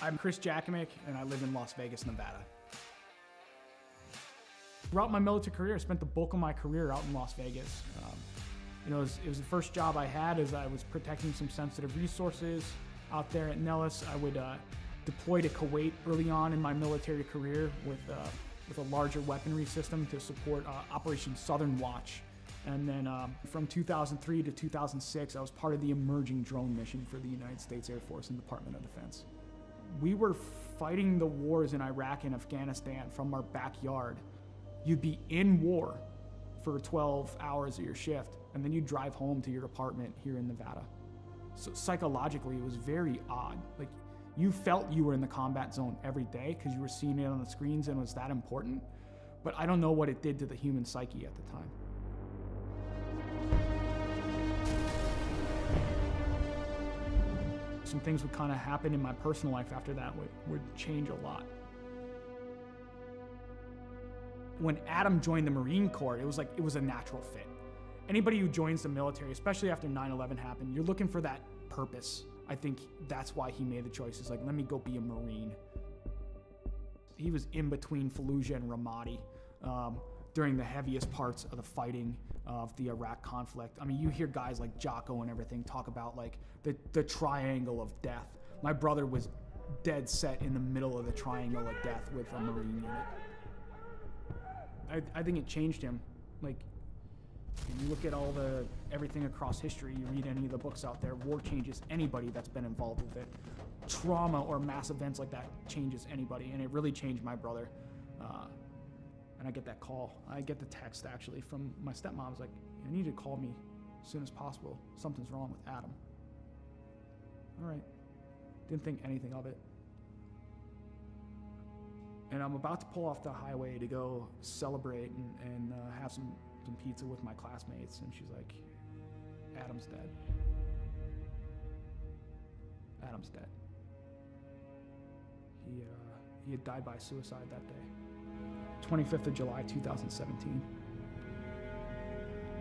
I'm Chris Jackamick, and I live in Las Vegas, Nevada. Throughout my military career, I spent the bulk of my career out in Las Vegas. It was the first job I had as I was protecting some sensitive resources out there at Nellis. I would deploy to Kuwait early on in my military career with a larger weaponry system to support Operation Southern Watch. And then from 2003 to 2006, I was part of the emerging drone mission for the United States Air Force and Department of Defense. We were fighting the wars in Iraq and Afghanistan from our backyard. You'd be in war for 12 hours of your shift, and then you'd drive home to your apartment here in Nevada. So psychologically, it was very odd. Like, you felt you were in the combat zone every day because you were seeing it on the screens and it was that important, but I don't know what it did to the human psyche at the time. Some things would kind of happen in my personal life after that would change a lot. When Adam joined the Marine Corps, it was a natural fit. Anybody who joins the military, especially after 9/11 happened, you're looking for that purpose. I think that's why he made the choice. It's like, let me go be a Marine. He was in between Fallujah and Ramadi during the heaviest parts of the fighting of the Iraq conflict. I mean, you hear guys like Jocko and everything talk about like the triangle of death. My brother was dead set in the middle of the triangle of death with a Marine unit. I think it changed him. Like, you look at everything across history, you read any of the books out there, war changes anybody that's been involved with it. Trauma or mass events like that changes anybody, and it really changed my brother. And I get that call. I get the text actually from my stepmom. I was like, I need you to call me as soon as possible. Something's wrong with Adam. All right. Didn't think anything of it. And I'm about to pull off the highway to go celebrate and have some pizza with my classmates, and she's like, Adam's dead. Adam's dead. He had died by suicide that day. 25th of July, 2017.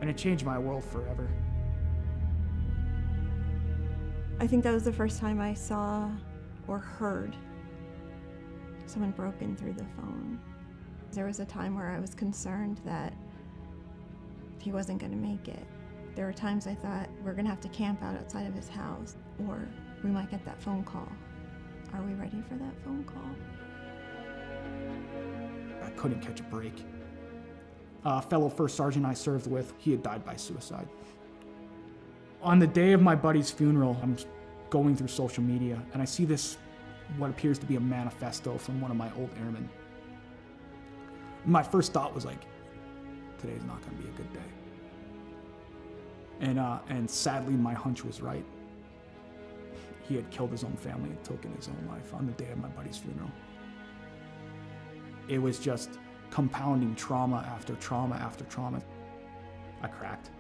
And it changed my world forever. I think that was the first time I saw or heard someone broken through the phone. There was a time where I was concerned that he wasn't going to make it. There were times I thought, we're going to have to camp out outside of his house, or we might get that phone call. Are we ready for that phone call? I couldn't catch a break. A fellow first sergeant I served with, he had died by suicide. On the day of my buddy's funeral, I'm going through social media, and I see this, what appears to be a manifesto from one of my old airmen. My first thought was like, today's not going to be a good day. And sadly, my hunch was right. He had killed his own family and taken his own life on the day of my buddy's funeral. It was just compounding trauma after trauma after trauma. I cracked.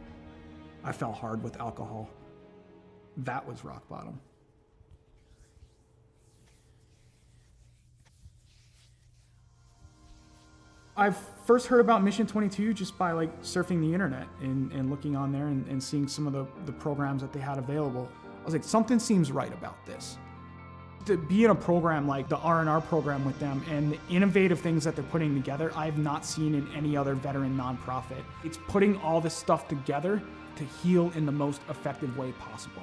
I fell hard with alcohol. That was rock bottom. I first heard about Mission 22 just by like surfing the internet and looking on there and seeing some of the programs that they had available. I was like, something seems right about this. To be in a program like the R&R program with them and the innovative things that they're putting together, I have not seen in any other veteran nonprofit. It's putting all this stuff together to heal in the most effective way possible.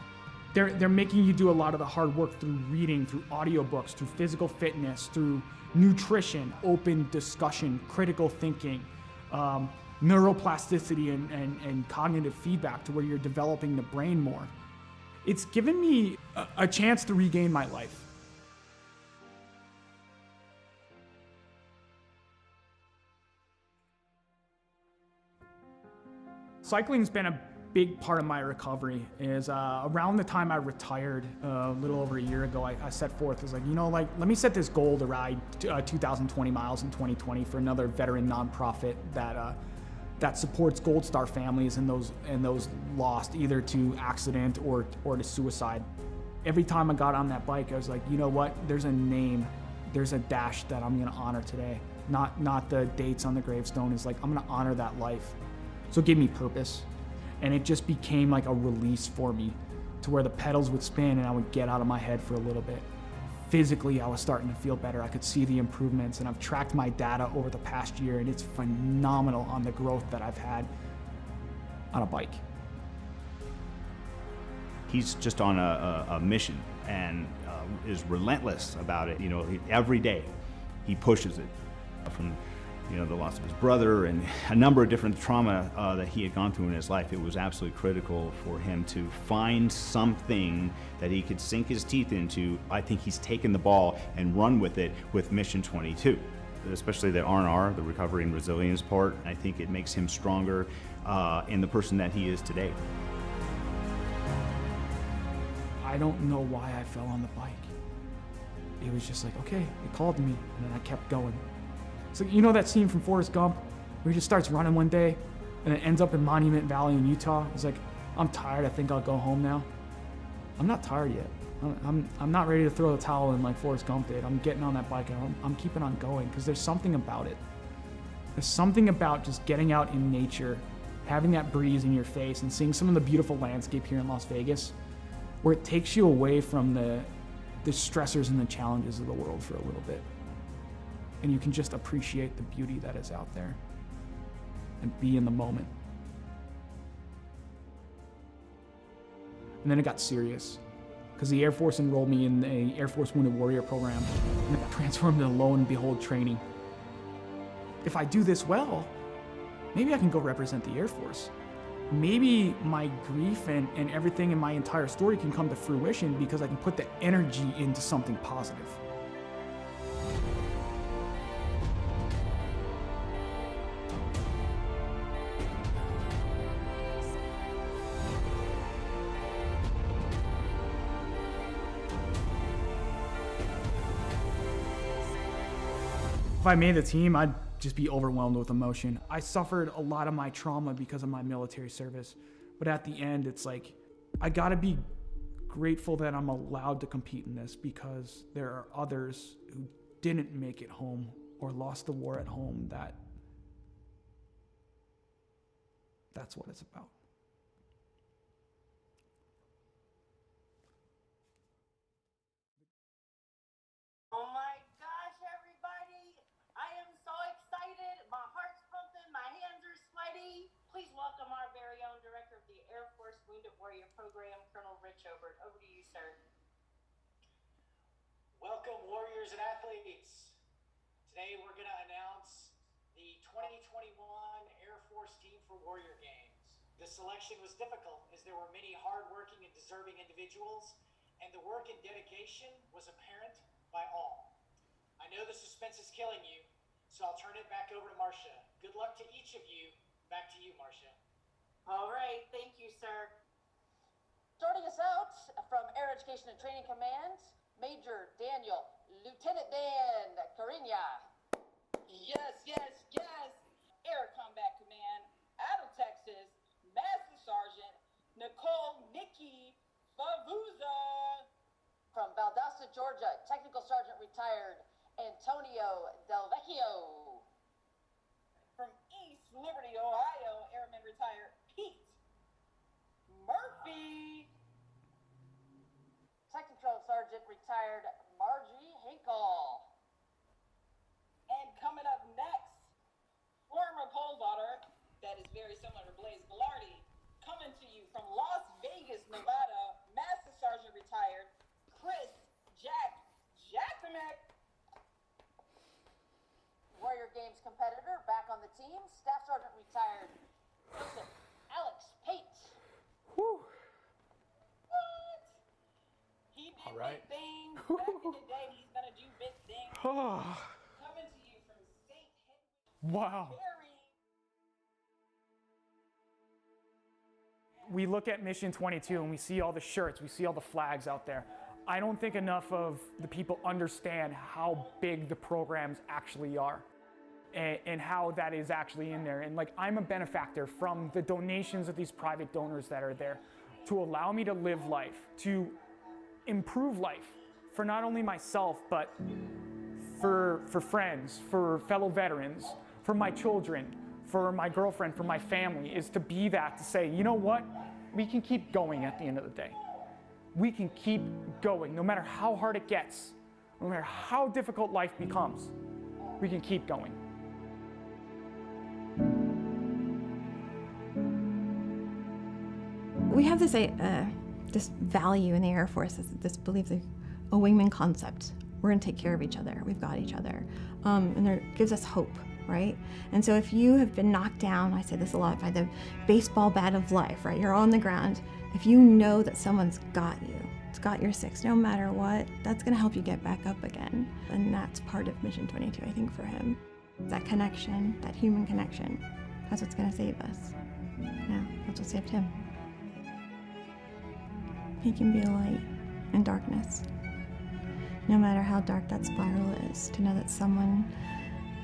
They're making you do a lot of the hard work through reading, through audiobooks, through physical fitness, through nutrition, open discussion, critical thinking, neuroplasticity and cognitive feedback to where you're developing the brain more. It's given me a chance to regain my life. Cycling's been a big part of my recovery. Is around the time I retired, a little over a year ago, I set forth, as like, let me set this goal to ride 2,020 miles in 2020 for another veteran nonprofit that supports Gold Star families and those lost either to accident or to suicide. Every time I got on that bike, I was like, you know what? There's a name, there's a dash that I'm gonna honor today. Not the dates on the gravestone. Is like, I'm gonna honor that life. So it gave me purpose. And it just became like a release for me to where the pedals would spin and I would get out of my head for a little bit. physically I was starting to feel better. I could see the improvements, and I've tracked my data over the past year, and it's phenomenal on the growth that I've had on a bike. He's just on a mission and is relentless about it. Every day he pushes it. From the loss of his brother and a number of different trauma that he had gone through in his life, it was absolutely critical for him to find something that he could sink his teeth into. I think he's taken the ball and run with it with Mission 22, especially the R&R, the recovery and resilience part. I think it makes him stronger in the person that he is today. I don't know why I fell on the bike. It was just like, okay, it called to me, and then I kept going. So that scene from Forrest Gump where he just starts running one day and it ends up in Monument Valley in Utah? He's like, I'm tired, I think I'll go home now. I'm not tired yet. I'm not ready to throw the towel in like Forrest Gump did. I'm getting on that bike and I'm keeping on going, because there's something about it. There's something about just getting out in nature, having that breeze in your face and seeing some of the beautiful landscape here in Las Vegas, where it takes you away from the stressors and the challenges of the world for a little bit. And you can just appreciate the beauty that is out there and be in the moment. And then it got serious, because the Air Force enrolled me in the Air Force Wounded Warrior program, and it transformed into lo and behold training. If I do this well, maybe I can go represent the Air Force. Maybe my grief and everything in my entire story can come to fruition because I can put the energy into something positive. If I made the team, I'd just be overwhelmed with emotion. I suffered a lot of my trauma because of my military service, but at the end, it's like, I gotta be grateful that I'm allowed to compete in this, because there are others who didn't make it home or lost the war at home. That's what it's about. Oh my gosh, everybody. I am so excited. My heart's pumping. My hands are sweaty. Please welcome our very own Director of the Air Force Wounded Warrior Program, Colonel Rich Obert. Over to you, sir. Welcome, warriors and athletes. Today we're going to announce the 2021 Air Force Team for Warrior Games. The selection was difficult as there were many hardworking and deserving individuals, and the work and dedication was apparent by all. I know the suspense is killing you, so I'll turn it back over to Marcia. Good luck to each of you. Back to you, Marcia. All right, thank you, sir. Starting us out from Air Education and Training Command, Major Daniel, Lieutenant Dan Cariña. Yes, yes, yes. Air Combat Command, out of Texas, Master Sergeant Nicole Nikki Favuza. From Valdosta, Georgia, Technical Sergeant retired Antonio Del Vecchio. From East Liberty, Ohio, Airman retired Pete Murphy. Technical Sergeant retired Margie Hinkle. And coming up next, former pole vaulter, that is very similar to Blaze Velarde, coming to you from Las Vegas, Nevada, Master Sergeant retired Chris Jacksonek. Warrior Games competitor back on the team, Staff Sergeant retired Joseph Alex Pate. Whew. What? He did All right. big things. Back in the day, he's gonna do big things. Coming to you from St. Henry. Wow. We look at Mission 22 and we see all the shirts, we see all the flags out there. I don't think enough of the people understand how big the programs actually are and how that is actually in there. And like, I'm a benefactor from the donations of these private donors that are there to allow me to live life, to improve life for not only myself, but for friends, for fellow veterans, for my children, for my girlfriend, for my family, is to be that, to say, you know what? We can keep going at the end of the day. We can keep going, no matter how hard it gets. no matter how difficult life becomes, we can keep going. We have this this value in the Air Force, this belief, a wingman concept. We're going to take care of each other. We've got each other. And it gives us hope, right? And so if you have been knocked down, I say this a lot, by the baseball bat of life, right? You're on the ground. If you know that someone's got you, it's got your six, no matter what, that's going to help you get back up again. And that's part of Mission 22, I think, for him. That connection, that human connection, that's what's going to save us. Yeah, that's what saved him. He can be a light in darkness. No matter how dark that spiral is, to know that someone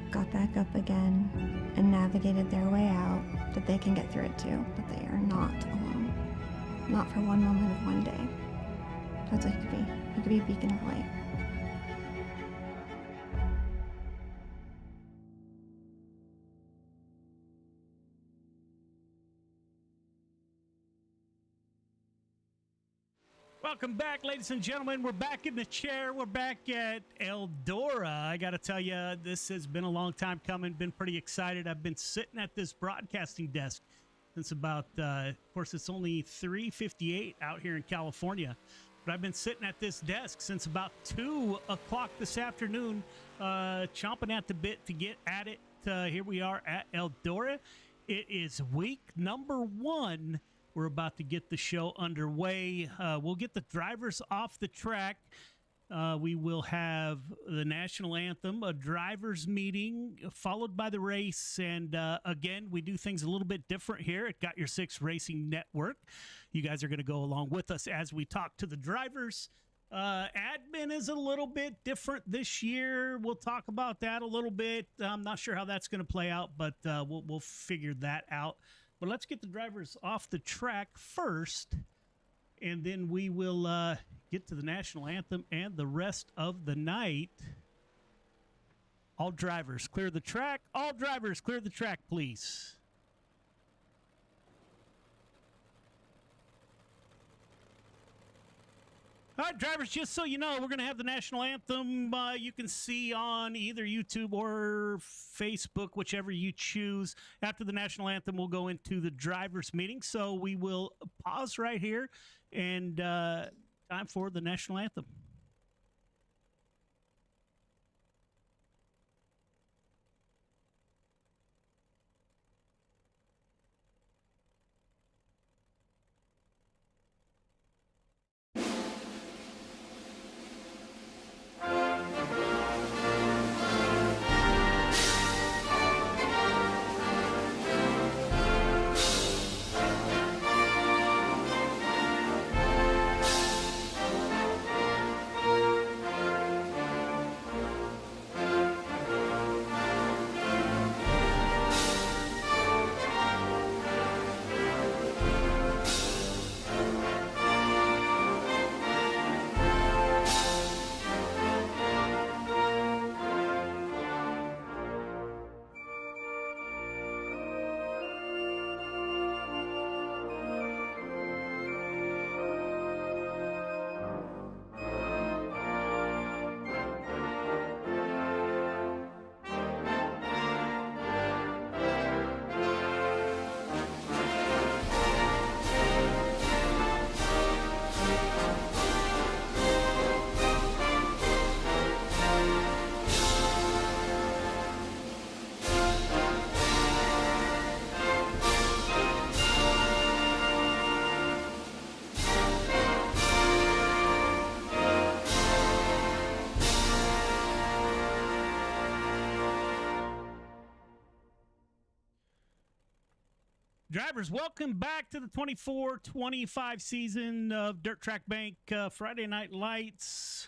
got back up again and navigated their way out, that they can get through it too, that they are not alone. Not for one moment of one day. That's what he could be. He could be a beacon of light. Welcome back, ladies and gentlemen. We're back in the chair. We're back at Eldora. I got to tell you, this has been a long time coming. Been pretty excited. I've been sitting at this broadcasting desk since about, of course, it's only 3:58 out here in California. But I've been sitting at this desk since about 2 o'clock this afternoon, chomping at the bit to get at it. Here we are at Eldora. It is week number 1. We're about to get the show underway. We'll get the drivers off the track. We will have the national anthem, a drivers meeting, followed by the race. And again, we do things a little bit different here at Got Your Six Racing Network. You guys are going to go along with us as we talk to the drivers. Admin is a little bit different this year. We'll talk about that a little bit. I'm not sure how that's going to play out, but we'll figure that out. But let's get the drivers off the track first, and then we will get to the national anthem and the rest of the night. All drivers, clear the track. All drivers, clear the track, please. All right, drivers, just so you know, we're going to have the national anthem you can see on either YouTube or Facebook, whichever you choose. After the national anthem, we'll go into the drivers meeting. So we will pause right here, and time for the national anthem. Drivers, welcome back to the 24-25 season of Dirt Track Bank Friday Night Lights.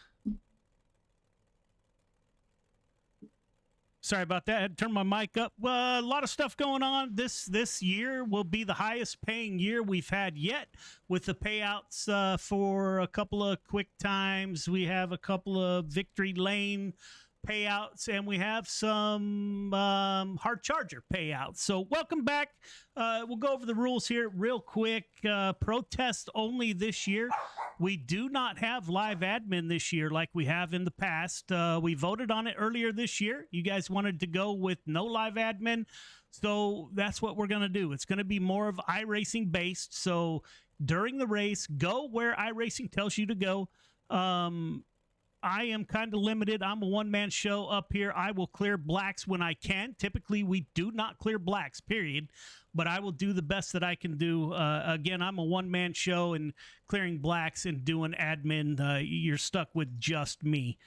Sorry about that. I had to turn my mic up. A lot of stuff going on. This year will be the highest paying year we've had yet, with the payouts for a couple of quick times. We have a couple of victory lane payouts, and we have some hard charger payouts. So welcome back. We'll go over the rules here real quick. Protest only this year. We do not have live admin this year like we have in the past. We voted on it earlier this year. You guys wanted to go with no live admin, so that's what we're going to do. It's going to be more of iRacing based. So during the race, go where iRacing tells you to go. I am kind of limited. I'm a one-man show up here. I will clear blacks when I can. Typically, we do not clear blacks, period. But I will do the best that I can do. Again, I'm a one-man show, and clearing blacks and doing admin, you're stuck with just me.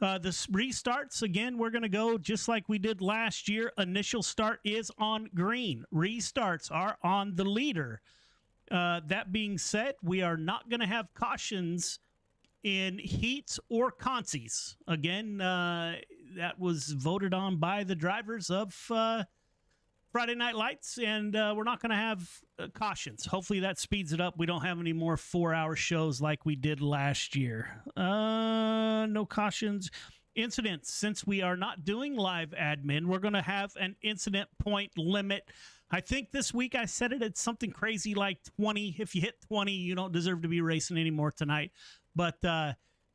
The restarts, again, we're going to go just like we did last year. Initial start is on green. Restarts are on the leader. That being said, we are not going to have cautions in heats or consies. Again, that was voted on by the drivers of Friday Night Lights, and we're not going to have cautions. Hopefully that speeds it up. We don't have any more 4-hour shows like we did last year. No cautions. Incidents. Since we are not doing live admin, we're going to have an incident point limit. I think this week I said it at something crazy like 20. If you hit 20, you don't deserve to be racing anymore tonight. But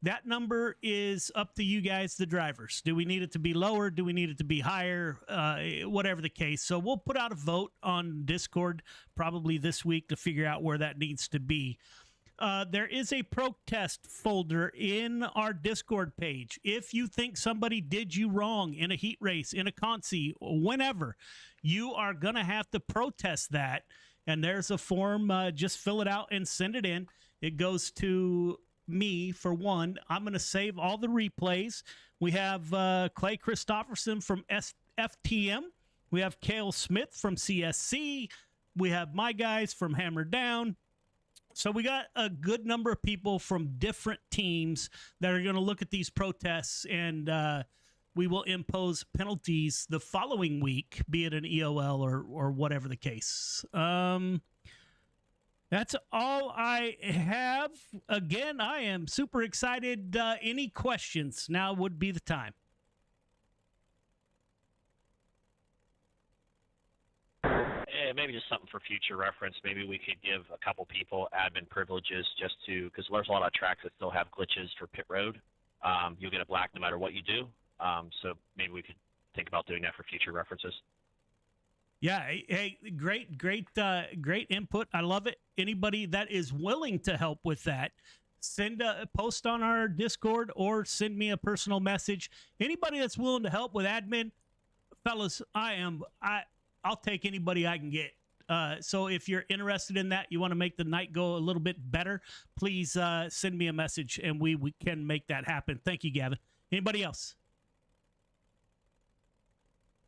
that number is up to you guys, the drivers. Do we need it to be lower? Do we need it to be higher? Whatever the case. So we'll put out a vote on Discord probably this week to figure out where that needs to be. There is a protest folder in our Discord page. If you think somebody did you wrong in a heat race, in a consi, whenever, you are going to have to protest that. And there's a form. Just fill it out and send it in. It goes to me, for one. I'm going to save all the replays. We have Clay Christopherson from FTM. We have Cale Smith from CSC. We have my guys from Hammer Down. So we got a good number of people from different teams that are going to look at these protests, and we will impose penalties the following week, be it an EOL or whatever the case. That's all I have. Again, I am super excited. Any questions? Now would be the time. Maybe just something for future reference. Maybe we could give a couple people admin privileges just to, because there's a lot of tracks that still have glitches for pit road. You'll get a black no matter what you do. So maybe we could think about doing that for future references. Yeah, hey, great input. I love it. Anybody that is willing to help with that, send a post on our Discord or send me a personal message. Anybody that's willing to help with admin, fellas, I'll take anybody I can get. So if you're interested in that, you want to make the night go a little bit better, please send me a message and we can make that happen. Thank you, Gavin. Anybody else?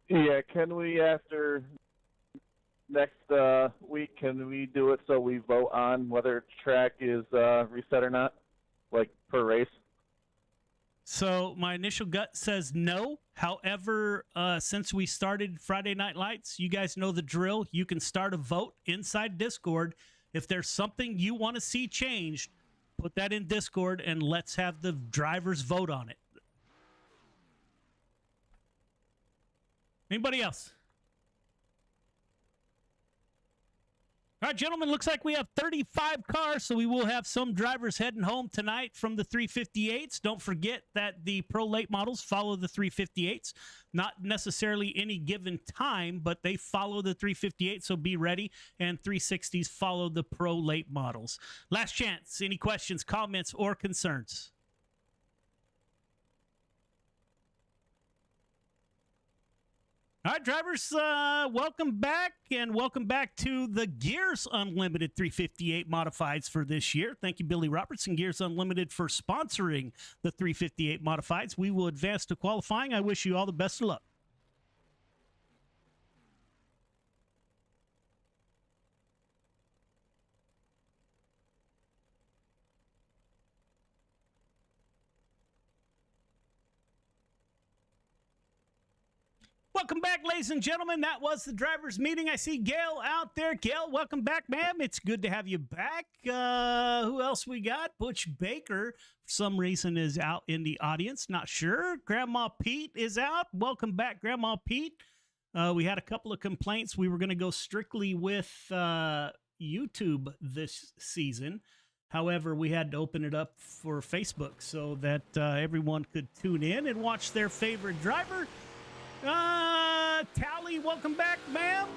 Yeah, can we, after next week, can we do it so we vote on whether track is reset or not, like per race? So my initial gut says no. However, since we started Friday Night Lights, you guys know the drill. You can start a vote inside Discord. If there's something you want to see changed, put that in Discord and let's have the drivers vote on it. Anybody else? All right, gentlemen, looks like we have 35 cars, so we will have some drivers heading home tonight from the 358s. Don't forget that the Pro late models follow the 358s. Not necessarily any given time, but they follow the 358, so be ready. And 360s follow the Pro late models. Last chance. Any questions, comments, or concerns? All right, drivers, welcome back, and welcome back to the Gears Unlimited 358 Modifieds for this year. Thank you, Billy Robertson, Gears Unlimited, for sponsoring the 358 Modifieds. We will advance to qualifying. I wish you all the best of luck. Welcome back, ladies and gentlemen. That was the drivers' meeting. I see Gail out there. Gail, welcome back, ma'am. It's good to have you back. Who else we got? Butch Baker, for some reason, is out in the audience. Not sure. Grandma Pete is out. Welcome back, Grandma Pete. We had a couple of complaints. We were going to go strictly with YouTube this season. However, we had to open it up for Facebook so that everyone could tune in and watch their favorite driver. Tally, welcome back, ma'am.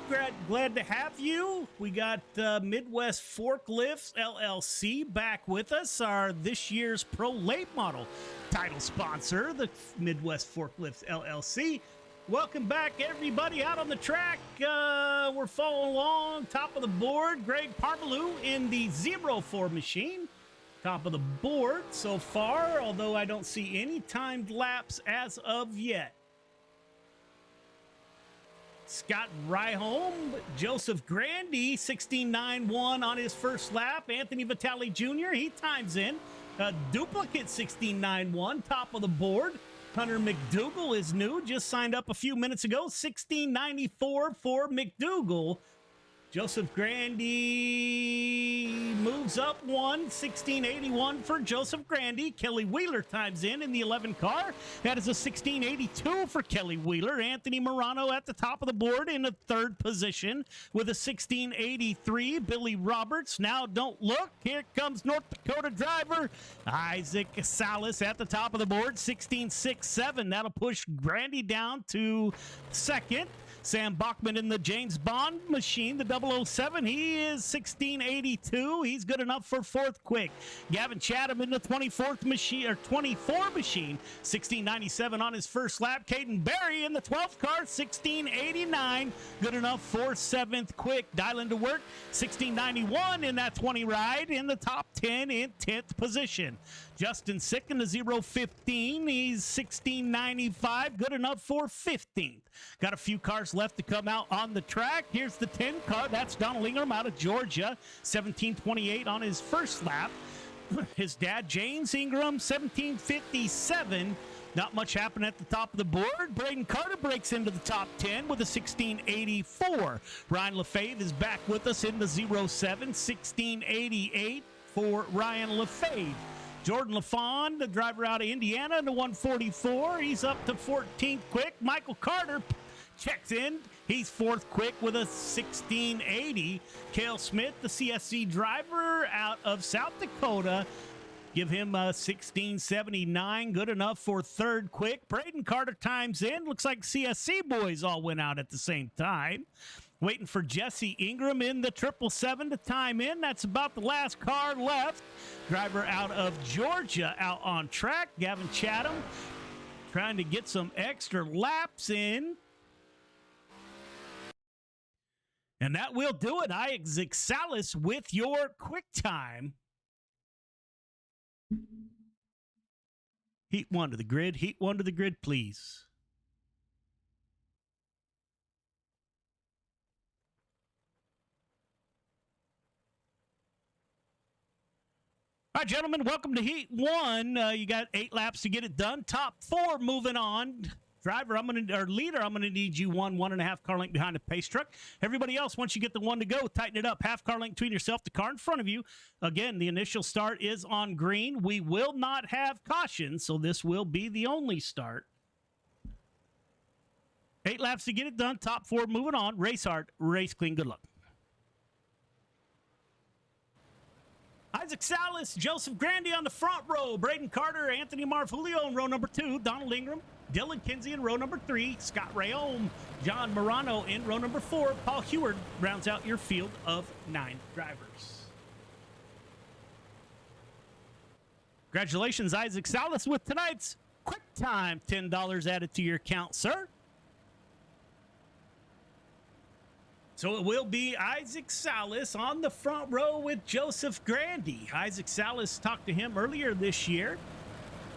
Glad to have you. We got Midwest Forklifts LLC back with us, our this year's Pro Late Model title sponsor, the Midwest Forklifts LLC. Welcome back, everybody, out on the track. We're following along, top of the board. Greg Parmalou in the 04 machine. Top of the board so far, although I don't see any timed laps as of yet. Scott Ryholm, Joseph Grandy, 16.91 on his first lap. Anthony Vitale Jr., he times in. Duplicate 16.91, top of the board. Hunter McDougall is new, just signed up a few minutes ago. 16.94 for McDougall. Joseph Grandy moves up one, 16.81 for Joseph Grandy. Kelly Wheeler times in the 11 car. That is a 16.82 for Kelly Wheeler. Anthony Morano at the top of the board in the third position with a 16.83. Billy Roberts, now don't look. Here comes North Dakota driver Isaac Salas at the top of the board, 16.67. That'll push Grandy down to second. Sam Bachman in the James Bond machine, the 007, he is 16.82. He's good enough for fourth quick. Gavin Chatham in the 24th machine, or 24 machine, 16.97 on his first lap. Caden Berry in the 12th car, 16.89, good enough for seventh quick. Dialing to work, 16.91 in that 20 ride, in the top 10 in 10th position. Justin Sick in the 015, he's 16.95, good enough for 15th. Got a few cars left to come out on the track. Here's the 10 car, that's Donald Ingram out of Georgia, 17.28 on his first lap. His dad, James Ingram, 17.57. Not much happened at the top of the board. Braden Carter breaks into the top 10 with a 16.84. Ryan Lefebvre is back with us in the 07, 16.88 for Ryan Lefebvre. Jordan LaFawn, the driver out of Indiana, in the 144. He's up to 14th quick. Michael Carter checks in. He's fourth quick with a 16.80. Cale Smith, the CSC driver out of South Dakota, give him a 16.79. Good enough for third quick. Braden Carter times in. Looks like CSC boys all went out at the same time. Waiting for Jesse Ingram in the 777 to time in. That's about the last car left. Driver out of Georgia out on track. Gavin Chatham trying to get some extra laps in. And that will do it. Isaac Salas with your quick time. Heat one to the grid. Heat one to the grid, please. All right, gentlemen, welcome to Heat 1. You got 8 laps to get it done. Top 4 moving on. Driver, leader, I'm going to need you 1.5 car length behind the pace truck. Everybody else, once you get the one to go, tighten it up. Half car length between yourself, the car in front of you. Again, the initial start is on green. We will not have caution, so this will be the only start. 8 laps to get it done. Top 4 moving on. Race hard, race clean. Good luck. Isaac Salas, Joseph Grandy on the front row. Braden Carter, Anthony Marfulio in row number 2. Donald Ingram, Dylan Kinsey in row number 3. Scott Rayome, John Morano in row number 4. Paul Heward rounds out your field of 9 drivers. Congratulations, Isaac Salas, with tonight's quick time. $10 added to your account, sir. So it will be Isaac Salas on the front row with Joseph Grandy. Isaac Salas, talked to him earlier this year.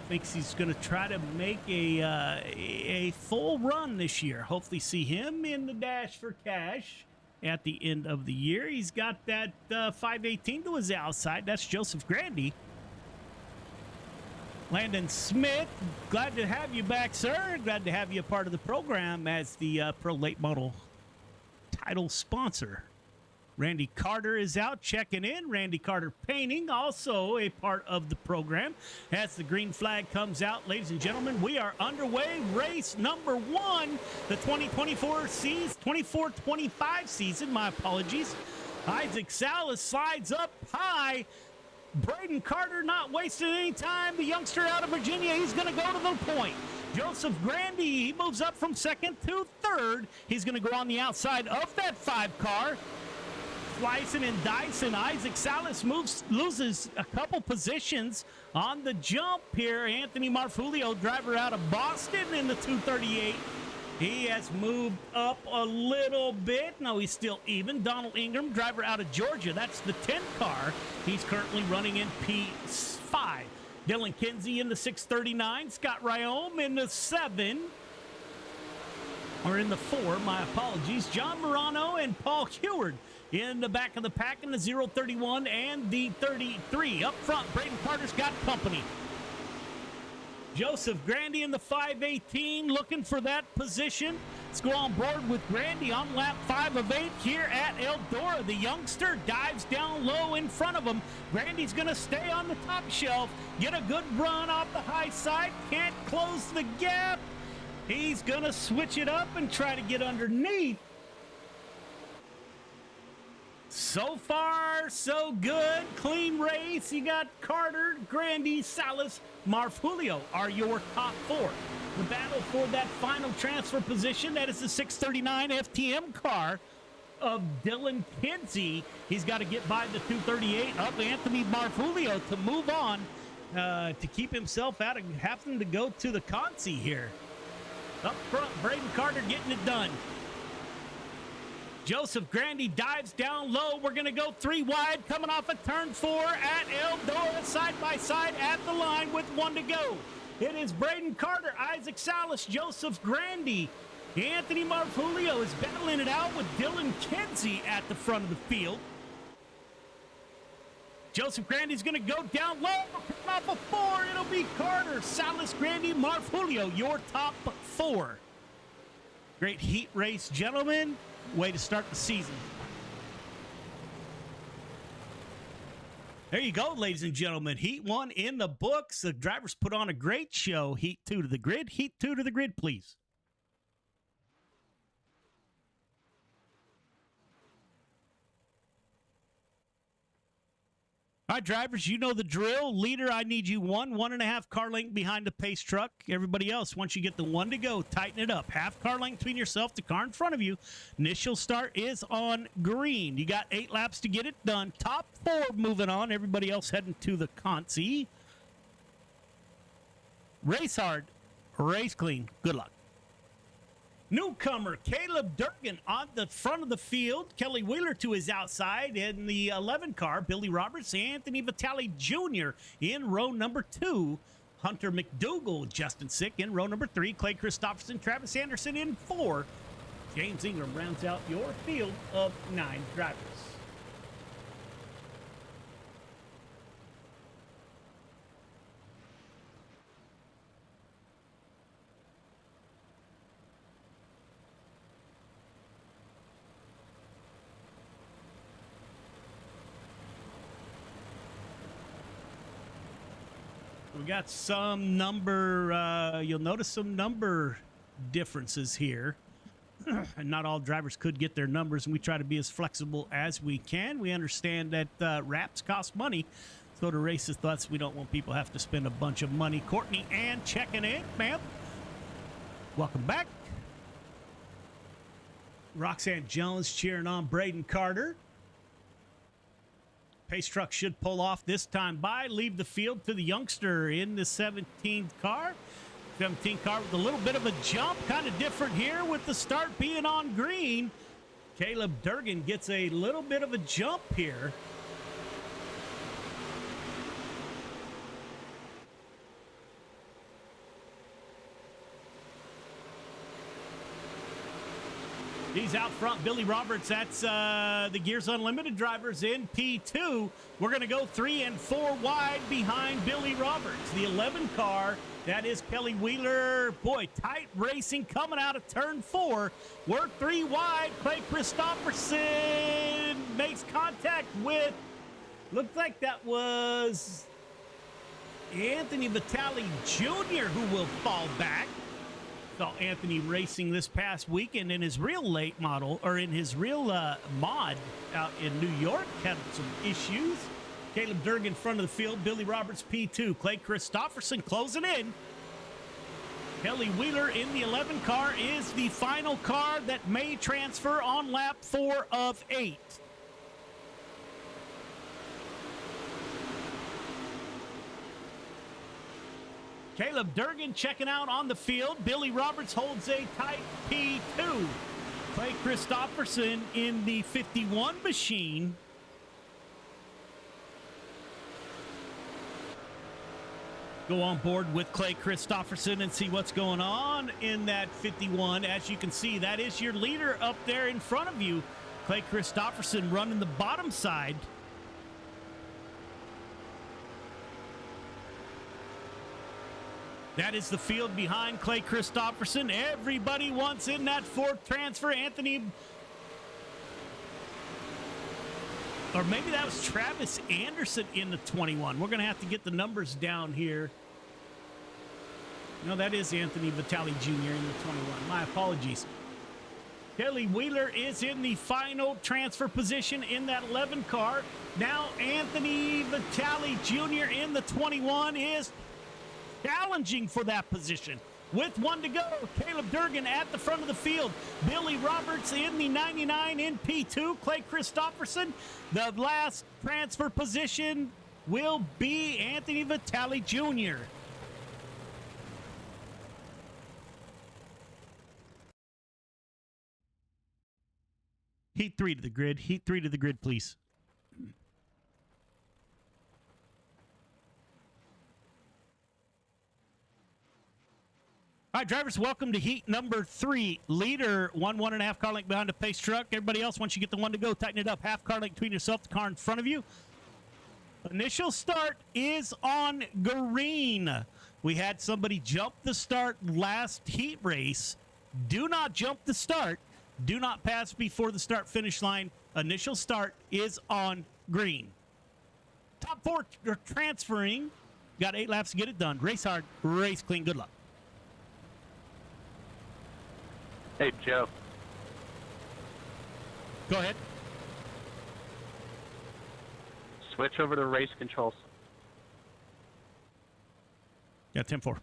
Thinks he's going to try to make a full run this year. Hopefully see him in the dash for cash at the end of the year. He's got that 518 to his outside. That's Joseph Grandy. Landon Smith, glad to have you back, sir. Glad to have you a part of the program as the Pro Late Model title sponsor. Randy Carter is out checking in. Randy Carter Painting, also a part of the program. As the green flag comes out, ladies and gentlemen, we are underway. Race number 1, the 24-25 season. My apologies. Isaac Salas slides up high. Braden Carter not wasting any time. The youngster out of Virginia, he's going to go to the point. Joseph Grandy, he moves up from second to third. He's going to go on the outside of that 5 car. Slicing and dicing. Isaac Salas loses a couple positions on the jump here. Anthony Marfulio, driver out of Boston in the 238. He has moved up a little bit. No, he's still even. Donald Ingram, driver out of Georgia. That's the 10 car. He's currently running in P5. Dylan Kinsey in the 639. Scott Ryome in the 7. Or in the 4, my apologies. John Morano and Paul Heward in the back of the pack in the 031 and the 33. Up front, Braden Carter's got company. Joseph Grandy in the 518 looking for that position. Let's go on board with Grandy on lap 5 of 8 here at Eldora. The youngster dives down low in front of him. Grandy's going to stay on the top shelf, get a good run off the high side, can't close the gap. He's going to switch it up and try to get underneath. So far, so good. Clean race. You got Carter, Grandy, Salas, Marfulio are your top 4. The battle for that final transfer position, that is the 639 FTM car of Dylan Kinsey. He's got to get by the 238 of Anthony Marfulio to move on to keep himself out of having to go to the Consi here. Up front, Braden Carter getting it done. Joseph Grandy dives down low. We're going to go 3 wide, coming off of turn 4 at Eldora, side by side at the line with 1 to go. It is Braden Carter, Isaac Salas, Joseph Grandy. Anthony Marfulio is battling it out with Dylan Kinsey at the front of the field. Joseph Grandy's going to go down low. Coming off of 4, it'll be Carter, Salas, Grandy, Marfulio, your top 4. Great heat race, gentlemen. Way to start the season. There you go, ladies and gentlemen. Heat 1 in the books. The drivers put on a great show. Heat 2 to the grid. Heat 2 to the grid, please. All right, drivers, you know the drill. Leader, I need you 1.5 car length behind the pace truck. Everybody else, once you get the 1 to go, tighten it up. Half car length between yourself, the car in front of you. Initial start is on green. You got 8 laps to get it done. Top 4 moving on. Everybody else heading to the Consi. Race hard, race clean. Good luck. Newcomer Caleb Durgan on the front of the field. Kelly Wheeler to his outside. In the 11 car, Billy Roberts, Anthony Vitale Jr. in row number 2. Hunter McDougall, Justin Sick in row number 3. Clay Christopherson, Travis Anderson in 4. James Ingram rounds out your field of 9 drivers. We got some number, you'll notice some number differences here. And not all drivers could get their numbers, and we try to be as flexible as we can. We understand that wraps cost money, so the racist thoughts we don't want people to have to spend a bunch of money. Courtney Ann checking in, ma'am. Welcome back. Roxanne Jones cheering on Braden Carter. Pace truck should pull off this time by. Leave the field to the youngster in the 17th car. 17 car with a little bit of a jump. Kind of different here with the start being on green. Caleb Durgan gets a little bit of a jump here. He's out front. Billy Roberts, that's the Gears Unlimited drivers in P2. We're going to go 3 and 4 wide behind Billy Roberts. The 11 car, that is Kelly Wheeler. Boy, tight racing coming out of turn 4. We're 3 wide. Clay Christopherson makes contact with, looks like that was Anthony Vitale Jr. who will fall back. Saw Anthony racing this past weekend in his real late model, or in his real mod out in New York. Had some issues. Caleb Durgan in front of the field. Billy Roberts, P2. Clay Christopherson closing in. Kelly Wheeler in the 11 car is the final car that may transfer on lap 4 of 8. Caleb Durgan checking out on the field. Billy Roberts holds a tight P2. Clay Christopherson in the 51 machine. Go on board with Clay Christopherson and see what's going on in that 51. As you can see, that is your leader up there in front of you. Clay Christopherson running the bottom side. That is the field behind Clay Christopherson. Everybody wants in that fourth transfer. Anthony, or maybe that was Travis Anderson in the 21. We're going to have to get the numbers down here. No, that is Anthony Vitale Jr. in the 21. My apologies. Kelly Wheeler is in the final transfer position in that 11 car. Now Anthony Vitale Jr. in the 21 is challenging for that position. With 1 to go, Caleb Durgan at the front of the field. Billy Roberts in the 99 in P2. Clay Christopherson. The last transfer position will be Anthony Vitale Jr. Heat 3 to the grid. Heat 3 to the grid, please. All right, drivers, welcome to heat number 3. Leader, 1.5 car length behind the pace truck. Everybody else, once you get the 1 to go, tighten it up. Half car length between yourself, the car in front of you. Initial start is on green. We had somebody jump the start last heat race. Do not jump the start. Do not pass before the start-finish line. Initial start is on green. Top 4 are transferring. Got 8 laps to get it done. Race hard, race clean. Good luck. Hey, Joe. Go ahead. Switch over to race controls. Yeah, 10-4.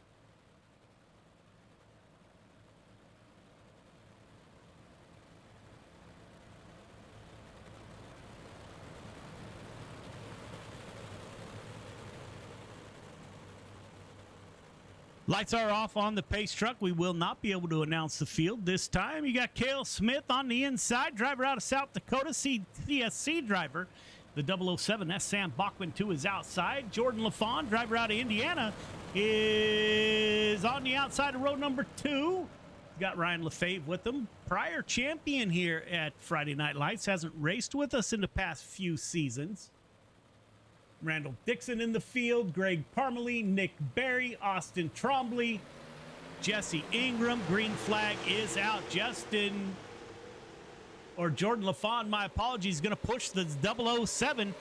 Lights are off on the pace truck. We will not be able to announce the field this time. You got Cale Smith on the inside, driver out of South Dakota, CSC driver. The 007, that's Sam Bachman to his outside. Jordan LaFawn, driver out of Indiana, is on the outside of row number 2. Got Ryan Lefebvre with him. Prior champion here at Friday Night Lights. Hasn't raced with us in the past few seasons. Randall Dixon in the field, Greg Parmalee, Nick Berry, Austin Trombley, Jesse Ingram. Green flag is out. Jordan LaFawn, my apologies, going to push the 007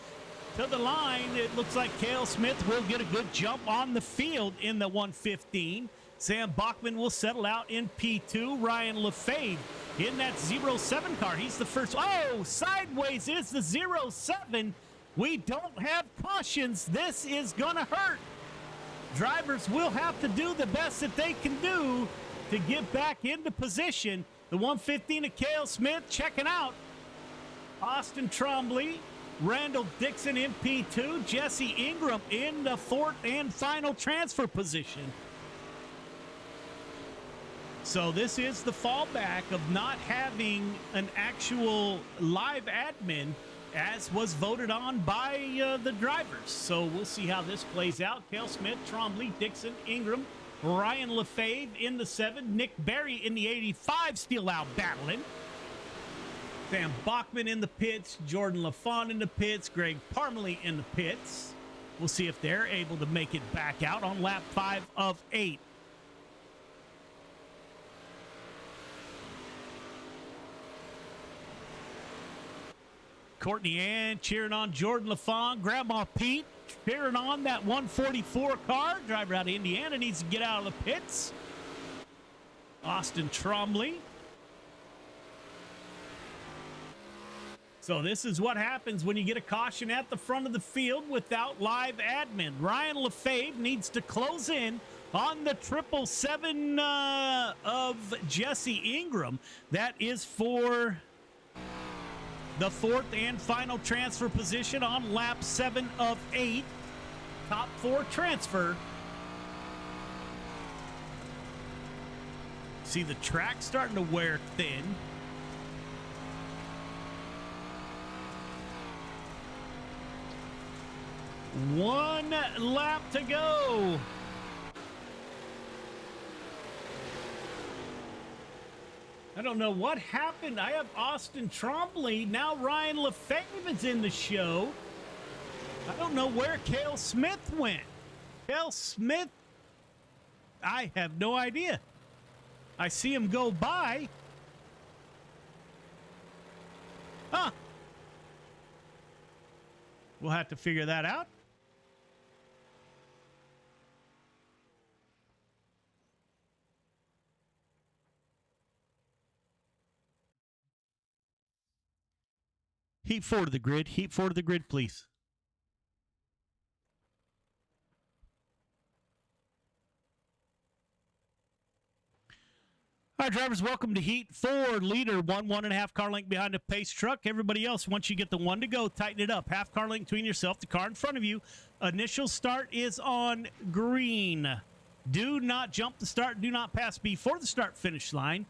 to the line. It looks like Cale Smith will get a good jump on the field in the 115. Sam Bachman will settle out in P2. Ryan Lefebvre in that 07 car. He's the first. Oh, sideways is the 07. We don't have cautions. This is going to hurt. Drivers will have to do the best that they can do to get back into position. The 115 of Cale Smith checking out. Austin Trombley, Randall Dixon in P2, Jesse Ingram in the 4th and final transfer position. So this is the fallback of not having an actual live admin, as was voted on by the drivers. So we'll see how this plays out. Cale Smith, Trombley, Dixon, Ingram, Ryan Lefebvre in the 7, Nick Berry in the 85 still out battling. Sam Bachman in the pits, Jordan LaFawn in the pits, Greg Parmalee in the pits. We'll see if they're able to make it back out on lap 5 of 8. Courtney Ann cheering on Jordan LaFawn. Grandma Pete cheering on that 144 car. Driver out of Indiana needs to get out of the pits. Austin Trombley. So this is what happens when you get a caution at the front of the field without live admin. Ryan Lefebvre needs to close in on the 777 of Jesse Ingram. That is for the fourth and final transfer position on lap 7 of 8. Top 4 transfer. See the track starting to wear thin. One lap to go. I don't know what happened. I have Austin Trombley. Now Ryan Lefebvre is in the show. I don't know where Cale Smith went. Cale Smith, I have no idea. I see him go by. Huh. We'll have to figure that out. Heat 4 to the grid. Heat 4 to the grid, please. All right, drivers, welcome to Heat 4. Leader, 1.5 car length behind the pace truck. Everybody else, once you get the 1 to go, tighten it up. Half car length between yourself, the car in front of you. Initial start is on green. Do not jump the start. Do not pass before the start finish line.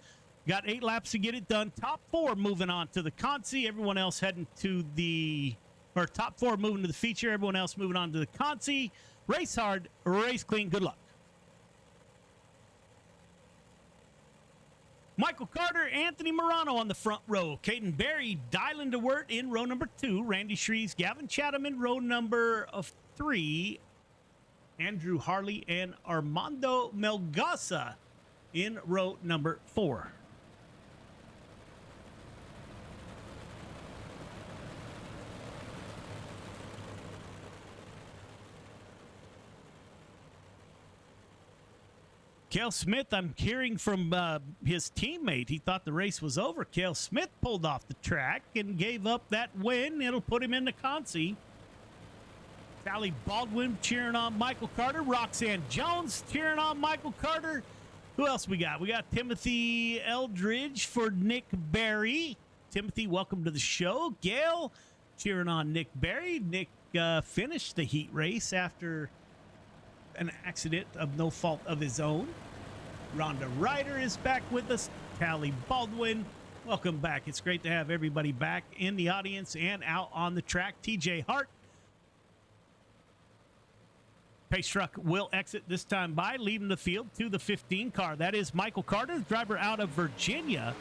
Got 8 laps to get it done. Top 4 moving on to the Consi. Everyone else heading to the, or top 4 moving to the feature. Everyone else moving on to the Consi. Race hard, race clean. Good luck. Michael Carter, Anthony Morano on the front row. Caden Berry, Dylan DeWert in row number 2. Randy Shreves, Gavin Chatham in row number 3. Andrew Harley and Armando Melgosa in row number 4. Cale Smith, I'm hearing from his teammate. He thought the race was over. Cale Smith pulled off the track and gave up that win. It'll put him in the Consi. Sally Baldwin cheering on Michael Carter. Roxanne Jones cheering on Michael Carter. Who else we got? We got Timothy Eldridge for Nick Berry. Timothy, welcome to the show. Gail cheering on Nick Berry. Nick finished the heat race after an accident of no fault of his own. Rhonda Ryder is back with us. Callie Baldwin, welcome back. It's great to have everybody back in the audience and out on the track. TJ Hart. Pace truck will exit this time by, leading the field to the 15 car. That is Michael Carter, driver out of Virginia.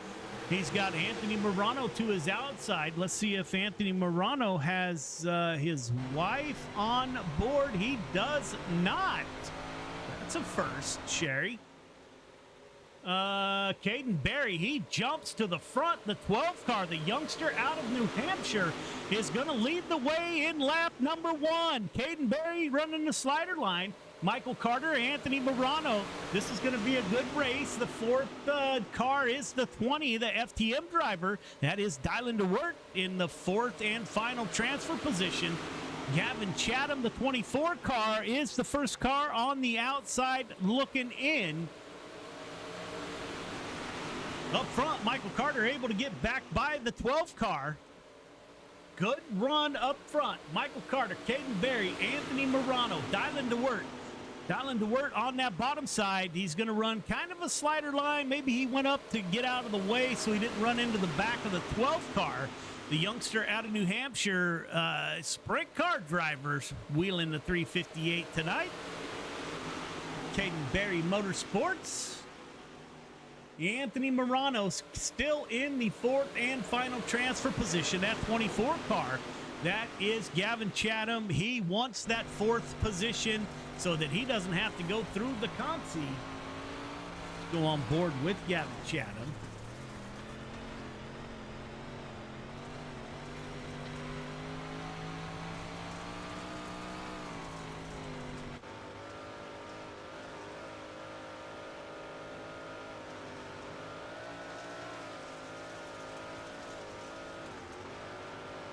He's got Anthony Morano to his outside. Let's see if Anthony Morano has his wife on board. He does not. That's a first, Sherry. Caden Berry, he jumps to the front. The 12 car, the youngster out of New Hampshire, is going to lead the way in lap number 1. Caden Berry running the slider line. Michael Carter, Anthony Morano. This is going to be a good race. The 4th car is the 20, the FTM driver. That is Dylan DeWert in the 4th and final transfer position. Gavin Chatham, the 24 car, is the first car on the outside looking in. Up front, Michael Carter able to get back by the 12 car. Good run up front. Michael Carter, Caden Berry, Anthony Morano, Dylan DeWert. Dylan DeWert on that bottom side. He's going to run kind of a slider line. Maybe he went up to get out of the way so he didn't run into the back of the 12 car. The youngster out of New Hampshire, sprint car drivers wheeling the 358 tonight. Caden Berry Motorsports. Anthony Morano still in the 4th and final transfer position. That 24 car, that is Gavin Chatham. He wants that 4th position so that he doesn't have to go through the Consi. Go on board with Gavin Chatham.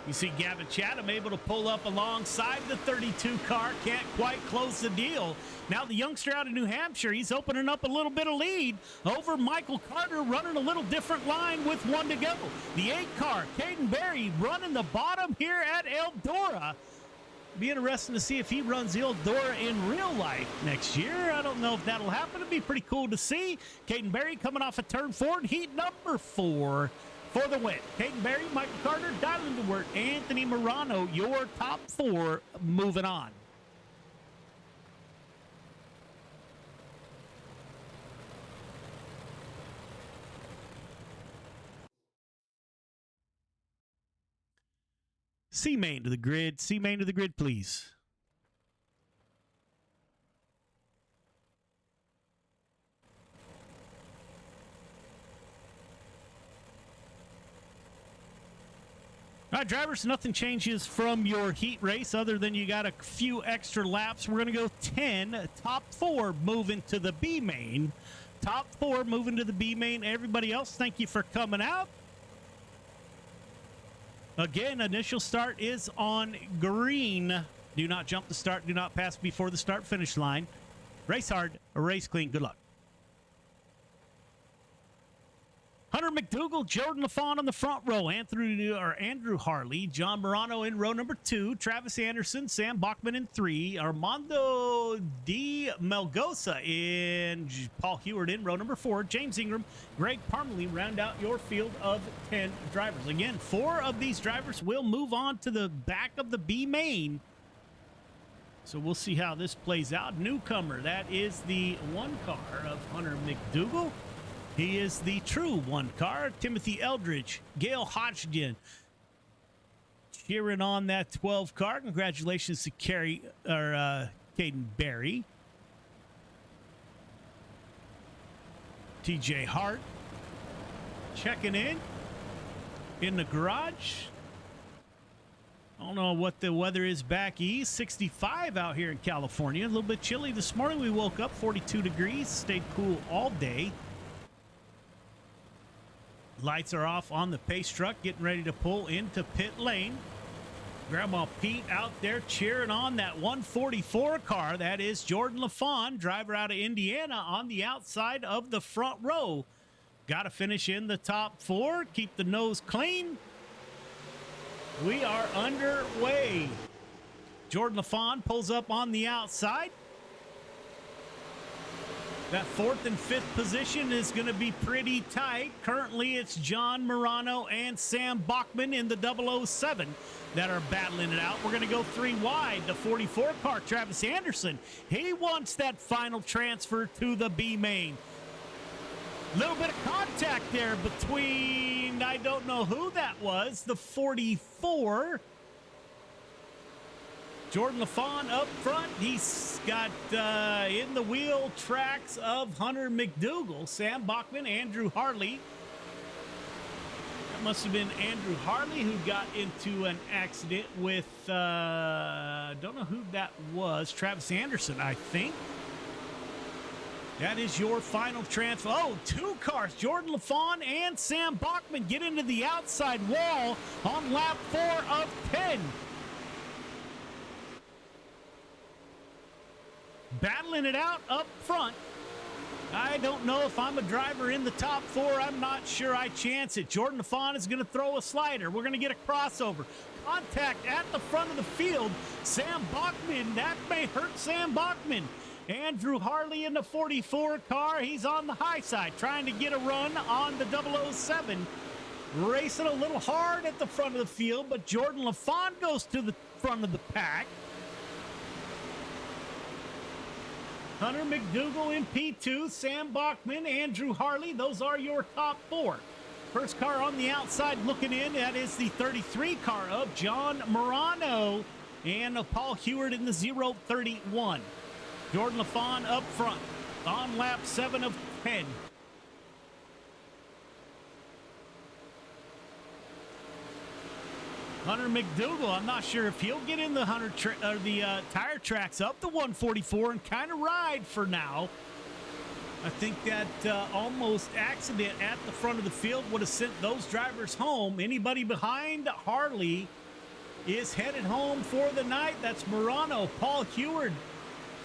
You see Gavin Chatham able to pull up alongside the 32 car. Can't quite close the deal. Now the youngster out of New Hampshire, he's opening up a little bit of lead over Michael Carter, running a little different line with 1 to go. The 8 car, Caden Berry, running the bottom here at Eldora. Be interesting to see if he runs Eldora in real life next year. I don't know if that'll happen. It'd be pretty cool to see. Caden Berry coming off a turn 4, heat number 4. For the win. Caden Berry, Michael Carter, Dylan DeWert, Anthony Morano, your top 4 moving on. C-Main to the grid. C-Main to the grid, please. All right, drivers, nothing changes from your heat race other than you got a few extra laps. We're going to go 10. Top 4 moving to the B main. Top 4 moving to the B main. Everybody else, thank you for coming out. Again, initial start is on green. Do not jump the start. Do not pass before the start finish line. Race hard, race clean. Good luck. Hunter McDougall, Jordan LaFawn on the front row, Andrew Harley, John Morano in row number 2, Travis Anderson, Sam Bachman in 3, Armando D. Melgosa and Paul Heward in row number 4, James Ingram, Greg Parmalee round out your field of 10 drivers. Again, 4 of these drivers will move on to the back of the B main. So we'll see how this plays out. Newcomer, that is the 1 car of Hunter McDougall. He is the true 1 car. Timothy Eldridge, Gail Hodgson cheering on that 12 car. Congratulations to Caden Berry. TJ Hart checking in the garage. I don't know what the weather is back east. 65 out here in California. A little bit chilly this morning. We woke up 42 degrees, stayed cool all day. Lights are off on the pace truck, getting ready to pull into pit lane. Grandma Pete out there cheering on that 144 car. That is Jordan LaFawn, driver out of Indiana, on the outside of the front row. Got to finish in the top 4, keep the nose clean. We are underway. Jordan LaFawn pulls up on the outside. That 4th and 5th position is going to be pretty tight. Currently, it's John Morano and Sam Bachman in the 007 that are battling it out. We're going to go 3 wide. The 44 car, Travis Anderson, he wants that final transfer to the B main. Little bit of contact there between, I don't know who that was, the 44. Jordan LaFawn up front. He's got in the wheel tracks of Hunter McDougall, Sam Bachman, Andrew Harley. That must have been Andrew Harley who got into an accident with, don't know who that was, Travis Anderson, I think. That is your final transfer. Oh, 2 cars, Jordan LaFawn and Sam Bachman get into the outside wall on lap 4 of 10. Battling it out up front. I don't know if I'm a driver in the top 4. I'm not sure I chance it. Jordan LaFawn is going to throw a slider. We're going to get a crossover. Contact at the front of the field. Sam Bachman, that may hurt Sam Bachman. Andrew Harley in the 44 car. He's on the high side, trying to get a run on the 007. Racing a little hard at the front of the field, but Jordan LaFawn goes to the front of the pack. Hunter McDougall in P2, Sam Bachman, Andrew Harley, those are your top 4. First car on the outside looking in, that is the 33 car of John Morano and Paul Heward in the 031. Jordan LaFawn up front on lap 7 of 10. Hunter McDougall, I'm not sure if he'll get in the tire tracks up the 144 and kind of ride for now. I think that almost accident at the front of the field would have sent those drivers home. Anybody behind Harley is headed home for the night. That's Morano, Paul Heward,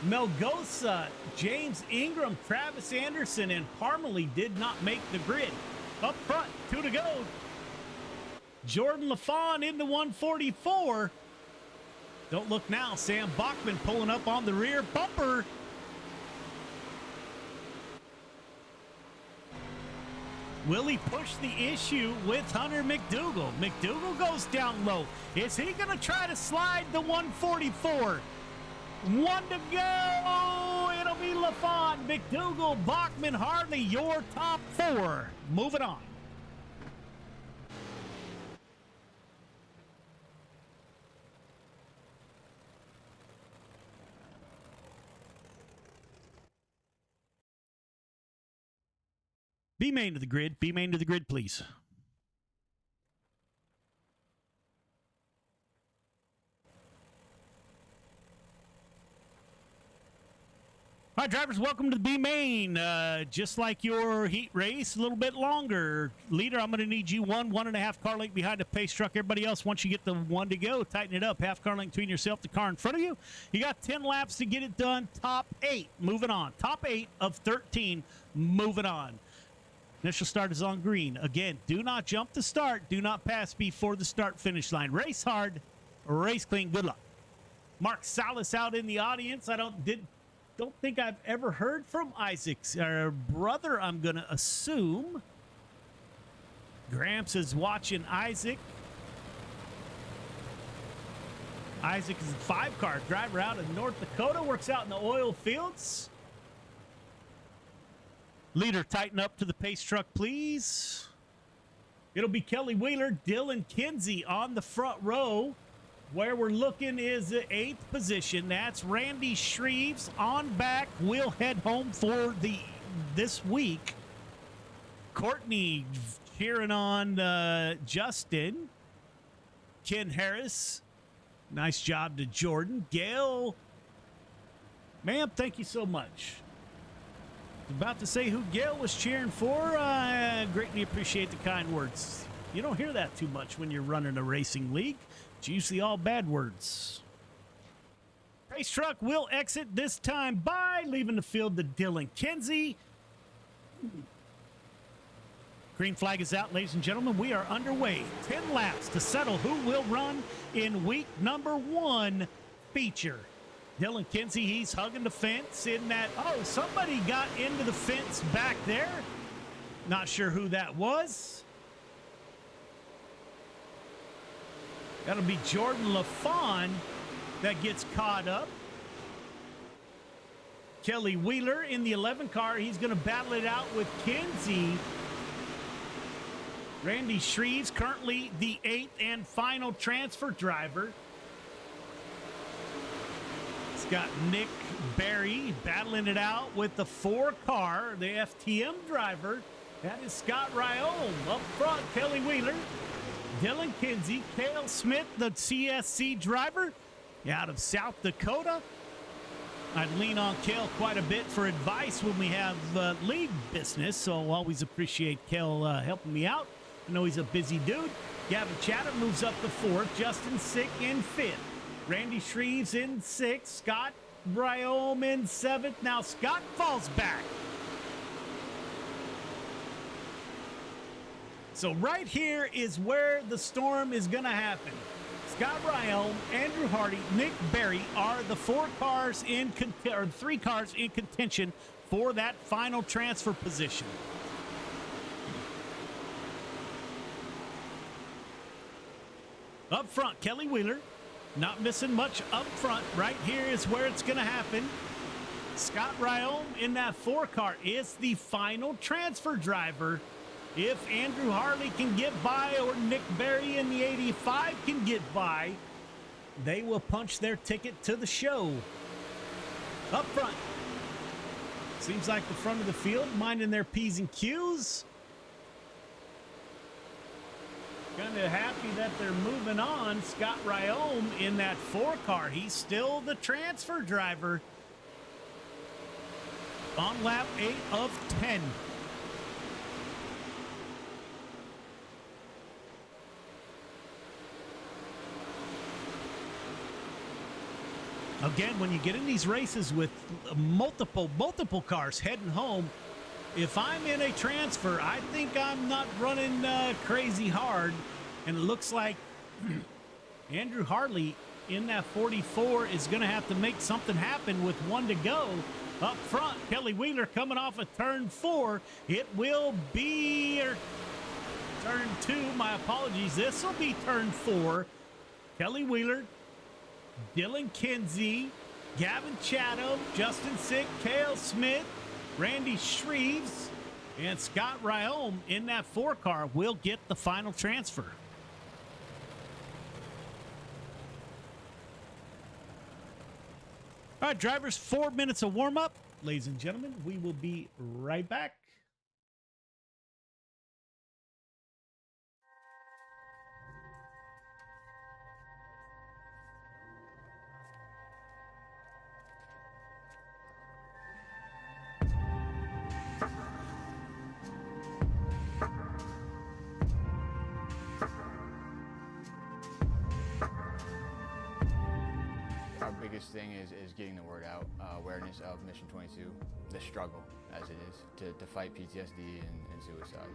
Melgosa, James Ingram, Travis Anderson, and Parmalee did not make the grid. Up front, 2 to go. Jordan LaFawn in the 144. Don't look now. Sam Bachman pulling up on the rear bumper. Will he push the issue with Hunter McDougal? McDougal goes down low. Is he going to try to slide the 144? 1 to go. It'll be LaFawn, McDougal, Bachman, Harley, your top 4. Moving on. B main to the grid. B main to the grid, please. All right, drivers, welcome to the B main. Just like your heat race, a little bit longer. Leader, I'm going to need you 1.5 car length behind the pace truck. Everybody else, once you get the 1 to go, tighten it up. Half car length between yourself, the car in front of you. You got 10 laps to get it done. Top 8, moving on. Top 8 of 13, moving on. Initial start is on green. Again, do not jump the start. Do not pass before the start-finish line. Race hard, race clean. Good luck. Mark Salas out in the audience. I don't think I've ever heard from Isaac's brother, I'm going to assume. Gramps is watching Isaac. Isaac is a 5-car driver out of North Dakota, works out in the oil fields. Leader, tighten up to the pace truck, please. It'll be Kelly Wheeler, Dylan Kinsey on the front row. Where we're looking is the 8th position. That's Randy Shreves on back. We'll head home for this week. Courtney cheering on Justin. Ken Harris. Nice job to Jordan. Gail. Ma'am, thank you so much. About to say who Gail was cheering for. Greatly appreciate the kind words. You don't hear that too much when you're running a racing league. It's usually all bad words. Race truck will exit this time by leaving the field to Dylan Kinsey. Green flag is out, ladies and gentlemen. We are underway. 10 laps to settle who will run in week number 1 feature. Dylan Kinsey, he's hugging the fence in that. Oh, somebody got into the fence back there. Not sure who that was. That'll be Jordan LaFawn that gets caught up. Kelly Wheeler in the 11 car. He's going to battle it out with Kinsey. Randy Shreves, currently the 8th and final transfer driver. Got Nick Berry battling it out with the 4 car, the FTM driver. That is Scott Ryome. Up front, Kelly Wheeler, Dylan Kinsey, Cale Smith, the CSC driver out of South Dakota. I'd lean on Cale quite a bit for advice when we have league business, so always appreciate Cale helping me out. I know he's a busy dude. Gavin Chatham moves up to 4th, Justin Sick in 5th. Randy Shreves in 6th. Scott Ryome in 7th. Now Scott falls back. So right here is where the storm is going to happen. Scott Ryome, Andrew Hardy, Nick Berry are the 3 cars in contention for that final transfer position. Up front, Kelly Wheeler. Not missing much up front. Right here is where it's going to happen. Scott Ryome in that 4 car is the final transfer driver. If Andrew Harley can get by or Nick Berry in the 85 can get by, they will punch their ticket to the show. Up front. Seems like the front of the field minding their P's and Q's. Kind of happy that they're moving on. Scott Ryome in that 4 car. He's still the transfer driver on lap 8 of 10. Again, when you get in these races with multiple cars heading home, if I'm in a transfer, I think I'm not running crazy hard. And it looks like Andrew Harley in that 44 is going to have to make something happen with 1 to go. Up front, Kelly Wheeler coming off of turn 4. It will be turn 2. My apologies. This will be turn 4. Kelly Wheeler, Dylan Kinsey, Gavin Chatham, Justin Sick, Cale Smith, Randy Shreves, and Scott Ryome in that 4 car will get the final transfer. All right, drivers, 4 minutes of warm-up. Ladies and gentlemen, we will be right back. Biggest thing is getting the word out, awareness of Mission 22, the struggle as it is to fight PTSD and suicide.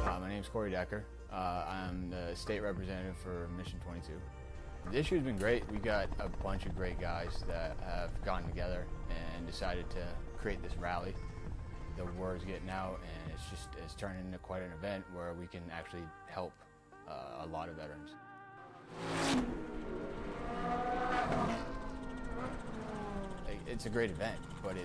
My name's Corey Decker. I'm the state representative for Mission 22. The issue has been great. We got a bunch of great guys that have gotten together and decided to create this rally. The word's getting out, and it's turning into quite an event where we can actually help a lot of veterans. It's a great event, but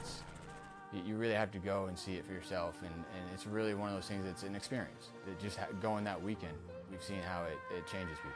you really have to go and see it for yourself, and it's really one of those things that's an experience. That just going that weekend, we've seen how it changes people.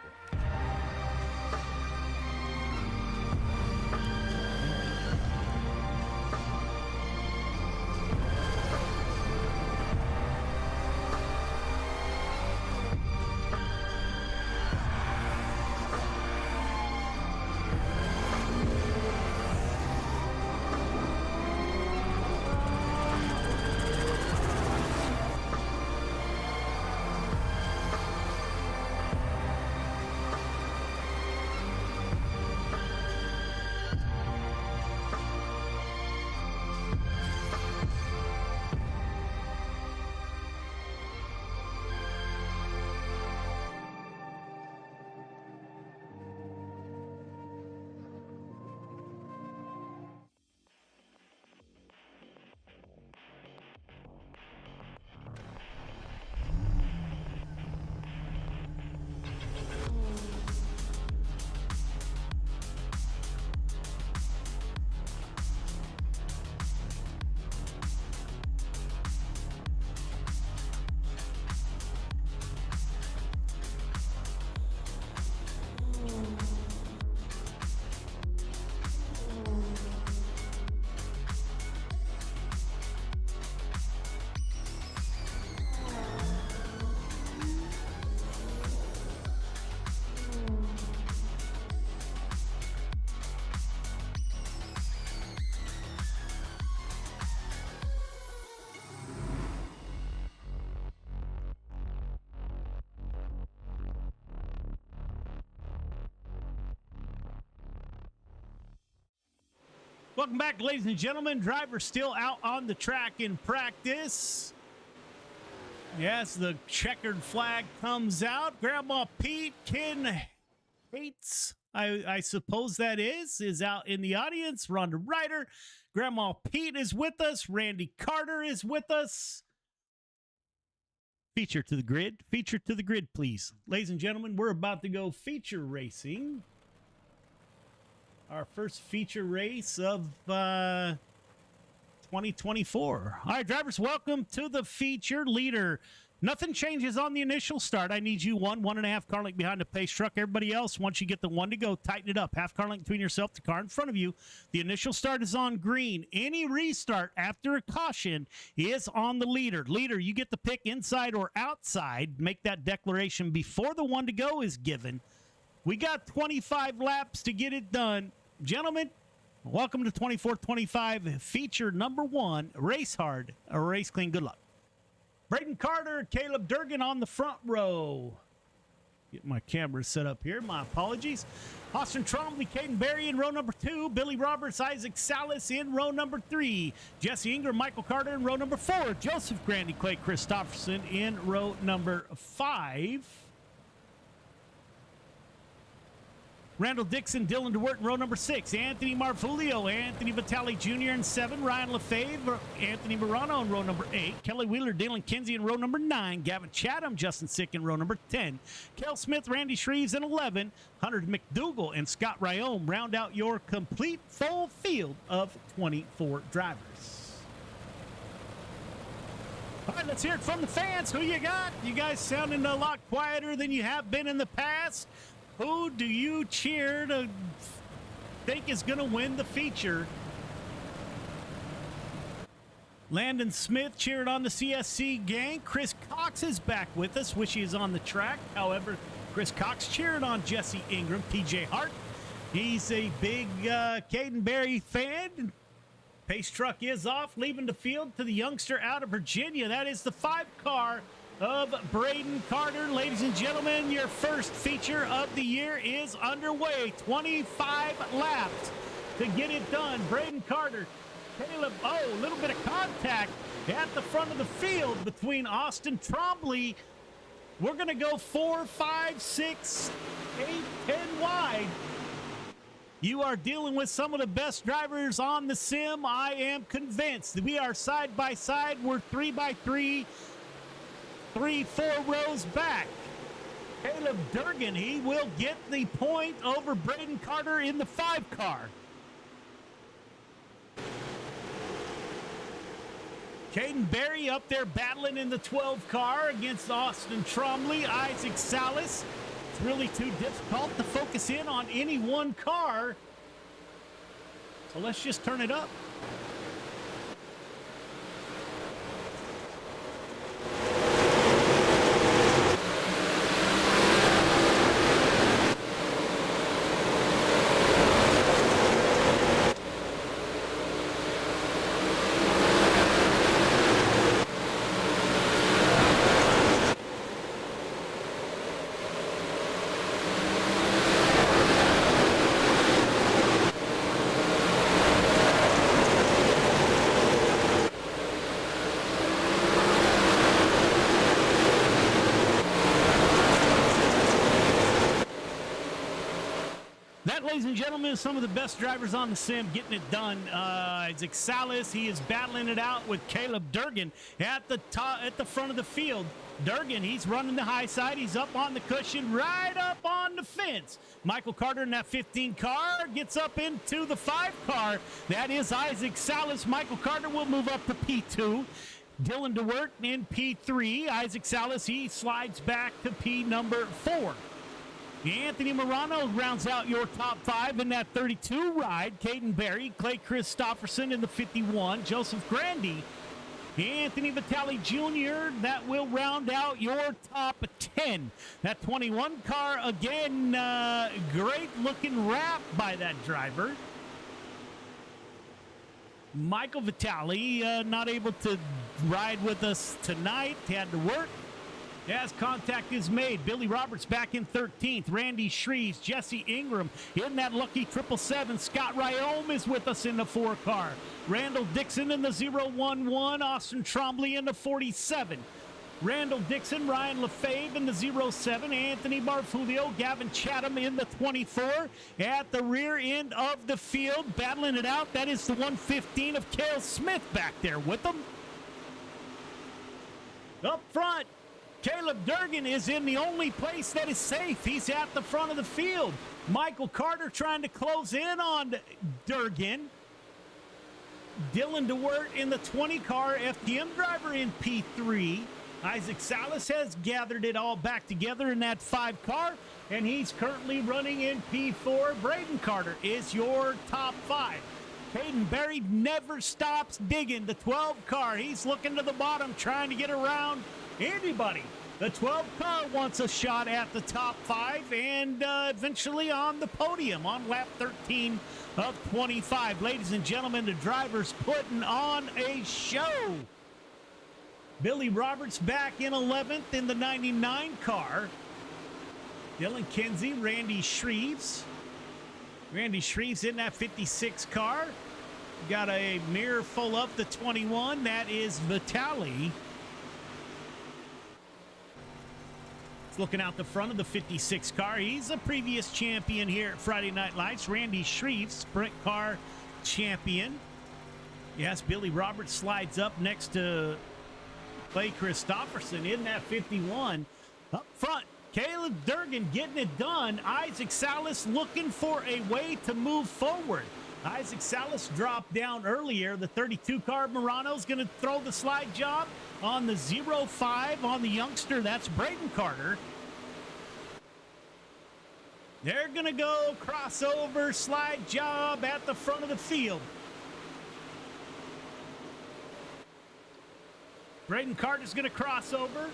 Welcome back, ladies and gentlemen. Driver still out on the track in practice. Yes, the checkered flag comes out. Grandma Pete Hates, I suppose that is out in the audience. Rhonda Ryder. Grandma Pete is with us. Randy Carter is with us. Feature to the grid. Feature to the grid, please. Ladies and gentlemen, we're about to go feature racing. Our first feature race of 2024. All right, drivers, welcome to the feature leader. Nothing changes on the initial start. I need you 1.5 car length behind the pace truck. Everybody else, once you get the 1 to go, tighten it up. Half car length between yourself, the car in front of you. The initial start is on green. Any restart after a caution is on the leader. Leader, you get the pick inside or outside. Make that declaration before the 1 to go is given. We got 25 laps to get it done. Gentlemen, welcome to 24-25, feature number 1, Race Hard, race clean. Good luck. Braden Carter, Caleb Durgan on the front row. Get my camera set up here. My apologies. Austin Trombley, Caden Berry in row number 2. Billy Roberts, Isaac Salas in row number 3. Jesse Ingram, Michael Carter in row number 4. Joseph Grandy, Clay Christopherson in row number 5. Randall Dixon, Dylan DeWert in row number 6. Anthony Marfulio, Anthony Vitale Jr. in 7. Ryan Lefebvre, Anthony Morano in row number 8. Kelly Wheeler, Dylan Kinsey in row number 9. Gavin Chatham, Justin Sick in row number 10. Kel Smith, Randy Shreves in 11. Hunter McDougal and Scott Ryome round out your complete full field of 24 drivers. All right, let's hear it from the fans. Who you got? You guys sounding a lot quieter than you have been in the past. Who do you cheer to think is going to win the feature? Landon Smith cheered on the CSC gang. Chris Cox is back with us. Wish he is on the track. However, Chris Cox cheered on Jesse Ingram. TJ Hart, he's a big Caden Berry fan. Pace truck is off, leaving the field to the youngster out of Virginia. That is the 5-car of Braden Carter. Ladies and gentlemen, your first feature of the year is underway. 25 laps to get it done. Braden Carter, Caleb, a little bit of contact at the front of the field between Austin Trombley. We're going to go 4, 5, 6, 8, 10 wide. You are dealing with some of the best drivers on the sim. I am convinced. We are side by side. We're 3 by 3. 3, 4 rows back. Caleb Durgan, he will get the point over Braden Carter in the 5-car. Caden Berry up there battling in the 12-car against Austin Trombley. Isaac Salas. It's really too difficult to focus in on any one car. So let's just turn it up. Ladies and gentlemen, some of the best drivers on the sim getting it done. Isaac Salas, he is battling it out with Caleb Durgan at the front of the field. Durgan, he's running the high side. He's up on the cushion, right up on the fence. Michael Carter in that 15 car gets up into the 5 car. That is Isaac Salas. Michael Carter will move up to P2. Dylan DeWert in P3. Isaac Salas, he slides back to P number 4. Anthony Morano rounds out your top 5 in that 32 ride. Caden Berry, Clay Christopherson in the 51. Joseph Grandy, Anthony Vitale Jr., that will round out your top 10. That 21 car, again, great looking wrap by that driver. Michael Vitale, not able to ride with us tonight, had to work. As contact is made, Billy Roberts back in 13th. Randy Shreves, Jesse Ingram in that lucky 777. Scott Ryome is with us in the 4 car. Randall Dixon in the 011. Austin Trombley in the 47. Randall Dixon, Ryan Lefebvre in the 07. Anthony Marfulio, Gavin Chatham in the 24. At the rear end of the field, battling it out, that is the 115 of Cale Smith back there with them. Up front, Caleb Durgan is in the only place that is safe. He's at the front of the field. Michael Carter trying to close in on Durgan. Dylan DeWert in the 20 car, FTM driver in P3. Isaac Salas has gathered it all back together in that 5 car, and he's currently running in P4. Braden Carter is your top 5. Caden Berry never stops digging. The 12 car, he's looking to the bottom, trying to get around anybody. The 12 car wants a shot at the top 5 and eventually on the podium on lap 13 of 25. Ladies and gentlemen, the drivers putting on a show. Billy Roberts back in 11th in the 99 car. Dylan Kinsey, Randy Shreves. Randy Shreves in that 56 car. Got a mirror full of the 21. That is Vitali. It's looking out the front of the 56 car. He's a previous champion here at Friday Night Lights. Randy Shreves, sprint car champion. Yes, Billy Roberts slides up next to Clay Christopherson in that 51. Up front, Caleb Durgan getting it done. Isaac Salas looking for a way to move forward. Isaac Salas dropped down earlier. The 32 car Murano's going to throw the slide job on the 05 on the youngster. That's Braden Carter. They're going to go crossover slide job at the front of the field. Braden Carter's going to cross over.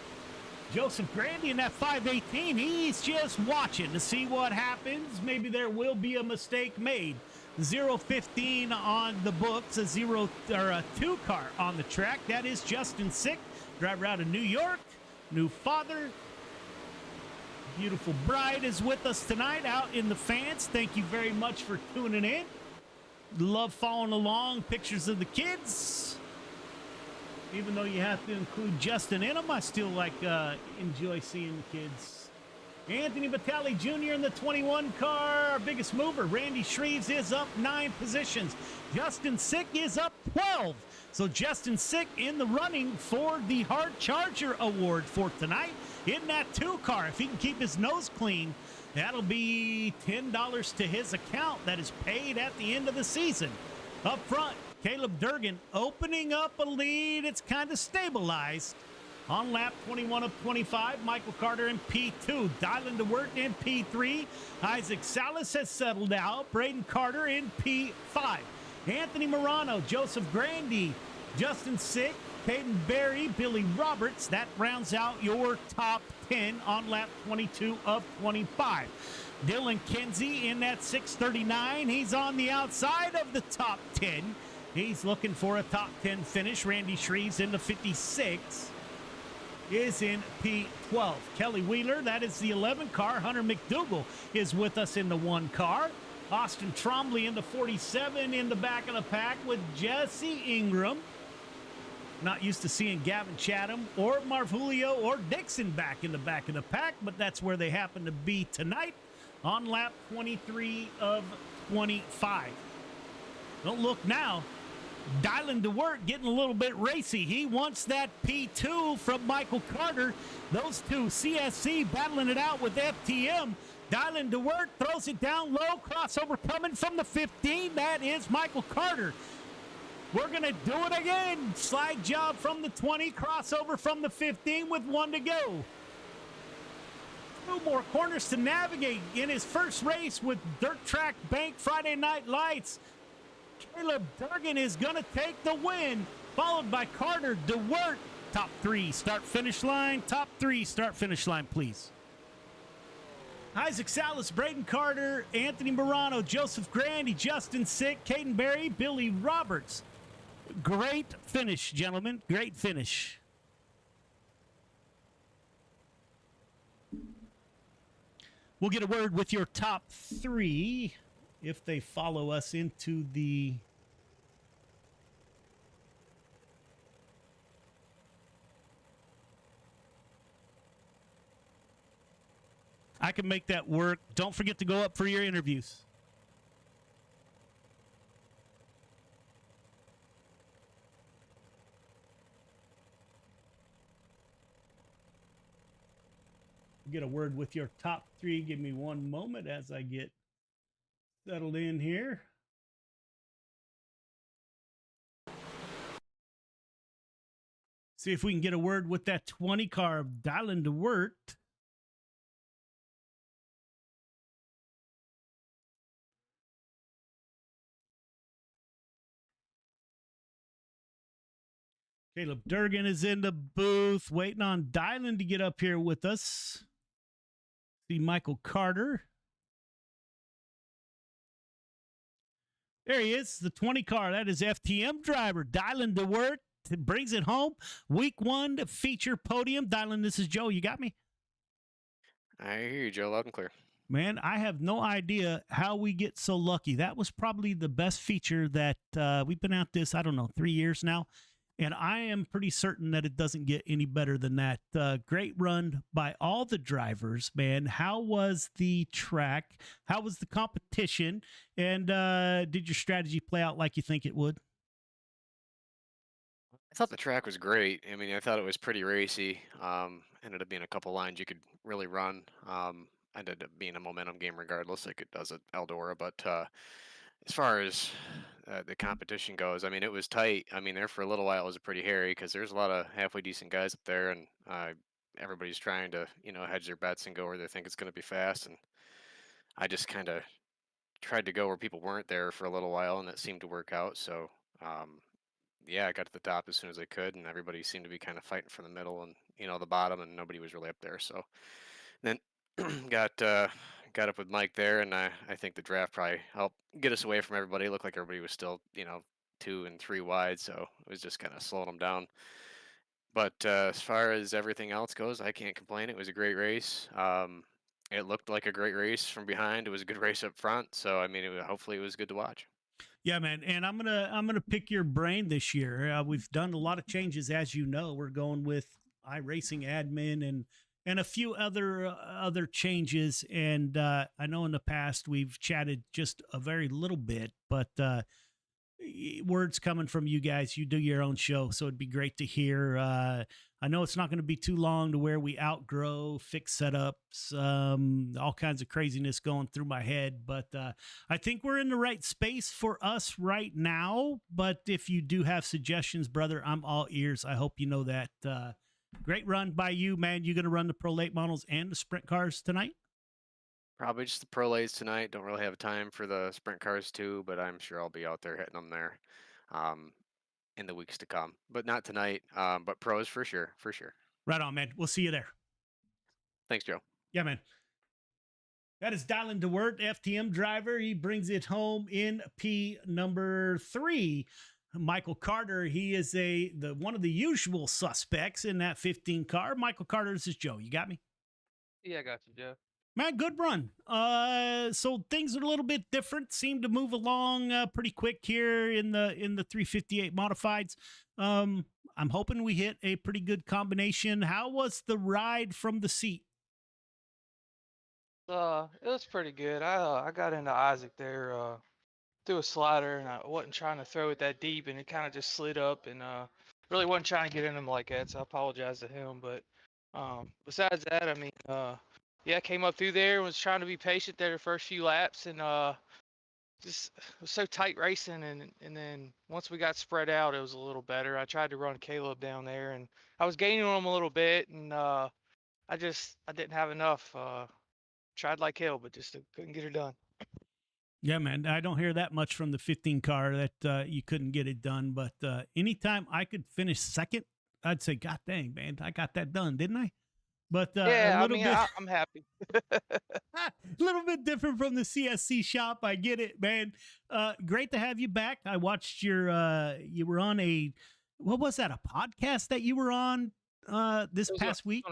Joseph Grandy in that 518, he's just watching to see what happens. Maybe there will be a mistake made. 015 on the books, a 2 car on the track. That is Justin Sick, driver out of New York, new father. Beautiful bride is with us tonight out in the fans. Thank you very much for tuning in. Love following along, pictures of the kids. Even though you have to include Justin in them, I still enjoy seeing the kids. Anthony Vitale Jr. in the 21 car, our biggest mover. Randy Shreves is up 9 positions. Justin Sick is up 12. So Justin Sick in the running for the Hard Charger Award for tonight in that 2 car. If he can keep his nose clean, that'll be $10 to his account that is paid at the end of the season. Up front, Caleb Durgan opening up a lead. It's kind of stabilized. On lap 21 of 25, Michael Carter in P2. Dylan DeWert in P3. Isaac Salas has settled out. Braden Carter in P5. Anthony Murano, Joseph Grandy, Justin Sick, Caden Berry, Billy Roberts. That rounds out your top 10 on lap 22 of 25. Dylan Kinsey in that 639. He's on the outside of the top 10. He's looking for a top 10 finish. Randy Shreves in the 56 is in P12. Kelly Wheeler, that is the 11 car. Hunter McDougal is with us in the 1 car. Austin Trombley in the 47 in the back of the pack with Jesse Ingram. Not used to seeing Gavin Chatham or Marv Julio or Dixon back in the back of the pack, but that's where they happen to be tonight on lap 23 of 25. Don't look now. Dylan DeWert getting a little bit racy. He wants that P2 from Michael Carter. Those two, CSC battling it out with FTM. Dylan DeWert throws it down low. Crossover coming from the 15. That is Michael Carter. We're going to do it again. Slide job from the 20. Crossover from the 15 with 1 to go. 2 more corners to navigate in his first race with Dirt Track Bank Friday Night Lights. Caleb Durgan is going to take the win, followed by Carter DeWert. Top 3 start-finish line. Top 3 start-finish line, please. Isaac Salas, Braden Carter, Anthony Murano, Joseph Grandy, Justin Sick, Caden Berry, Billy Roberts. Great finish, gentlemen. Great finish. We'll get a word with your top 3 if they follow us into the I can make that work. Don't forget to go up for your interviews. Get a word with your top 3. Give me one moment as I get settled in here. See if we can get a word with that 20 car of Dylan DeWert. Caleb Durgan is in the booth, waiting on Dylan to get up here with us. See Michael Carter. There he is, the 20 car. That is FTM driver, Dylan DeWert. brings it home. Week 1 feature podium. Dylan, this is Joe. You got me? I hear you, Joe, loud and clear. Man, I have no idea how we get so lucky. That was probably the best feature that we've been at this, I don't know, 3 years now. And I am pretty certain that it doesn't get any better than that. Great run by all the drivers, man. How was the track? How was the competition? And did your strategy play out like you think it would? I thought the track was great. I mean, I thought it was pretty racy. Ended up being a couple lines you could really run. Ended up being a momentum game regardless, like it does at Eldora. But as far as the competition goes, I mean, it was tight. I mean, there for a little while it was pretty hairy because there's a lot of halfway decent guys up there, and everybody's trying to, hedge their bets and go where they think it's going to be fast. And I just kind of tried to go where people weren't there for a little while, and that seemed to work out. So, yeah, I got to the top as soon as I could, and everybody seemed to be kind of fighting for the middle and the bottom, and nobody was really up there. So then got up with Mike there, and I think the draft probably helped get us away from everybody. It looked like everybody was still 2 and 3 wide, so it was just kind of slowing them down. But as far as everything else goes, I can't complain. It was a great race. It looked like a great race from behind. It was a good race up front. So I mean, hopefully it was good to watch. Yeah, man, and I'm gonna pick your brain this year. We've done a lot of changes, as you know. We're going with iRacing admin and a few other changes. And I know in the past we've chatted just a very little bit, but words coming from you guys. You do your own show, so it'd be great to hear. I know it's not going to be too long to where we outgrow fixed setups, all kinds of craziness going through my head, but I think we're in the right space for us right now. But if you do have suggestions, brother, I'm all ears. I hope you know that. Great run by you, man. You going to run the Pro Late models and the sprint cars tonight? Probably just the pro lays tonight. Don't really have time for the sprint cars too, but I'm sure I'll be out there hitting them there in the weeks to come. But not tonight. But pros for sure, for sure. Right on, man. We'll see you there. Thanks, Joe. Yeah, man. That is Dylan DeWert, FTM driver. He brings it home in P number 3. Michael Carter, he is one of the usual suspects in that 15 car. Michael Carter, this is Joe. You got me? Yeah, I got you, Joe. Man, good run. So things are a little bit different. Seem to move along pretty quick here in the 358 modifieds. I'm hoping we hit a pretty good combination. How was the ride from the seat? It was pretty good. I got into Isaac there through a slider, and I wasn't trying to throw it that deep, and it kind of just slid up, and really wasn't trying to get in him like that. So I apologize to him. But besides that, I mean, yeah, I came up through there and was trying to be patient there the first few laps, and just it was so tight racing, and then once we got spread out, it was a little better. I tried to run Caleb down there, and I was gaining on him a little bit, and I didn't have enough. Tried like hell, but just couldn't get her done. Yeah, man, I don't hear that much from the 15 car that you couldn't get it done. But anytime I could finish second, I'd say, God dang, man, I got that done, didn't I? But yeah, a little bit, I'm happy. a little bit different from the CSC shop. I get it, man. Great to have you back. I watched you were on what was that? A podcast that you were on this past week?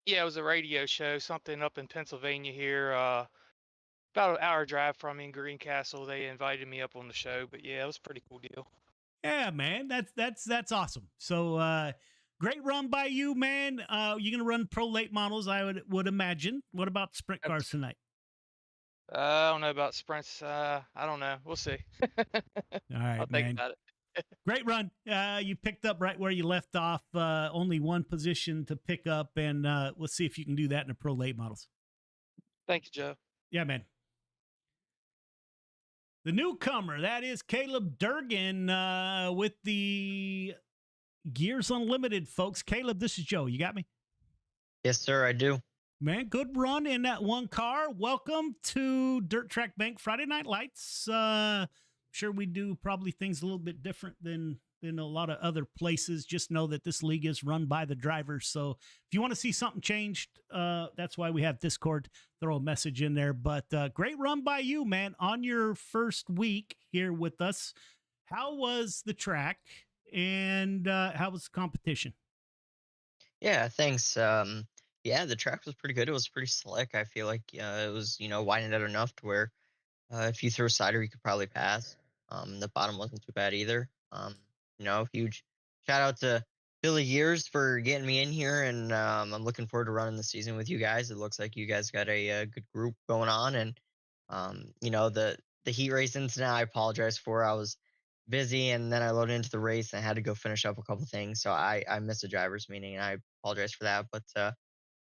Yeah, it was a radio show, something up in Pennsylvania here. About an hour drive from me in Greencastle. They invited me up on the show, but yeah, it was a pretty cool deal. Yeah, man, that's awesome. So great run by you, man. You're gonna run pro late models, I would imagine. What about sprint cars tonight? I don't know about sprints. I don't know. We'll see. All right, I'll think about it. Great run. You picked up right where you left off. Only one position to pick up, and let's see if you can do that in the pro late models. Thank you, Joe. Yeah, man. The newcomer, that is Caleb Durgan with the Gears Unlimited, folks. Caleb, this is Joe. You got me? Yes, sir, I do. Man, good run in that one car. Welcome to Dirt Track Bank Friday Night Lights. Sure, we do probably things a little bit different than a lot of other places. Just know that this league is run by the drivers. So if you want to see something changed, that's why we have Discord. Throw a message in there. But great run by you, man, on your first week here with us. How was the track? And how was the competition? Yeah, thanks. Yeah, the track was pretty good. It was pretty slick. I feel like it was, widened out enough to where if you threw a slider, you could probably pass. The bottom wasn't too bad either. Huge shout out to Billy Years for getting me in here, and I'm looking forward to running the season with you guys. It looks like you guys got a good group going on, and the heat race incident, I apologize for. I was busy, and then I loaded into the race and I had to go finish up a couple things, so I missed the drivers meeting, and I apologize for that. But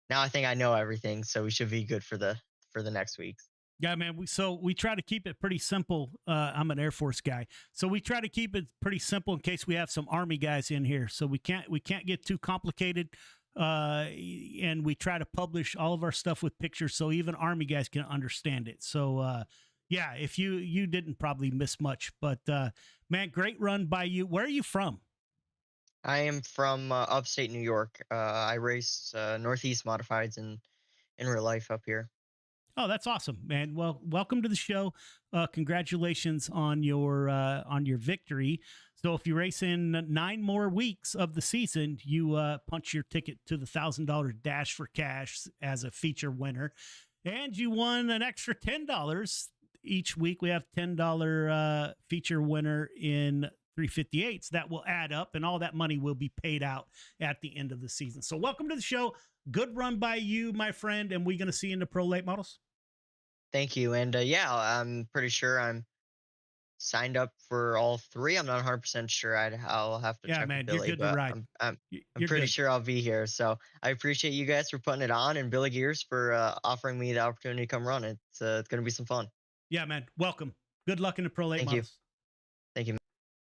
now I think I know everything, so we should be good for the next weeks. Yeah, man. We try to keep it pretty simple. I'm an Air Force guy, so we try to keep it pretty simple in case we have some Army guys in here. So we can't get too complicated, and we try to publish all of our stuff with pictures so even Army guys can understand it. So yeah, if you didn't probably miss much, but man, great run by you. Where are you from? I am from upstate New York. I race Northeast modifieds in real life up here. Oh, that's awesome, man. Well, welcome to the show. Congratulations on your victory. So if you race in 9 more weeks of the season, you punch your ticket to the $1,000 Dash for Cash as a feature winner, and you won an extra $10 each week. We have $10 feature winner in 358s that will add up, and all that money will be paid out at the end of the season. So welcome to the show. Good run by you, my friend, and we're going to see you in the pro late models. Thank you. And yeah, I'm pretty sure I'm signed up for all 3. I'm not 100% sure. I'll have to check man, with Billy, you're good but to ride. I'm You're pretty good. sure I'll be here. So I appreciate you guys for putting it on, and Billy Gears for offering me the opportunity to come run. It's going to be some fun. Yeah, man. Welcome. Good luck in the pro late models. Thank you.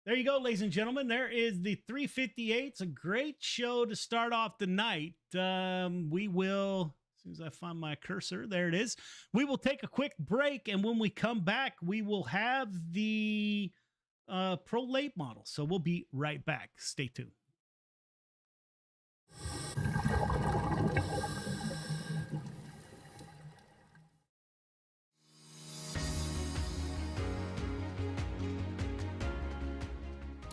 There you go, ladies and gentlemen. There is the 358. It's a great show to start off the night. We will, as soon as I find my cursor, there it is. We will take a quick break, and when we come back, we will have the pro late model. So we'll be right back. Stay tuned.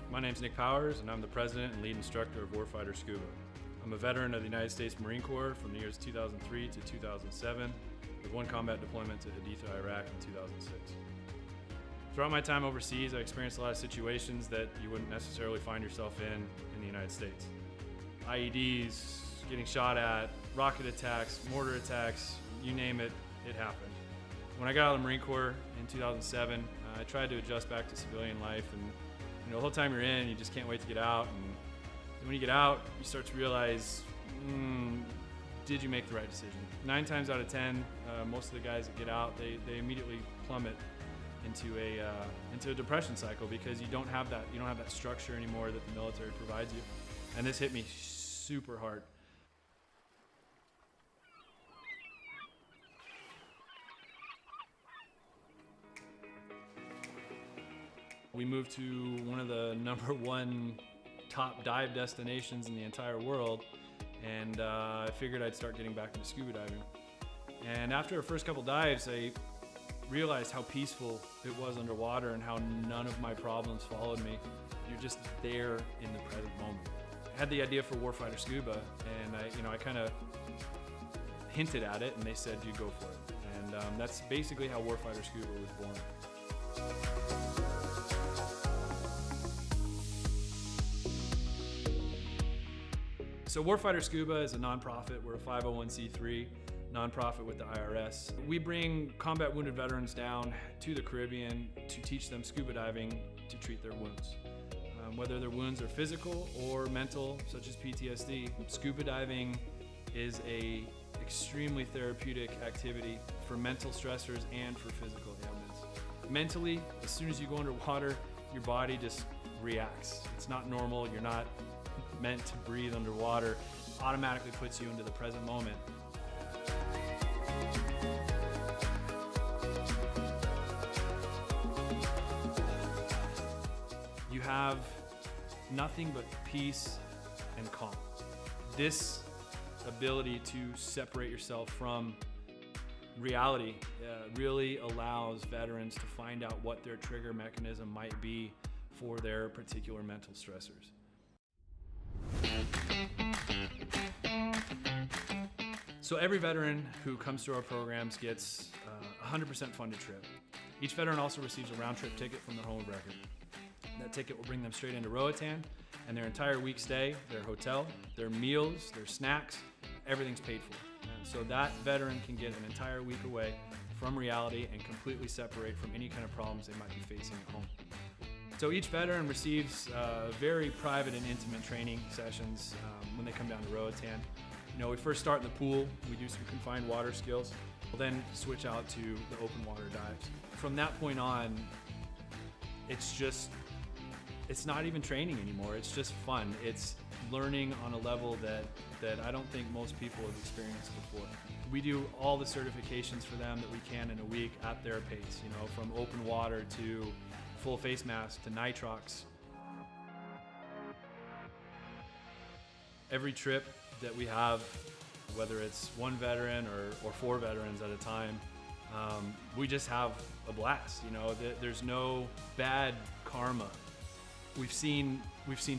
My name's Nick Powers, and I'm the president and lead instructor of Fighter Scuba. I'm a veteran of the United States Marine Corps from the years 2003 to 2007, with 1 combat deployment to Haditha, Iraq in 2006. Throughout my time overseas, I experienced a lot of situations that you wouldn't necessarily find yourself in the United States. IEDs, getting shot at, rocket attacks, mortar attacks, you name it, it happened. When I got out of the Marine Corps in 2007, I tried to adjust back to civilian life, and the whole time you're in, you just can't wait to get out. And when you get out, you start to realize, did you make the right decision? 9 times out of 10, most of the guys that get out, they immediately plummet into a depression cycle because you don't have that structure anymore that the military provides you. And this hit me super hard. We moved to one of the #1 top dive destinations in the entire world, and I figured I'd start getting back into scuba diving. And after our first couple dives, I realized how peaceful it was underwater and how none of my problems followed me. You're just there in the present moment. I had the idea for Fighter Scuba, and I kind of hinted at it, and they said, "You go for it." And that's basically how Fighter Scuba was born. So Warfighter Scuba is a nonprofit. We're a 501c3 nonprofit with the IRS. We bring combat wounded veterans down to the Caribbean to teach them scuba diving to treat their wounds. Whether their wounds are physical or mental, such as PTSD, scuba diving is a extremely therapeutic activity for mental stressors and for physical ailments. Mentally, as soon as you go underwater, your body just reacts. It's not normal. You're not meant to breathe underwater. It automatically puts you into the present moment. You have nothing but peace and calm. This ability to separate yourself from reality really allows veterans to find out what their trigger mechanism might be for their particular mental stressors. So every veteran who comes through our programs gets a 100% funded trip. Each veteran also receives a round-trip ticket from their home of record. That ticket will bring them straight into Roatan, and their entire week stay, their hotel, their meals, their snacks, everything's paid for. And so that veteran can get an entire week away from reality and completely separate from any kind of problems they might be facing at home. So each veteran receives very private and intimate training sessions when they come down to Roatan. You know, we first start in the pool, we do some confined water skills, we'll then switch out to the open water dives. From that point on, it's not even training anymore, it's just fun. It's learning on a level that I don't think most people have experienced before. We do all the certifications for them that we can in a week at their pace, you know, from open water to full face mask to nitrox. Every trip that we have, whether it's one veteran or 4 veterans at a time, we just have a blast. You know, there's no bad karma. We've seen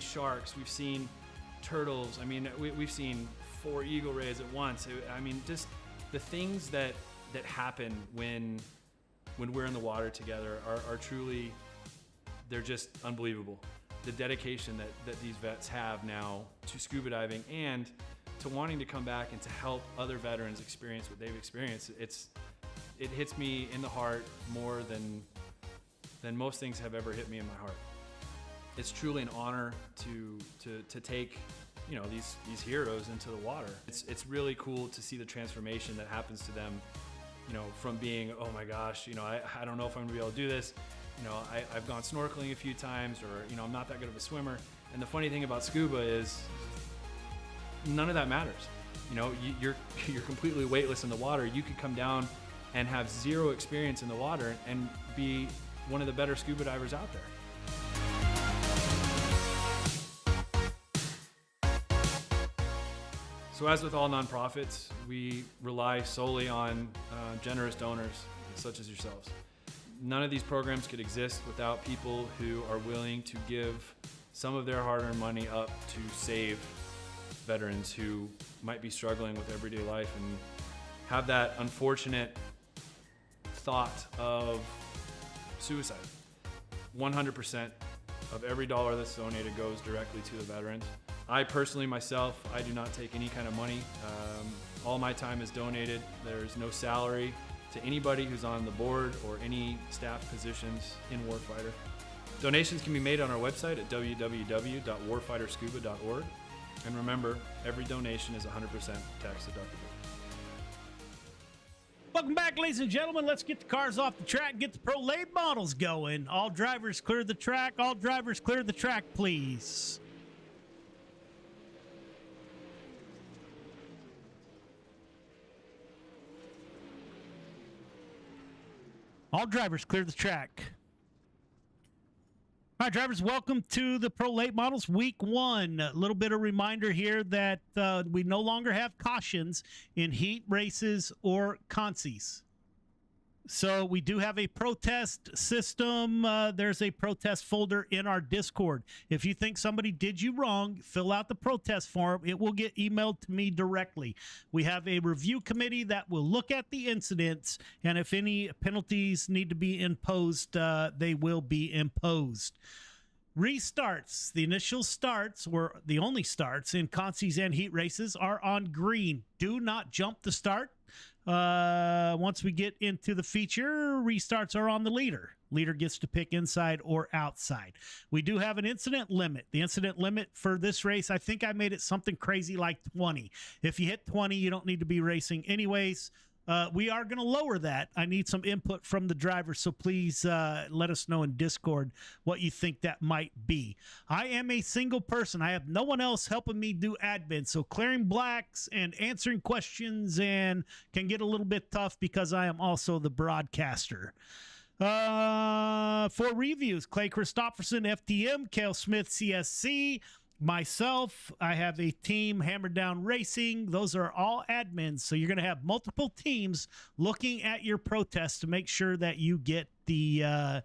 sharks, we've seen turtles. I mean, we've seen 4 eagle rays at once. I mean, just the things that happen when we're in the water together are truly, they're just unbelievable. The dedication that these vets have now to scuba diving and to wanting to come back and to help other veterans experience what they've experienced, it hits me in the heart more than most things have ever hit me in my heart. It's truly an honor to take, you know, these heroes into the water. It's really cool to see the transformation that happens to them, you know, from being, oh my gosh, you know, I don't know if I'm gonna be able to do this. You know, I've gone snorkeling a few times, or, you know, I'm not that good of a swimmer. And the funny thing about scuba is none of that matters. You know, you're completely weightless in the water. You could come down and have 0 experience in the water and be one of the better scuba divers out there. So as with all nonprofits, we rely solely on generous donors such as yourselves. None of these programs could exist without people who are willing to give some of their hard-earned money up to save veterans who might be struggling with everyday life and have that unfortunate thought of suicide. 100% of every dollar that's donated goes directly to the veterans. I personally, myself, I do not take any kind of money. All my time is donated. There's no salary to anybody who's on the board or any staff positions in Warfighter. Donations can be made on our website at www.warfighterscuba.org. And remember, every donation is 100% tax deductible. Welcome back, ladies and gentlemen. Let's get the cars off the track, get the Pro Late models going. All drivers clear the track. All drivers clear the track, please. All drivers clear the track. All right, drivers, welcome to the Pro Late Models Week 1. A little bit of reminder here that we no longer have cautions in heat races or consies. So we do have a protest system. There's a protest folder in our Discord. If you think somebody did you wrong, fill out the protest form. It will get emailed to me directly. We have a review committee that will look at the incidents, and if any penalties need to be imposed, they will be imposed. Restarts, the initial starts, or the only starts in consies and heat races, are on green. Do not jump the start. Once we get into the feature, restarts are on the leader. Leader gets to pick inside or outside. We do have an incident limit. The incident limit for this race, I think I made it something crazy like 20. If you hit 20, you don't need to be racing anyways. We are going to lower that. I need some input from the driver, so please let us know in Discord what you think that might be. I am a single person. I have no one else helping me do admin, so clearing blacks and answering questions and can get a little bit tough because I am also the broadcaster. For reviews, Clay Christopherson, FTM, Kale Smith, CSC, myself, I have a team, Hammer Down Racing. Those are all admins. So you're going to have multiple teams looking at your protest to make sure that you get the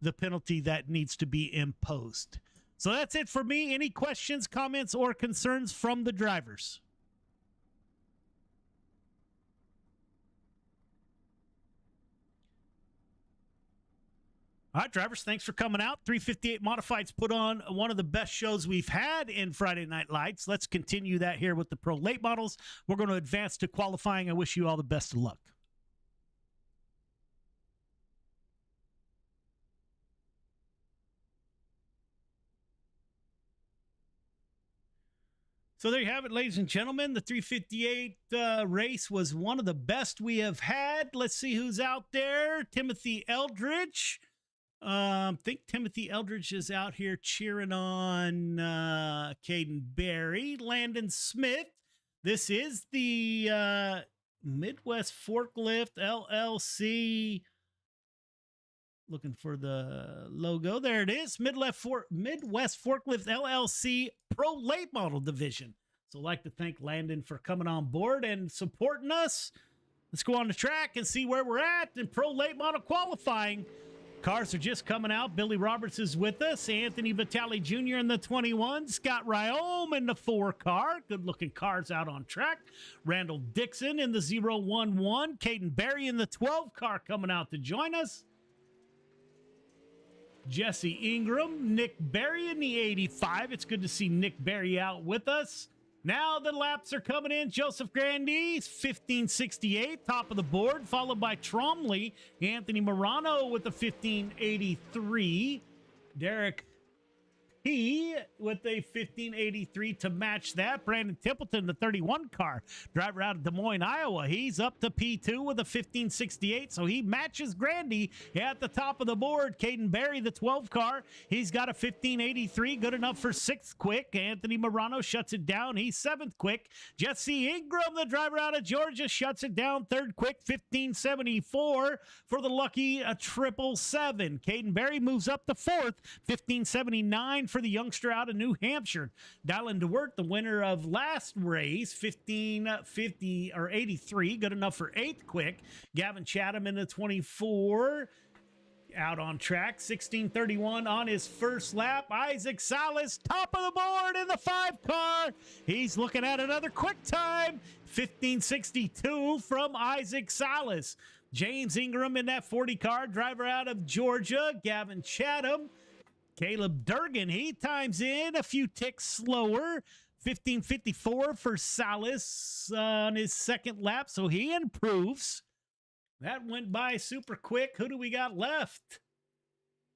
the penalty that needs to be imposed. So that's it for me. Any questions, comments, or concerns from the drivers? All right, drivers, thanks for coming out. 358 Modifieds put on one of the best shows we've had in Friday Night Lights. Let's continue that here with the Pro Late Models. We're going to advance to qualifying. I wish you all the best of luck. So there you have it, ladies and gentlemen. The 358 race was one of the best we have had. Let's see who's out there. Timothy Eldridge. I think Timothy Eldridge is out here cheering on Caden Berry. Landon Smith. This is the Midwest Forklift LLC. Looking for the logo. There it is. Midwest Forklift LLC Pro Late Model Division. So I'd like to thank Landon for coming on board and supporting us. Let's go on the track and see where we're at in Pro Late Model qualifying. Cars are just coming out. Billy Roberts is with us. Anthony Vitale Jr. in the 21. Scott Ryome in the 4 car. Good-looking cars out on track. Randall Dixon in the 011. Caden Berry in the 12 car coming out to join us. Jesse Ingram, Nick Berry in the 85. It's good to see Nick Berry out with us. Now the laps are coming in. Joseph Grandy, 1568, top of the board, followed by Tromley. Anthony Morano with the 1583. Derek P with a 1583 to match that. Brandon Templeton, the 31 car, driver out of Des Moines, Iowa. He's up to P2 with a 1568, so he matches Grandy at the top of the board. Caden Berry, the 12 car, he's got a 1583, good enough for 6th quick. Anthony Morano shuts it down. He's 7th quick. Jesse Ingram, the driver out of Georgia, shuts it down. 3rd quick, 1574 for the lucky 777. Caden Berry moves up to 4th, 1579 for the youngster out of New Hampshire. Dylan DeWert, the winner of last race, 1550 or 83, good enough for 8th quick. Gavin Chatham in the 24, out on track, 1631 on his first lap. Isaac Salas, top of the board in the 5 car. He's looking at another quick time, 1562 from Isaac Salas. James Ingram in that 40 car, driver out of Georgia. Gavin Chatham. Caleb Durgan, he times in a few ticks slower. 1554 for Salas on his 2nd lap, so he improves. That went by super quick. Who do we got left?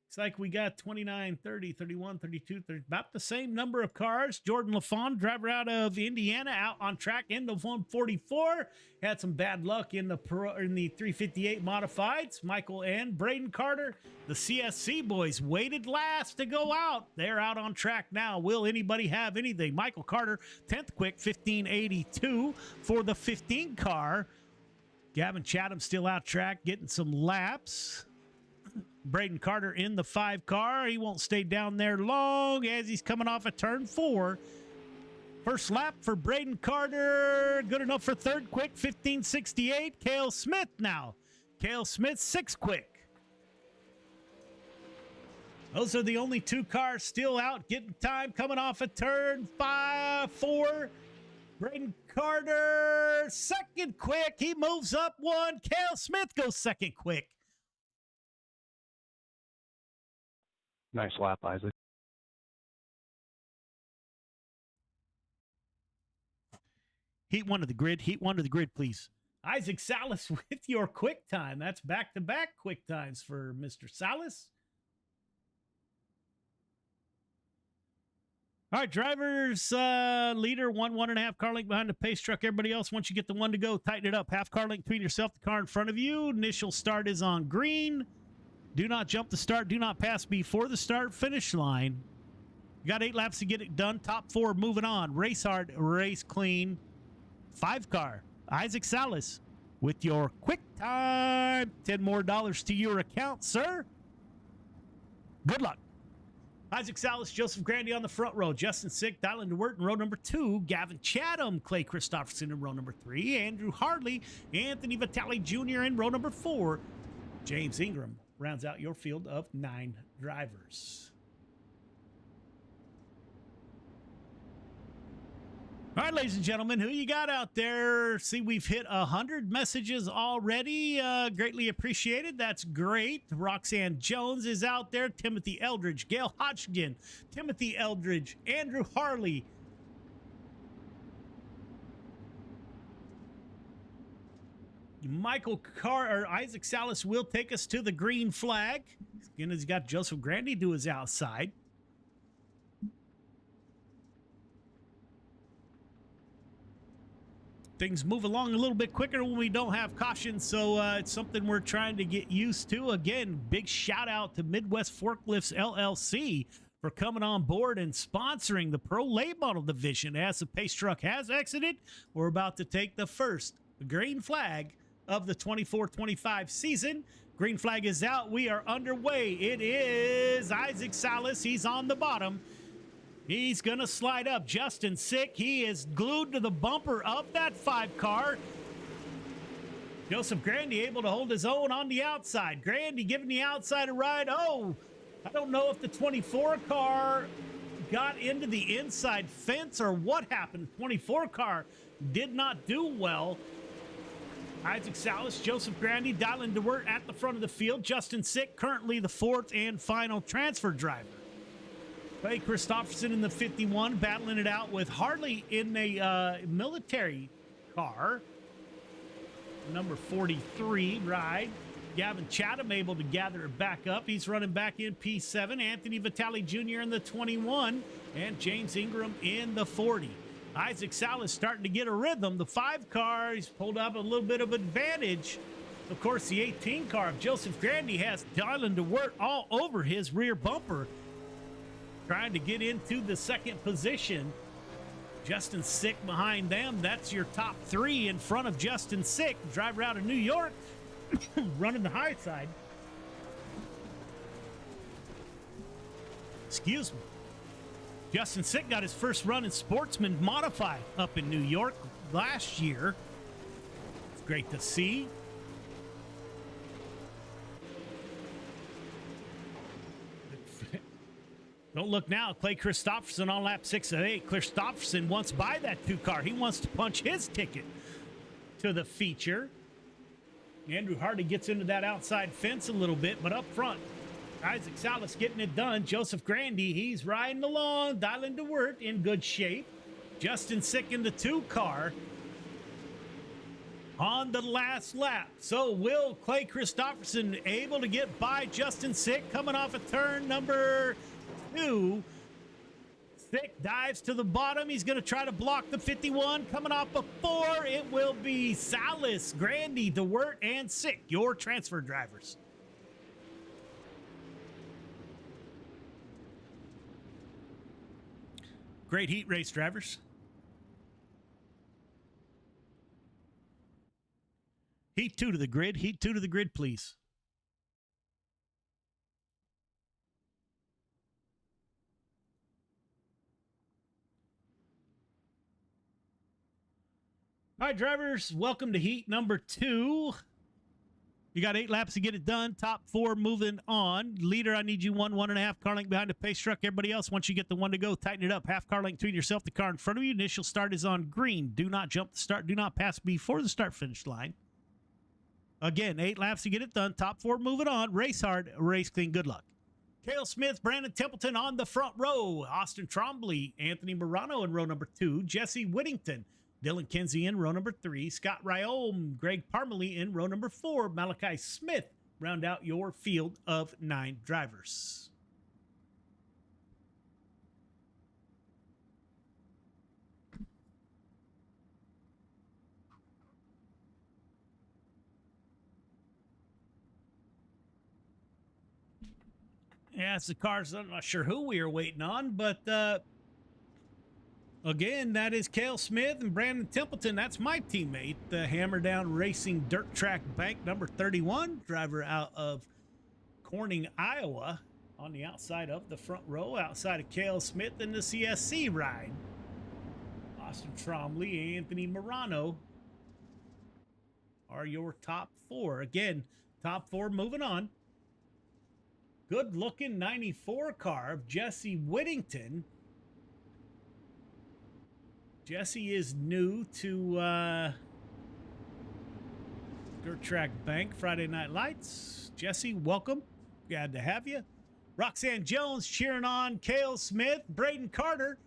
Looks like we got 29, 30, 31, 32, 30, about the same number of cars. Jordan LaFawn, driver out of Indiana, out on track in the 144. Had some bad luck in the 358 modifieds. Michael and Braden Carter, the CSC boys, waited last to go out. They're out on track now. Will anybody have anything? Michael Carter, 10th quick, 1582 for the 15 car. Gavin Chatham still out track, getting some laps. Braden Carter in the 5 car. He won't stay down there long as he's coming off of turn 4. First lap for Braden Carter. Good enough for 3rd quick, 1568. Cale Smith now. Cale Smith, 6th quick. Those are the only 2 cars still out getting time coming off of turn 4. Braden Carter, 2nd quick. He moves up 1. Cale Smith goes 2nd quick. Nice lap, Isaac. Heat 1 to the grid. Heat 1 to the grid, please. Isaac Salas with your quick time. That's back-to-back quick times for Mr. Salas. All right, drivers, leader, 1.5 car length behind the pace truck. Everybody else, once you get the 1 to go, tighten it up. Half car length between yourself, the car in front of you. Initial start is on green. Do not jump the start. Do not pass before the start finish line. You got 8 laps to get it done. Top 4 moving on. Race hard, race clean. 5 car. Isaac Salas with your quick time. $10 more to your account, sir. Good luck. Isaac Salas, Joseph Grandy on the front row. Justin Sick, Dylan DeWert in row number 2. Gavin Chatham, Clay Christopherson in row number 3. Andrew Hardley, Anthony Vitale Jr. in row number 4. James Ingram, rounds out your field of 9 drivers. All right, ladies and gentlemen, who you got out there? See, we've hit 100 messages already. Greatly appreciated. That's great. Roxanne Jones is out there. Timothy Eldridge, Gail Hodgkin, Timothy Eldridge, Andrew Harley. Michael Carr or Isaac Salas will take us to the green flag. Again, he's got Joseph Grandy to his outside. Things move along a little bit quicker when we don't have caution, so it's something we're trying to get used to. Again, big shout out to Midwest Forklifts LLC for coming on board and sponsoring the Pro Late Model Division. As the pace truck has exited, we're about to take the first green flag of the 24-25 season. Green flag is out. We are underway. It is Isaac Salas. He's on the bottom. He's going to slide up. Justin Sick, he is glued to the bumper of that 5 car. Joseph Grandy able to hold his own on the outside. Grandy giving the outside a ride. Oh, I don't know if the 24 car got into the inside fence or what happened. 24 car did not do well. Isaac Salas, Joseph Grandy, Dylan DeWert at the front of the field. Justin Sick, currently the 4th and final transfer driver. Clay Christopherson in the 51, battling it out with Harley in a military car. Number 43 ride. Gavin Chatham able to gather it back up. He's running back in P7. Anthony Vitale Jr. in the 21, and James Ingram in the 40. Isaac Salas starting to get a rhythm. The 5 car, he's pulled up a little bit of advantage. Of course, the 18 car of Joseph Grandy has Dylan DeWert all over his rear bumper, trying to get into the 2nd position. Justin Sick behind them. That's your top 3 in front of Justin Sick. Driver out of New York, running the high side. Excuse me. Justin Sick got his first run in Sportsman Modified up in New York last year. It's great to see. Don't look now. Clay Christopherson on lap 6 of 8. Christopherson wants by that 2 car. He wants to punch his ticket to the feature. Andrew Hardy gets into that outside fence a little bit, but up front, Isaac Salas getting it done. Joseph Grandy, he's riding along. Dylan DeWert in good shape. Justin Sick in the 2 car on the last lap. So will Clay Christopherson able to get by Justin Sick coming off of turn number 2? Sick dives to the bottom. He's going to try to block the 51. Coming off a 4, it will be Salas, Grandy, DeWert, and Sick, your transfer drivers. Great heat race, drivers. Heat 2 to the grid. Heat 2 to the grid, please. All right, drivers, welcome to heat number 2. You got 8 laps to get it done. Top 4 moving on. Leader, I need you 1.5 car length behind the pace truck. Everybody else, once you get the 1 to go, tighten it up. Half car length between yourself, the car in front of you. Initial start is on green. Do not jump the start. Do not pass before the start-finish line. Again, 8 laps to get it done. Top 4 moving on. Race hard, race clean. Good luck. Cale Smith, Brandon Templeton on the front row. Austin Trombley, Anthony Morano in row number 2. Jesse Whittington, Dylan Kinsey in row number 3. Scott Ryome, Greg Parmalee in row number 4. Malachi Smith round out your field of 9 drivers. Yeah, it's the cars. I'm not sure who we are waiting on, but again, that is Cale Smith and Brandon Templeton. That's my teammate, the Hammer Down Racing Dirt Track Bank number 31, driver out of Corning, Iowa, on the outside of the front row, outside of Cale Smith in the CSC ride. Austin Trombley, Anthony Morano are your top 4. Again, top 4 moving on. good-looking 94 car of Jesse Whittington. Jesse is new to Dirt Track Bank Friday Night Lights. Jesse, welcome. Glad to have you. Roxanne Jones cheering on Cale Smith, Braden Carter.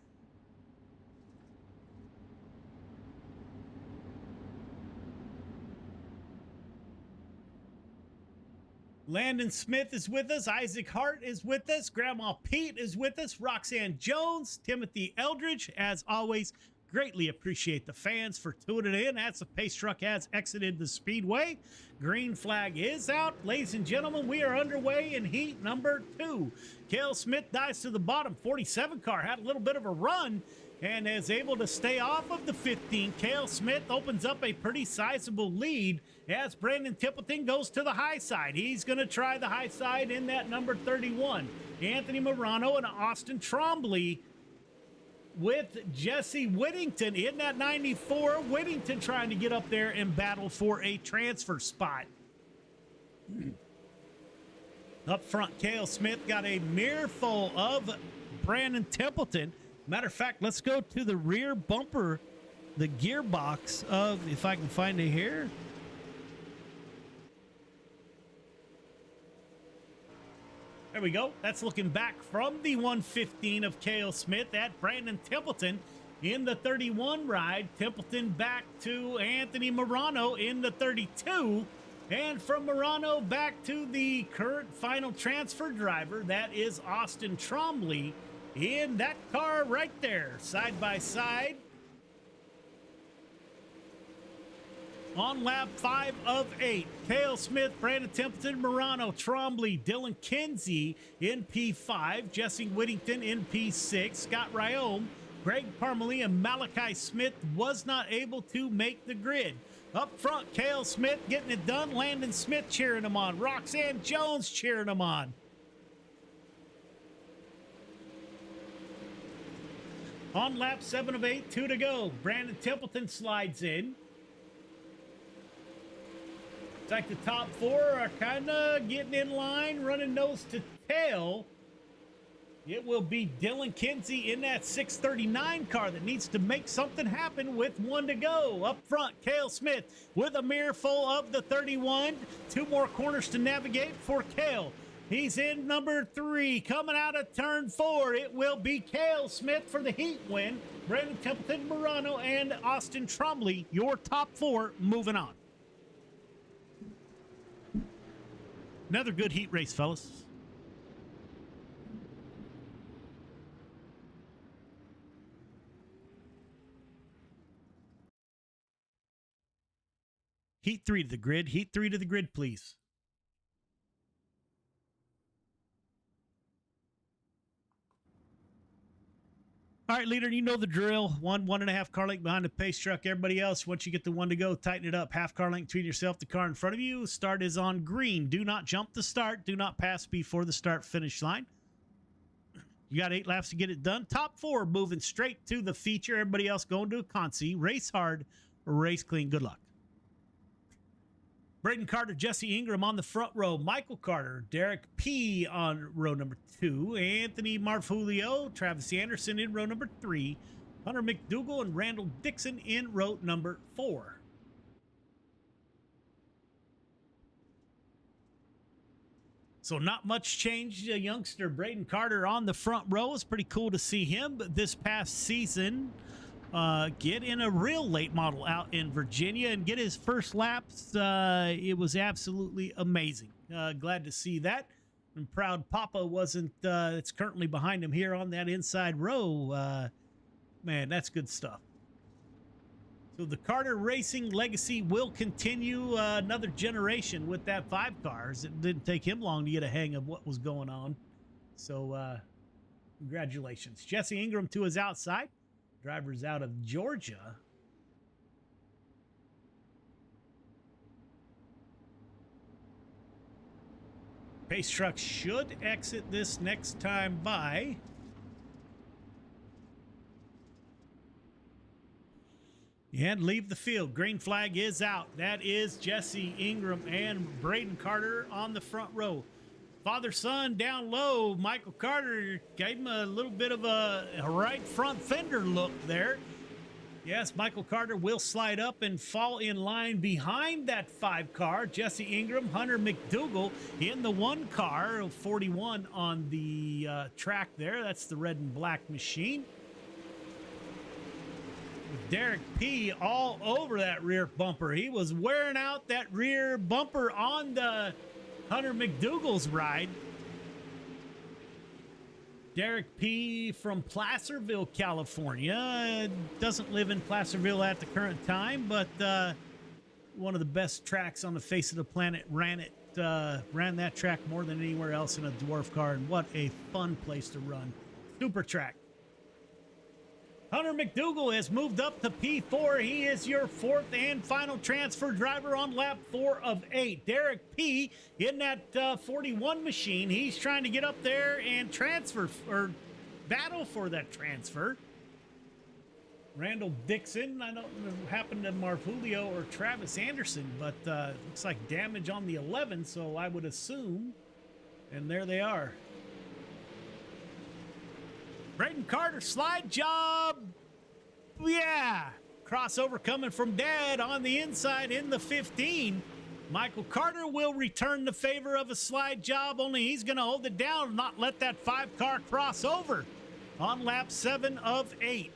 Landon Smith is with us. Isaac Hart is with us. Grandma Pete is with us. Roxanne Jones, Timothy Eldridge, as always. Greatly appreciate the fans for tuning in as the pace truck has exited the speedway. Green flag is out. Ladies and gentlemen, we are underway in heat number 2. Cale Smith dives to the bottom. 47 car had a little bit of a run and is able to stay off of the 15. Cale Smith opens up a pretty sizable lead as Brandon Templeton goes to the high side. He's going to try the high side in that number 31. Anthony Morano and Austin Trombley with Jesse Whittington in that 94. Whittington trying to get up there and battle for a transfer spot. Up front, Cale Smith got a mirror full of Brandon Templeton. Matter of fact, let's go to the rear bumper, the gearbox of, if I can find it here. There we go. That's looking back from the 115 of Cale Smith at Brandon Templeton in the 31 ride. Templeton back to Anthony Morano in the 32. And from Morano back to the current final transfer driver, that is Austin Trombley in that car right there, side by side. On lap 5 of 8, Cale Smith, Brandon Templeton, Morano, Trombley, Dylan Kinsey in P5, Jesse Whittington in P6, Scott Ryome, Greg Parmalee, and Malachi Smith was not able to make the grid. Up front, Cale Smith getting it done, Landon Smith cheering him on, Roxanne Jones cheering him on. On lap 7 of 8, 2 to go, Brandon Templeton slides in. It's like the top 4 are kind of getting in line, running nose to tail. It will be Dylan Kinsey in that 639 car that needs to make something happen with 1 to go. Up front, Cale Smith with a mirror full of the 31. 2 more corners to navigate for Cale. He's in number 3, coming out of turn 4. It will be Cale Smith for the heat win. Brandon Templeton, Morano, and Austin Trombley, your top 4 moving on. Another good heat race, fellas. Heat 3 to the grid. Heat 3 to the grid, please. All right, leader, you know the drill. 1.5 car length behind the pace truck. Everybody else, once you get the 1 to go, tighten it up. Half car length between yourself, the car in front of you. Start is on green. Do not jump the start. Do not pass before the start finish line. You got 8 laps to get it done. Top 4 moving straight to the feature. Everybody else going to a consi. Race hard, race clean. Good luck. Braden Carter, Jesse Ingram on the front row. Michael Carter, Derek P. on row number 2. Anthony Marfulio, Travis Anderson in row number 3. Hunter McDougall and Randall Dixon in row number 4. So not much change. Youngster Braden Carter on the front row. It's pretty cool to see him this past season. Get in a real late model out in Virginia and get his first laps. It was absolutely amazing. Glad to see that. And proud Papa wasn't, it's currently behind him here on that inside row. Man, that's good stuff. So the Carter Racing legacy will continue another generation with that 5 cars. It didn't take him long to get a hang of what was going on. So congratulations. Jesse Ingram to his outside. Drivers out of Georgia. Pace truck should exit this next time by. And leave the field. Green flag is out. That is Jesse Ingram and Braden Carter on the front row. Father-son down low. Michael Carter gave him a little bit of a right front fender look there. Yes, Michael Carter will slide up and fall in line behind that 5 car. Jesse Ingram, Hunter McDougal in the 1 car, 41 on the track there. That's the red and black machine. With Derek P. all over that rear bumper. He was wearing out that rear bumper on the Hunter McDougal's ride. Derek P. from Placerville, California. Doesn't live in Placerville at the current time, but one of the best tracks on the face of the planet. Ran that track more than anywhere else in a dwarf car, and what a fun place to run. Super track. Hunter McDougal has moved up to P4. He is your 4th and final transfer driver on lap 4 of 8. Derek P. in that 41 machine. He's trying to get up there and transfer or battle for that transfer. Randall Dixon, I don't know what happened to Marvulio or Travis Anderson, but looks like damage on the 11, so I would assume. And there they are. Braden Carter, slide job. Yeah. Crossover coming from Dad on the inside in the 15. Michael Carter will return the favor of a slide job, only he's going to hold it down and not let that 5 car cross over on lap 7 of 8.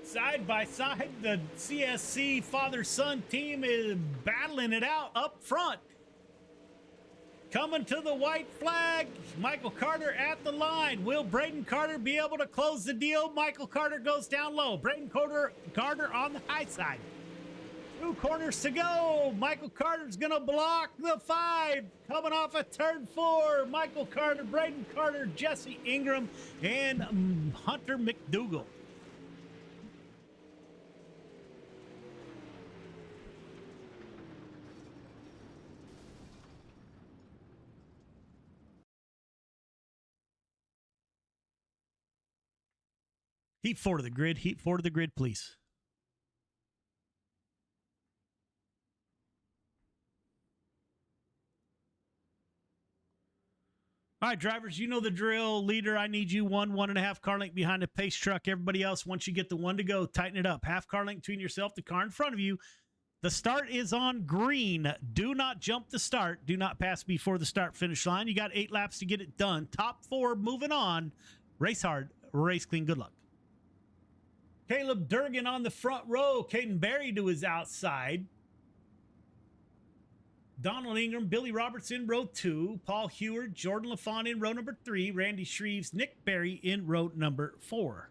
Side by side, the CSC father-son team is battling it out up front. Coming to the white flag, Michael Carter at the line. Will Braden Carter be able to close the deal? Michael Carter goes down low. Braden Carter on the high side. 2 corners to go. Michael Carter's going to block the 5. Coming off a turn 4. Michael Carter, Braden Carter, Jesse Ingram, and Hunter McDougal. Heat 4 to the grid. Heat 4 to the grid, please. All right, drivers, you know the drill. Leader, I need you 1.5 car length behind the pace truck. Everybody else, once you get the 1 to go, tighten it up. Half car length between yourself, the car in front of you. The start is on green. Do not jump the start. Do not pass before the start finish line. You got 8 laps to get it done. Top 4 moving on. Race hard, race clean. Good luck. Caleb Durgan on the front row. Caden Berry to his outside. Donald Ingram, Billy Roberts in row 2. Paul Heward, Jordan LaFawn in row number 3. Randy Shreves, Nick Berry in row number 4.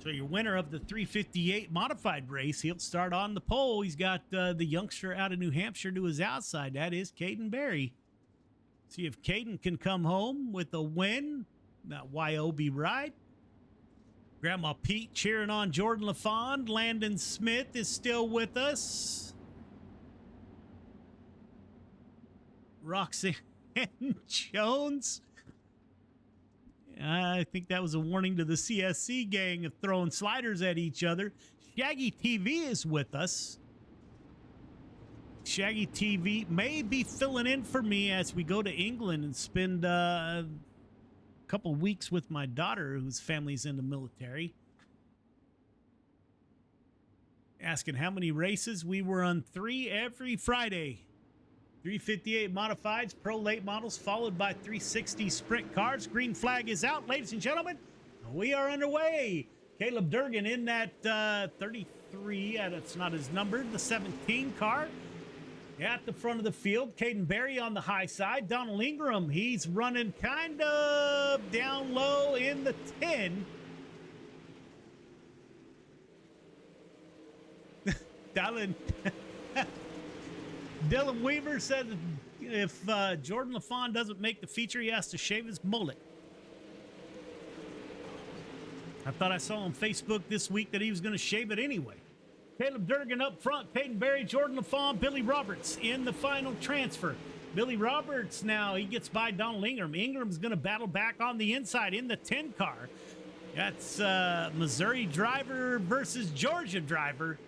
So your winner of the 358 modified race, he'll start on the pole. He's got the youngster out of New Hampshire to his outside. That is Caden Berry. See if Caden can come home with a win. That YOB ride. Grandma Pete cheering on Jordan LaFawn. Landon Smith is still with us. Roxanne Jones. I think that was a warning to the CSC gang of throwing sliders at each other. Shaggy TV is with us. Shaggy TV may be filling in for me as we go to England and spend a couple weeks with my daughter whose family's in the military. Asking how many races. We were on 3 every Friday. 358 modifieds, pro late models, followed by 360 sprint cars. Green flag is out, ladies and gentlemen. We are underway. Caleb Durgan in that 33, it's not his number, the 17 car. At the front of the field, Caden Berry on the high side. Donald Ingram, he's running kind of down low in the 10. Dylan Weaver said if Jordan LaFawn doesn't make the feature, he has to shave his mullet. I thought I saw on Facebook this week that he was going to shave it anyway. Caleb Durgan up front, Caden Berry, Jordan LaFawn, Billy Roberts in the final transfer. Billy Roberts now, he gets by Donald Ingram. Ingram's going to battle back on the inside in the 10 car. That's Missouri driver versus Georgia driver.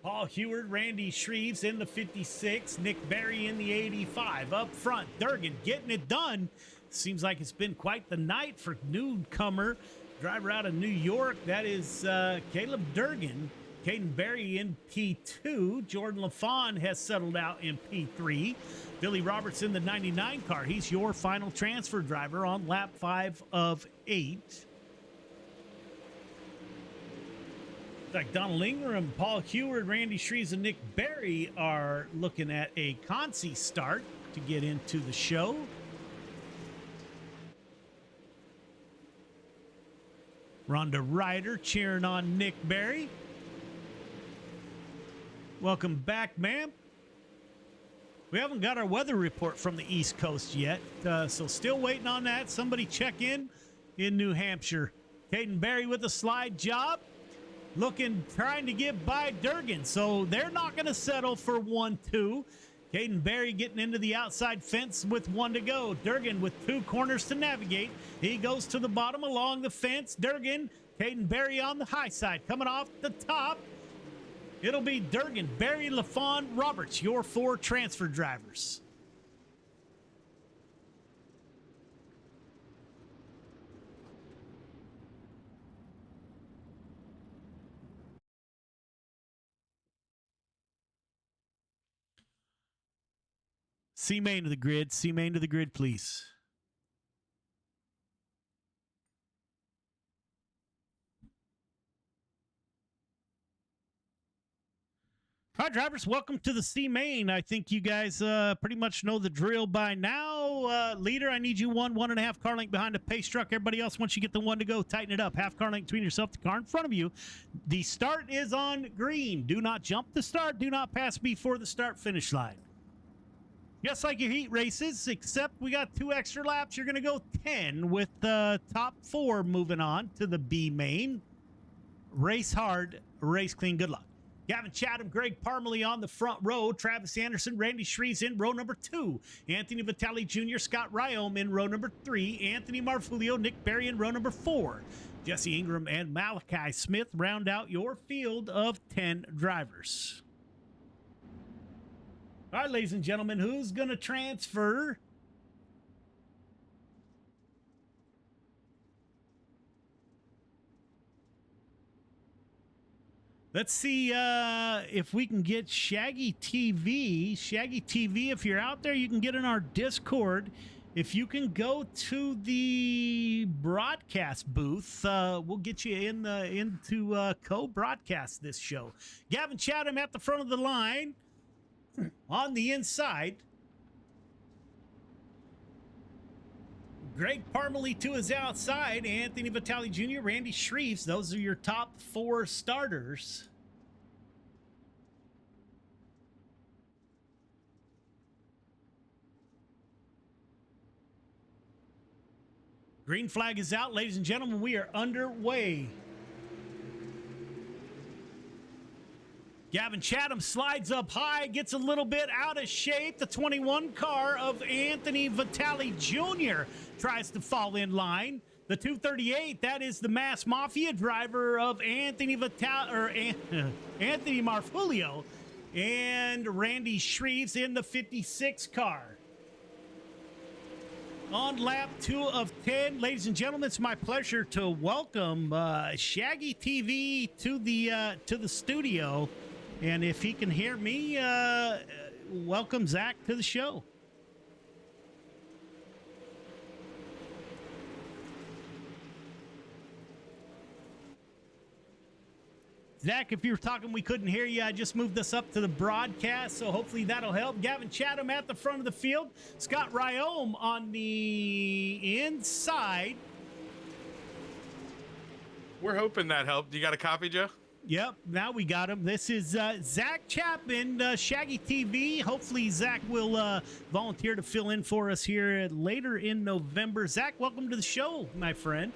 Paul Heward, Randy Shreves in the 56, Nick Berry in the 85. Up front, Durgan getting it done. Seems like it's been quite the night for newcomer driver out of New York. That is Caleb Durgan. Caden Berry in P2. Jordan LaFawn has settled out in P3. Billy Roberts in the 99 car. He's your final transfer driver on lap 5 of 8. Like Donald Ingram, Paul Heward, Randy Shreves, and Nick Berry are looking at a Consi start to get into the show. Rhonda Ryder cheering on Nick Berry. Welcome back, ma'am. We haven't got our weather report from the East Coast yet, so still waiting on that. Somebody check in New Hampshire. Caden Berry with a slide job. Trying to get by Durgan, so they're not going to settle for 1-2. Caden Berry getting into the outside fence with 1 to go. Durgan with 2 corners to navigate. He goes to the bottom along the fence. Durgan, Caden Berry on the high side. Coming off the top, it'll be Durgan, Berry, LaFawn, Roberts, your 4 transfer drivers. C-main to the grid. C-main to the grid, please. All right, drivers, welcome to the C-main. I think you guys pretty much know the drill by now. Leader, I need you 1.5 car length behind the pace truck. Everybody else, once you get the 1 to go, tighten it up. Half car length between yourself, the car in front of you. The start is on green. Do not jump the start. Do not pass before the start-finish line. Just like your heat races, except we got 2 extra laps. You're going to go 10 with the top 4 moving on to the B main. Race hard, race clean. Good luck. Gavin Chatham, Greg Parmalee on the front row. Travis Anderson, Randy Shreves in row number 2. Anthony Vitale Jr., Scott Ryome in row number 3. Anthony Marfulio, Nick Berry in row number 4. Jesse Ingram and Malachi Smith round out your field of 10 drivers. All right, ladies and gentlemen, who's going to transfer? Let's see if we can get Shaggy TV. Shaggy TV, if you're out there, you can get in our Discord. If you can go to the broadcast booth, we'll get you into co-broadcast this show. Gavin Chatham at the front of the line. On the inside, Greg Parmalee to his outside, Anthony Vitale Jr., Randy Shreves. Those are your top 4 starters. Green flag is out, ladies and gentlemen. We are underway. Gavin Chatham slides up high, gets a little bit out of shape. The 21 car of Anthony Vitale Jr. tries to fall in line. The 238, that is the Mass Mafia driver of Anthony Anthony Marfulio and Randy Shreves in the 56 car. On lap 2 of 10, ladies and gentlemen, it's my pleasure to welcome Shaggy TV to the studio. And if he can hear me, welcome Zach to the show. Zach, if you were talking, we couldn't hear you. I just moved us up to the broadcast, so hopefully that'll help. Gavin Chatham at the front of the field. Scott Ryome on the inside. We're hoping that helped. You got a copy, Joe? Yep, now we got him. This is Zach Chapman, Shaggy TV. Hopefully Zach will volunteer to fill in for us here later in November. Zach, welcome to the show, my friend.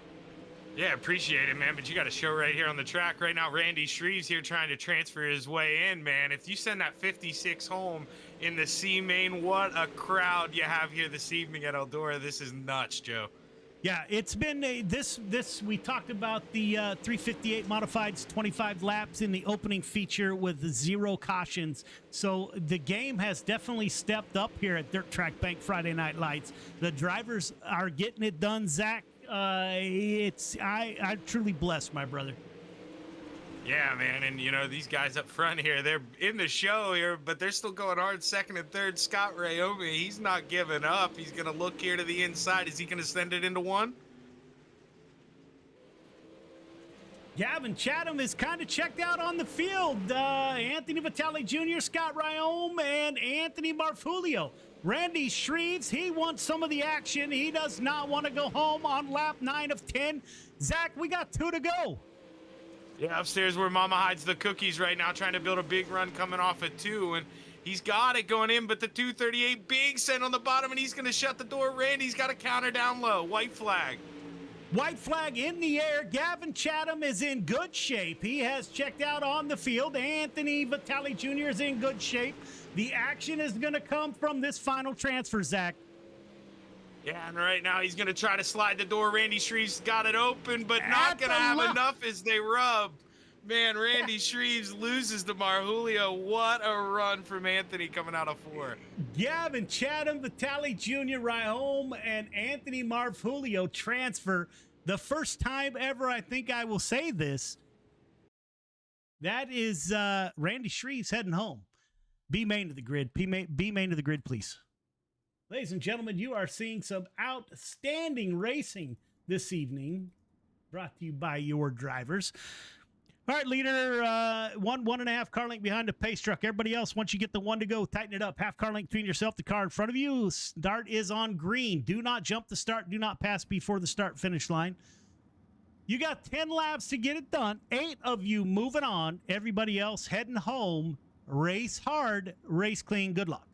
Yeah, appreciate it, man. But you got a show right here on the track right now. Randy Shreves here trying to transfer his way in, man. If you send that 56 home in the C main, what a crowd you have here this evening at Eldora. This is nuts, Joe. Yeah, it's been this. We talked about the 358 modifieds, 25 laps in the opening feature with 0 cautions. So the game has definitely stepped up here at Dirt Track Bank Friday Night Lights. The drivers are getting it done, Zach. I'm truly blessed, my brother. Yeah, man, and you know these guys up front here, they're in the show here, but they're still going hard second and third. Scott Rayomi, he's not giving up. He's gonna look here to the inside. Is he gonna send it into one? Gavin Chatham is kind of checked out on the field. Anthony Vitale Jr., Scott Ryome, and Anthony Marfulio. Randy Shreves, he wants some of the action. He does not want to go home on lap 9 of 10. Zach, we got 2 to go. Yeah, upstairs where Mama hides the cookies right now, trying to build a big run coming off at 2, and he's got it going in, but the 238 big send on the bottom, and he's going to shut the door. Randy's got a counter down low. White flag. White flag in the air. Gavin Chatham is in good shape. He has checked out on the field. Anthony Vitale Jr. is in good shape. The action is going to come from this final transfer, Zach. Yeah, and right now he's going to try to slide the door. Randy Shreves got it open, but not going to have enough as they rub. Man, Randy Shreves loses to Marjulio. What a run from Anthony coming out of 4. Gavin Chatham, Vitale Jr., Ryhome, and Anthony Marfulio transfer. The first time ever, I think I will say this. That is Randy Shreves heading home. B main to the grid. B main to the grid, please. Ladies and gentlemen, you are seeing some outstanding racing this evening, brought to you by your drivers. All right, leader, 1.5 car length behind the pace truck. Everybody else, once you get the 1 to go, tighten it up. Half car length between yourself, the car in front of you. Start is on green. Do not jump the start. Do not pass before the start finish line. You got 10 laps to get it done. 8 of you moving on. Everybody else heading home. Race hard, race clean. Good luck.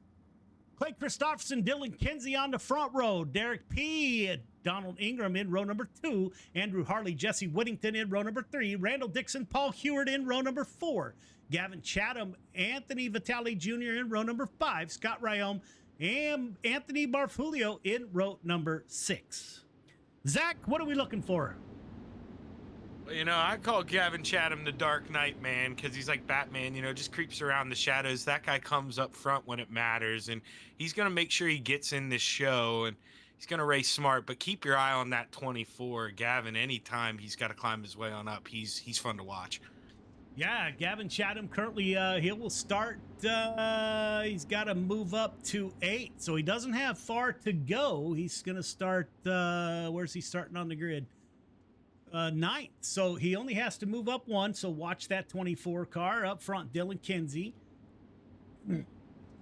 Clay Christopherson, Dylan Kinsey on the front row. Derek P., Donald Ingram in row number 2. Andrew Harley, Jesse Whittington in row number 3. Randall Dixon, Paul Heward in row number 4. Gavin Chatham, Anthony Vitale Jr. in row number 5. Scott Ryome and Anthony Marfulio in row number 6. Zach, what are we looking for? Well, you know, I call Gavin Chatham the Dark Knight, man, because he's like Batman, you know, just creeps around the shadows. That guy comes up front when it matters, and he's going to make sure he gets in this show, and he's going to race smart. But keep your eye on that 24. Gavin, anytime he's got to climb his way on up, he's fun to watch. Yeah, Gavin Chatham currently, he will start, he's got to move up to 8, so he doesn't have far to go. He's going to start, where's he starting on the grid? 9th, so he only has to move up 1, so watch that 24 car. Up front, Dylan Kinsey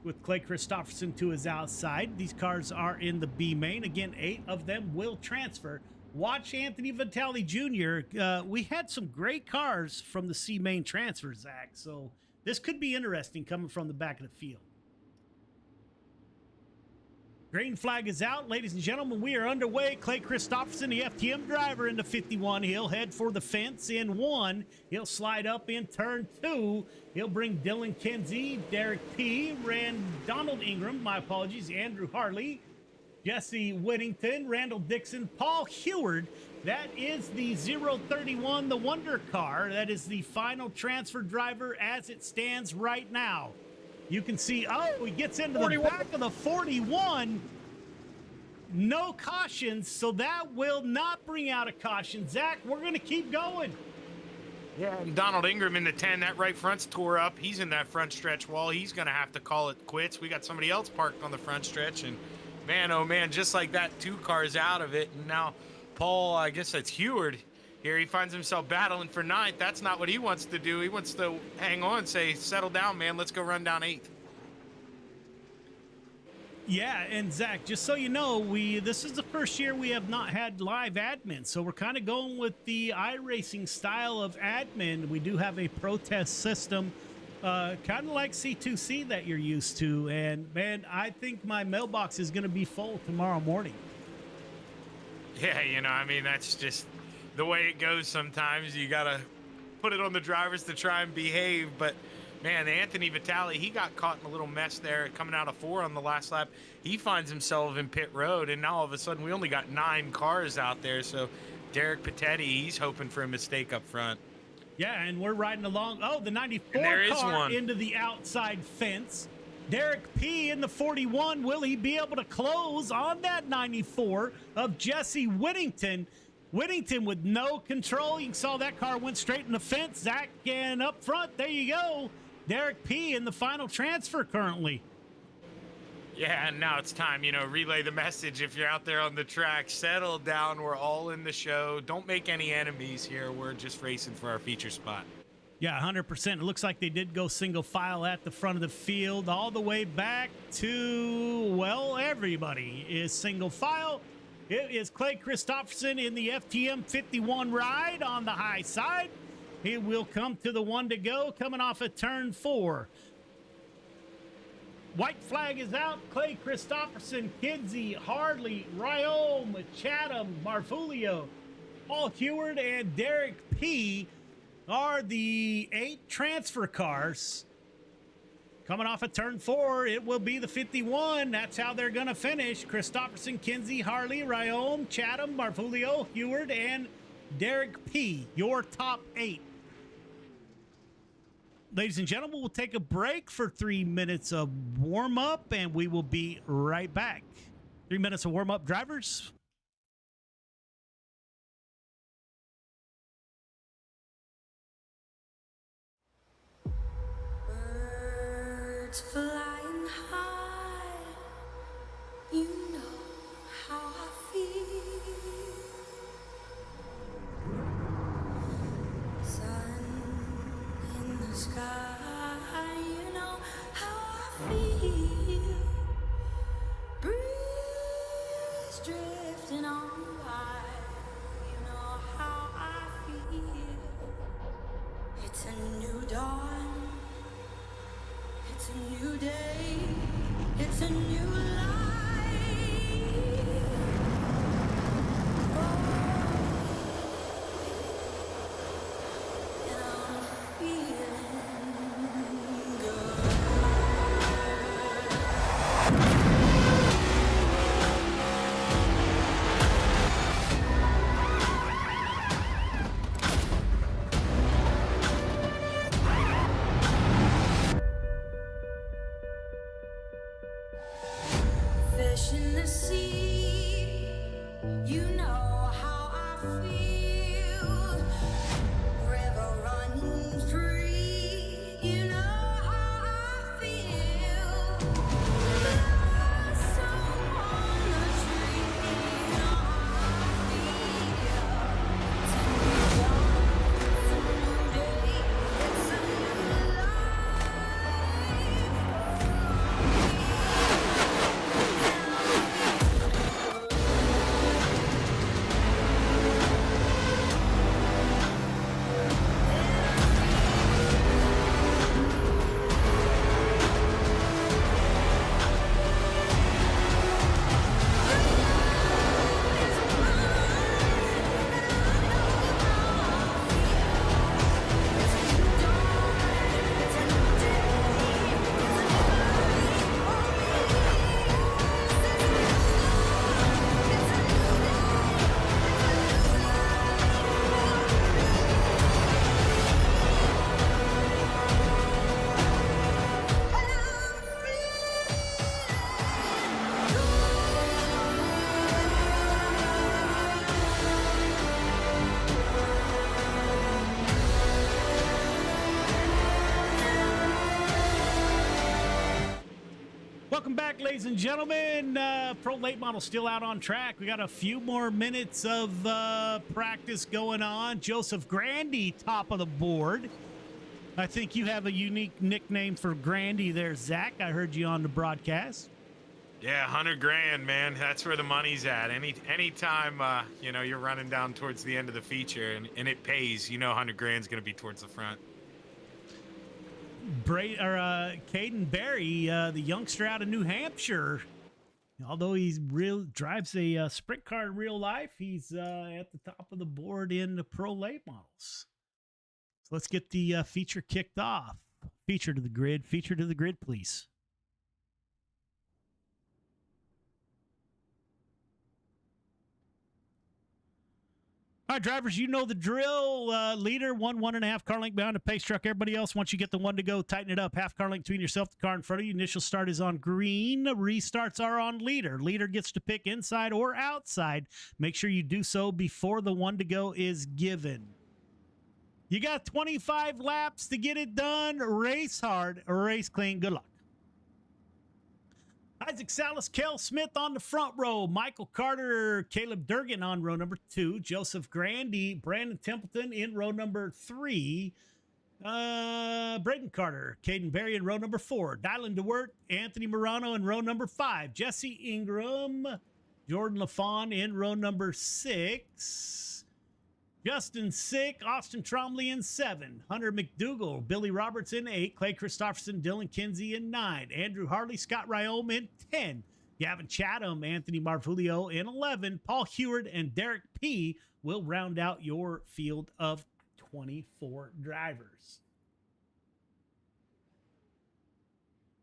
with Clay Christopherson to his outside. These cars are in the B main. Again, 8 of them will transfer. Watch Anthony Vitale Jr. We had some great cars from the C main transfer, Zach, so this could be interesting coming from the back of the field. Green flag is out. Ladies and gentlemen, we are underway. Clay Christopherson, the FTM driver, into 51. He'll head for the fence in 1. He'll slide up in turn 2. He'll bring Dylan Kinsey, Derek P., Donald Ingram, my apologies, Andrew Harley, Jesse Whittington, Randall Dixon, Paul Heward. That is the 031, the Wonder Car. That is the final transfer driver as it stands right now. You can see, he gets into 41. The back of the 41. No cautions, so that will not bring out a caution. Zach, we're going to keep going. Yeah, and Donald Ingram in the 10, that right front's tore up. He's in that front stretch wall. He's going to have to call it quits. We got somebody else parked on the front stretch, and man, oh man, just like that, 2 cars out of it. And now Paul, I guess that's Heward. Here he finds himself battling for 9th. That's not what he wants to do. He wants to hang on, say, settle down, man. Let's go run down 8th. Yeah, and Zach, just so you know, this is the first year we have not had live admin, so we're kind of going with the iRacing style of admin. We do have a protest system, kind of like C2C that you're used to, and man, I think my mailbox is going to be full tomorrow morning. Yeah, you know, I mean, that's just the way it goes sometimes. You got to put it on the drivers to try and behave, but Man, Anthony Vitale, he got caught in a little mess there coming out of 4 on the last lap. He finds himself in pit road, and now all of a sudden we only got 9 cars out there. So Derek Patetti, he's hoping for a mistake up front. Yeah, and we're riding along. Oh, the 94 And there is car one. into the outside fence. Derek P. in the 41. Will he be able to close on that 94 of Jesse Whittington? Whittington with no control. You saw that car went straight in the fence. Zach, and up front, there you go. Derek P. in the final transfer currently. Yeah, and now it's time, relay the message. If you're out there on the track, settle down. We're all in the show. Don't make any enemies here. We're just racing for our feature spot. Yeah, 100%. It looks like they did go single file at the front of the field all the way back to, well, everybody is single file. It is Clay Christopherson in the FTM 51 ride on the high side. He will come to the 1 to go coming off of turn 4. White flag is out. Clay Christopherson, Kinsey, Hardley, Ryome, Chatham, Marfulio, Paul Heward, and Derek P. are the 8 transfer cars. Coming off of turn 4, it will be the 51. That's how they're going to finish. Christopherson, Kinsey, Harley, Ryome, Chatham, Marfulio, Heward, and Derek P. Your top 8. Ladies and gentlemen, we'll take a break for 3 minutes of warm-up, and we will be right back. 3 minutes of warm-up, drivers. Birds flying high, you know how I feel. Sun in the sky, you know how I feel. Breeze drifting on by, you know how I feel. It's a new dawn. It's a new day, it's a new life. And I'm feeling good. Fish in the sea, you know how I feel. River running free, you know how I feel. Blossom on the tree, you know how I feel. It's a new dawn, it's a new day, it's a new life. Welcome back, ladies and gentlemen. Pro late model still out on track. We got a few more minutes of practice going on. Joseph Grandy, top of the board. I think you have a unique nickname for Grandy there, Zach. I heard you on the broadcast. Yeah, 100 grand, man. That's where the money's at. Anytime, you're running down towards the end of the feature and it pays, 100 grand's going to be towards the front. Caden Berry, the youngster out of New Hampshire. Although he drives a sprint car in real life, he's at the top of the board in the pro late models. So let's get the feature kicked off. Feature to the grid, please. All right, drivers, you know the drill. Leader, 1.5 car length behind the pace truck. Everybody else, once you get the one to go, tighten it up. Half car length between yourself, the car in front of you. Initial start is on green. Restarts are on leader. Leader gets to pick inside or outside. Make sure you do so before the one to go is given. You got 25 laps to get it done. Race hard, race clean. Good luck. Isaac Salas, Kel Smith on the front row. Michael Carter, Caleb Durgan on row number 2. Joseph Grandy, Brandon Templeton in row number 3. Braden Carter, Caden Berry in row number 4. Dylan DeWert, Anthony Morano in row number 5. Jesse Ingram, Jordan LaFawn in row number 6. Justin Sick, Austin Tromley in 7. Hunter McDougall, Billy Roberts in 8. Clay Christopherson, Dylan Kinsey in 9. Andrew Harley, Scott Ryome in 10. Gavin Chatham, Anthony Marvulio in 11. Paul Heward and Derek P. will round out your field of 24 drivers.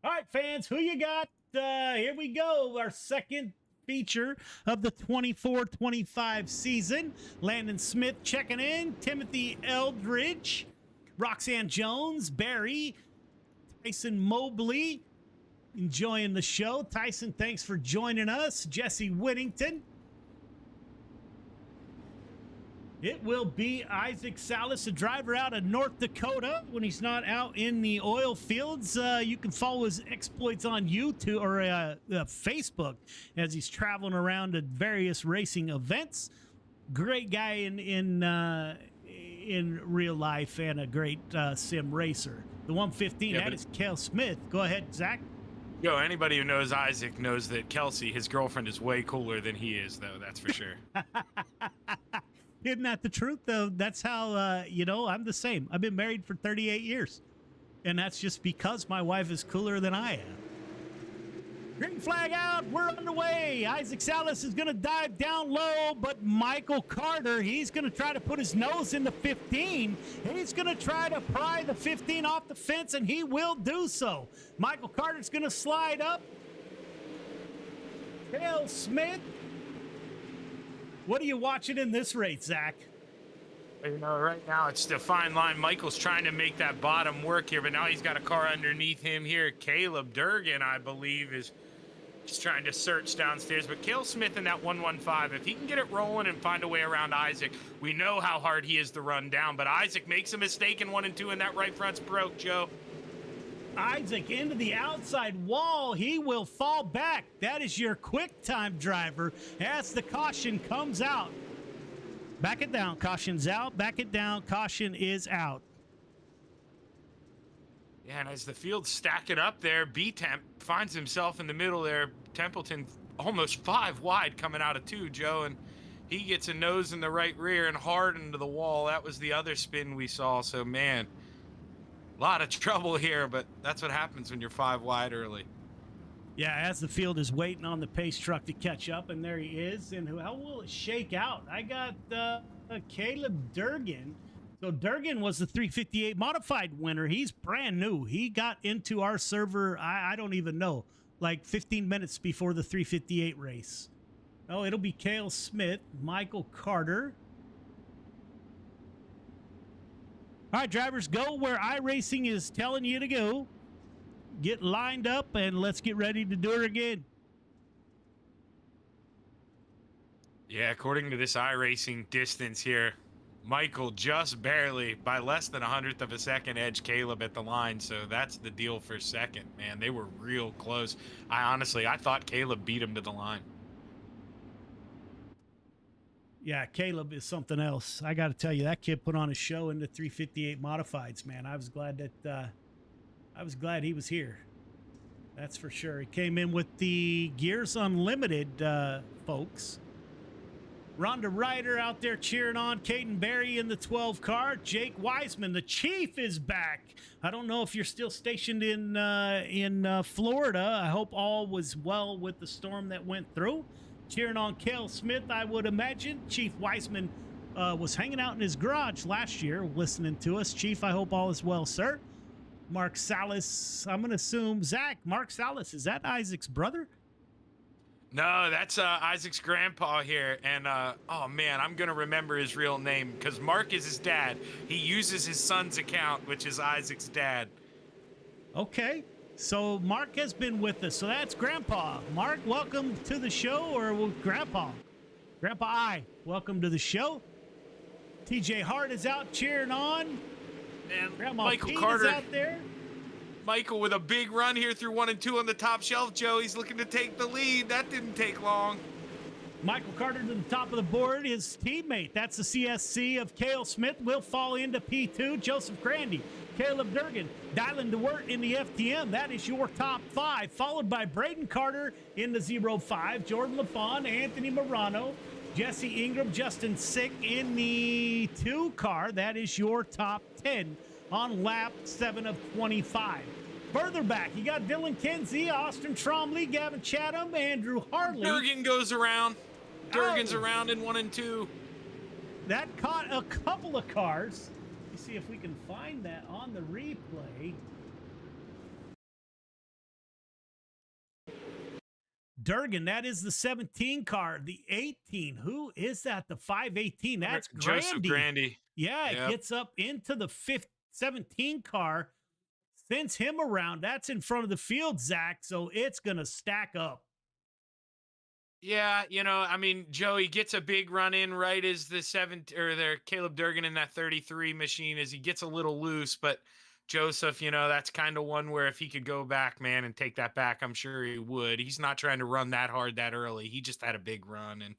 All right, fans, who you got? Here we go. Our second feature of the 24-25 season. Landon Smith checking in. Timothy Eldridge, Roxanne Jones, Barry, Tyson Mobley enjoying the show. Tyson, thanks for joining us. Jesse Whittington. It will be Isaac Salas, a driver out of North Dakota when he's not out in the oil fields. You can follow his exploits on YouTube or Facebook as he's traveling around at various racing events. Great guy in real life and a great sim racer. The 115, that is Kel Smith. Go ahead, Zach. Yo, anybody who knows Isaac knows that Kelsey, his girlfriend, is way cooler than he is, though. That's for sure. Isn't that the truth, though? That's how, I'm the same. I've been married for 38 years. And that's just because my wife is cooler than I am. Green flag out. We're underway. Isaac Salas is going to dive down low, but Michael Carter, he's going to try to put his nose in the 15. He's going to try to pry the 15 off the fence, and he will do so. Michael Carter's going to slide up. Kel Smith. What are you watching in this race, Zach? You know, right now it's the fine line. Michael's trying to make that bottom work here, but now he's got a car underneath him here. Caleb Durgan, I believe, is just trying to search downstairs. But Cale Smith in that 115, if he can get it rolling and find a way around Isaac, we know how hard he is to run down. But Isaac makes a mistake in 1 and 2, and that right front's broke, Joe. Isaac into the outside wall. He will fall back. That is your quick time driver as the caution comes out. Back it down. Caution's out. Back it down. Caution is out. Yeah, and as the field's stacking up there, B-Temp finds himself in the middle there. Templeton almost 5 wide coming out of 2, Joe, and he gets a nose in the right rear and hard into the wall. That was the other spin we saw. So, man, a lot of trouble here, but that's what happens when you're 5 wide early. Yeah, as the field is waiting on the pace truck to catch up, and there he is. And how will it shake out? I got Caleb Durgan. So Durgan was the 358 modified winner. He's brand new. He got into our server, I don't even know, like 15 minutes before the 358 race. Oh, it'll be Cale Smith, Michael Carter. All right, drivers, go where iRacing is telling you to go. Get lined up, and let's get ready to do it again. Yeah, according to this iRacing distance here, Michael just barely, by less than 100th of a second, edged Caleb at the line, so that's the deal for second. Man, they were real close. I thought Caleb beat him to the line. Yeah, Caleb is something else. I got to tell you, that kid put on a show in the 358 modifieds, man. I was glad he was here. That's for sure. He came in with the Gears Unlimited folks. Rhonda Ryder out there cheering on. Caden Berry in the 12 car. Jake Wiseman, the Chief, is back. I don't know if you're still stationed in Florida. I hope all was well with the storm that went through. Cheering on Cale Smith, I would imagine. Chief Wiseman was hanging out in his garage last year listening to us. Chief, I hope all is well, sir. Mark Salas. I'm going to assume, Zach, Mark Salas, is that Isaac's brother? No, that's Isaac's grandpa here. And, oh, man, I'm going to remember his real name because Mark is his dad. He uses his son's account, which is Isaac's dad. Okay. So Mark has been with us. So that's Grandpa. Mark, welcome to the show, or Grandpa? Grandpa I, welcome to the show. TJ Hart is out cheering on. And Grandma Michael Pete Carter is out there. Michael with a big run here through 1 and 2 on the top shelf. Joe, he's looking to take the lead. That didn't take long. Michael Carter to the top of the board. His teammate, that's the CSC of Cale Smith, will fall into P2. Joseph Grandy, Caleb Durgan, Dylan DeWert in the FTM. That is your top 5, followed by Braden Carter in the 0-5, Jordan LaFawn, Anthony Morano, Jesse Ingram, Justin Sick in the 2 car. That is your top 10 on lap 7 of 25. Further back, you got Dylan Kinsey, Austin Tromley, Gavin Chatham, Andrew Hartley. Durgan goes around. Durgan's around in 1 and 2. That caught a couple of cars. Let's see if we can find that on the replay. Durgan, that is the 17 car. The 18, who is that? The 518. That's Grandy. Joseph Grandy. Yeah, Yep. it gets up into the 17 car. Sends him around. That's in front of the field, Zach. So it's going to stack up. Yeah, you know, I mean, Joey gets a big run in right as the Caleb Durgan in that 33 machine as he gets a little loose, but Joseph, you know, that's kind of one where if he could go back, man, and take that back, I'm sure he would. He's not trying to run that hard that early. He just had a big run, and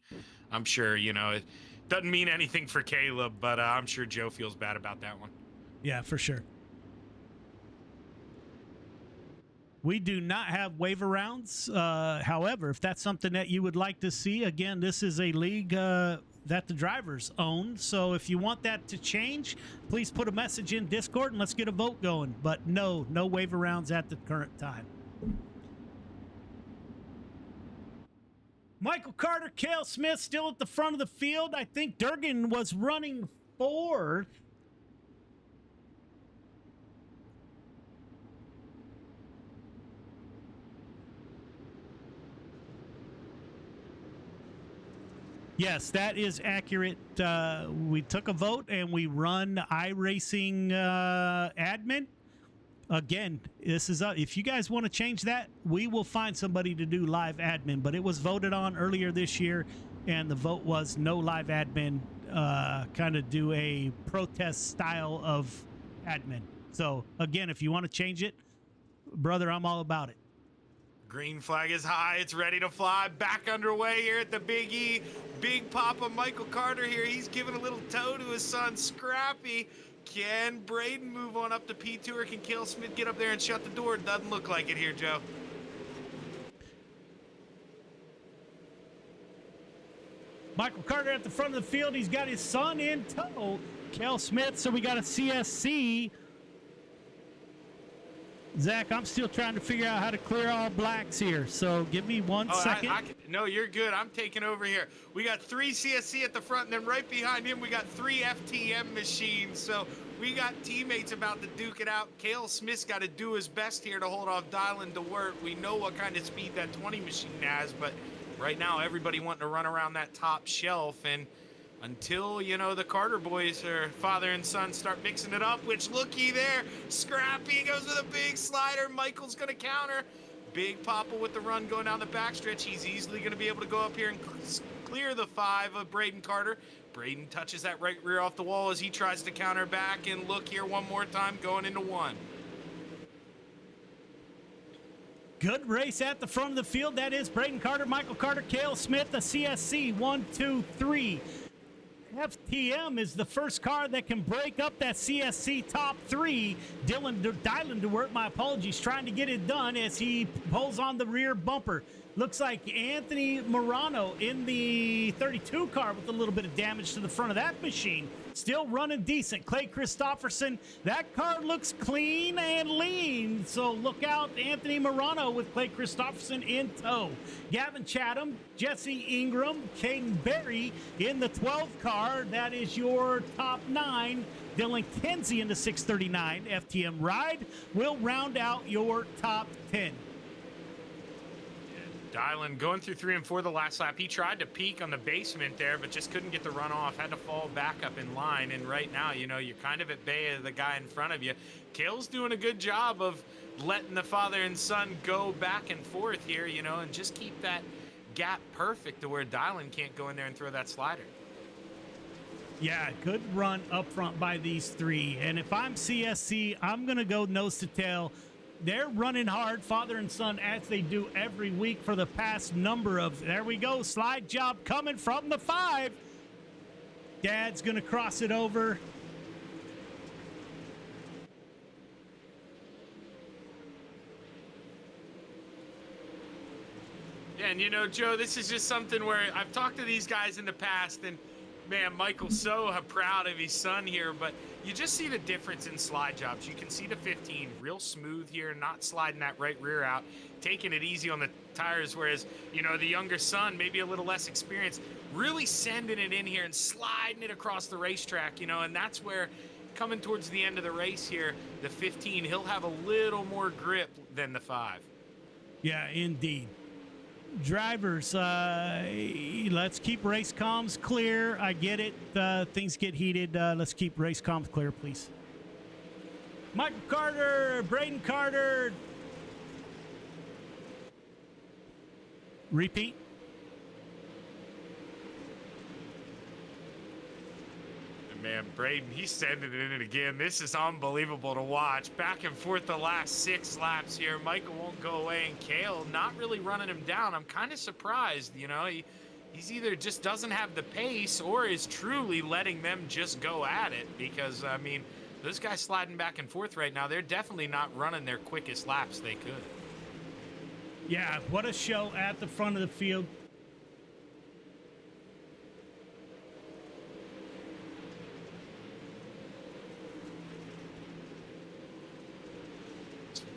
I'm sure, you know, it doesn't mean anything for Caleb, but I'm sure Joe feels bad about that one. Yeah, for sure. We do not have waiver rounds. However, if that's something that you would like to see, again, this is a league that the drivers own. So if you want that to change, please put a message in Discord and let's get a vote going. But no waiver rounds at the current time. Michael Carter, Cale Smith still at the front of the field. I think Durgan was running 4th. Yes, that is accurate. We took a vote and we run iRacing admin. Again, this is if you guys want to change that, we will find somebody to do live admin. But it was voted on earlier this year, and the vote was no live admin. Kind of do a protest style of admin. So again, if you want to change it, brother, I'm all about it. Green flag is high. It's ready to fly. Back underway here at the Big E. Big Papa Michael Carter here. He's giving a little toe to his son, Scrappy. Can Braden move on up to P2, or can Cale Smith get up there and shut the door? Doesn't look like it here, Joe. Michael Carter at the front of the field. He's got his son in tow. Cale Smith, so we got a CSC. Zach, I'm still trying to figure out how to clear all blacks here, so give me one second. No, you're good. I'm taking over here. We got 3 CSC at the front, and then right behind him, we got 3 FTM machines. So we got teammates about to duke it out. Cale Smith's got to do his best here to hold off Dylan DeWert. We know what kind of speed that 20 machine has, but right now, everybody wanting to run around that top shelf, and until, you know, the Carter boys, or father and son, start mixing it up, which looky there, Scrappy goes with a big slider. Michael's going to counter. Big Papa with the run going down the backstretch. He's easily going to be able to go up here and clear the 5 of Braden Carter. Braden touches that right rear off the wall as he tries to counter back, and look here one more time going into 1. Good race at the front of the field. That is Braden Carter, Michael Carter, Cale Smith, the CSC. 1, 2, 3. FTM is the first car that can break up that CSC top 3. Dylan DeWert, my apologies, trying to get it done as he pulls on the rear bumper. Looks like Anthony Morano in the 32 car with a little bit of damage to the front of that machine. Still running decent. Clay Christopherson, that car looks clean and lean. So look out, Anthony Morano with Clay Christopherson in tow. Gavin Chatham, Jesse Ingram, Caden Berry in the 12 car. That is your top 9. Dylan Kenzie in the 639 FTM ride will round out your top 10. Dylan going through 3 and 4 the last lap. He tried to peak on the basement there, but just couldn't get the run off. Had to fall back up in line. And right now, you know, you're kind of at bay of the guy in front of you. Kale's doing a good job of letting the father and son go back and forth here, you know, and just keep that gap perfect to where Dylan can't go in there and throw that slider. Yeah, good run up front by these 3. And if I'm CSC, I'm going to go nose to tail. They're running hard, father and son, as they do every week for the past number of... There we go, slide job coming from the 5. Dad's going to cross it over. Yeah, and you know, Joe, this is just something where I've talked to these guys in the past, and man, Michael's so proud of his son here, but you just see the difference in slide jobs. You can see the 15 real smooth here, not sliding that right rear out, taking it easy on the tires, whereas, you know, the younger son, maybe a little less experienced, really sending it in here and sliding it across the racetrack, you know, and that's where coming towards the end of the race here, the 15, he'll have a little more grip than the 5. Yeah, indeed. Drivers, let's keep race comms clear. I get it. Things get heated. Let's keep race comms clear, please. Michael Carter, Braden Carter. Repeat. Man, Braden, he's sending it in again. This is unbelievable to watch. Back and forth the last 6 laps here. Michael won't go away, and Kale not really running him down. I'm kind of surprised, you know. He's either just doesn't have the pace or is truly letting them just go at it because, I mean, those guys sliding back and forth right now, they're definitely not running their quickest laps they could. Yeah, what a show at the front of the field.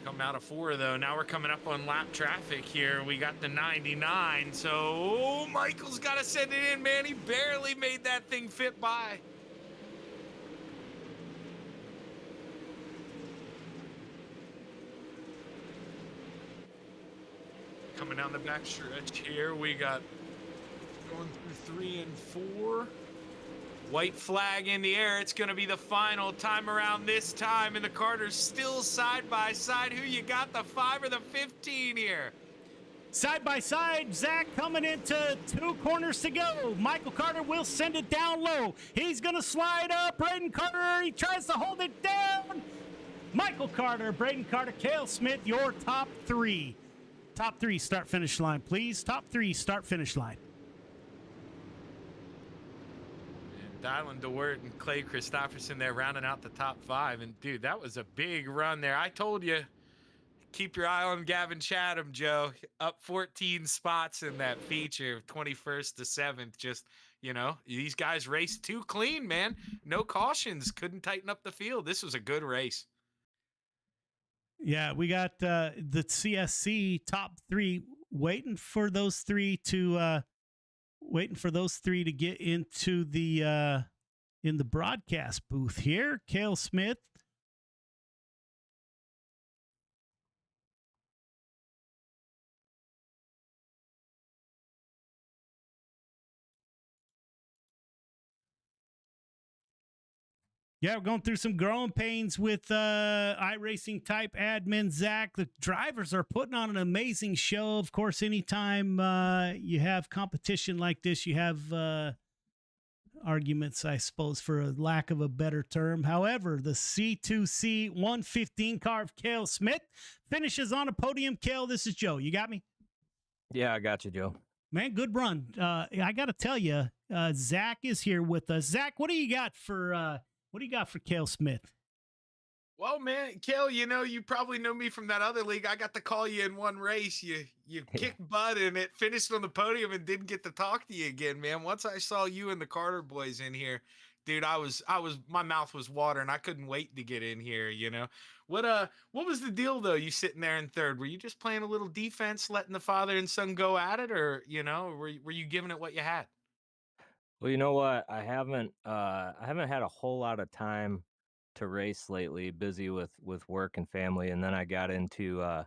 Come out of 4, though. Now we're coming up on lap traffic here. We got the 99, so Michael's got to send it in, man. He barely made that thing fit by. Coming down the back stretch here, we got going through 3 and 4. White flag in the air. It's going to be the final time around this time, and the Carters still side by side. Who you got, the 5 or the 15 here? Side by side, Zach coming into 2 corners to go. Michael Carter will send it down low. He's going to slide up. Braden Carter, he tries to hold it down. Michael Carter, Braden Carter, Cale Smith, your top 3. Top 3 start finish line, please. Top 3 start finish line. Dylan DeWert and Clay Christopherson there rounding out the top 5. And, dude, that was a big run there. I told you, keep your eye on Gavin Chatham, Joe. Up 14 spots in that feature, 21st to 7th. Just, you know, these guys raced too clean, man. No cautions. Couldn't tighten up the field. This was a good race. Yeah, we got the CSC top 3 waiting for those 3 to... waiting for those 3 to get into the in the broadcast booth here. Cale Smith. Yeah, we're going through some growing pains with iRacing type admin Zach. The drivers are putting on an amazing show. Of course, anytime you have competition like this, you have arguments, I suppose, for a lack of a better term. However, the C2C 115 car of Cale Smith finishes on a podium. Cale, this is Joe. You got me? Yeah, I got you, Joe. Man, good run. I got to tell you, Zach is here with us. Zach, what do you got for Cale Smith? Well, man, Kale, you probably know me from that other league. I got to call you in one race. You kicked butt and it finished on the podium and didn't get to talk to you again, man. Once I saw you and the Carter boys in here, dude, my mouth was watering. I couldn't wait to get in here. What was the deal though? You sitting there in third? Were you just playing a little defense, letting the father and son go at it, or were you giving it what you had? Well, you know what? I haven't had a whole lot of time to race lately, busy with work and family. And then I got into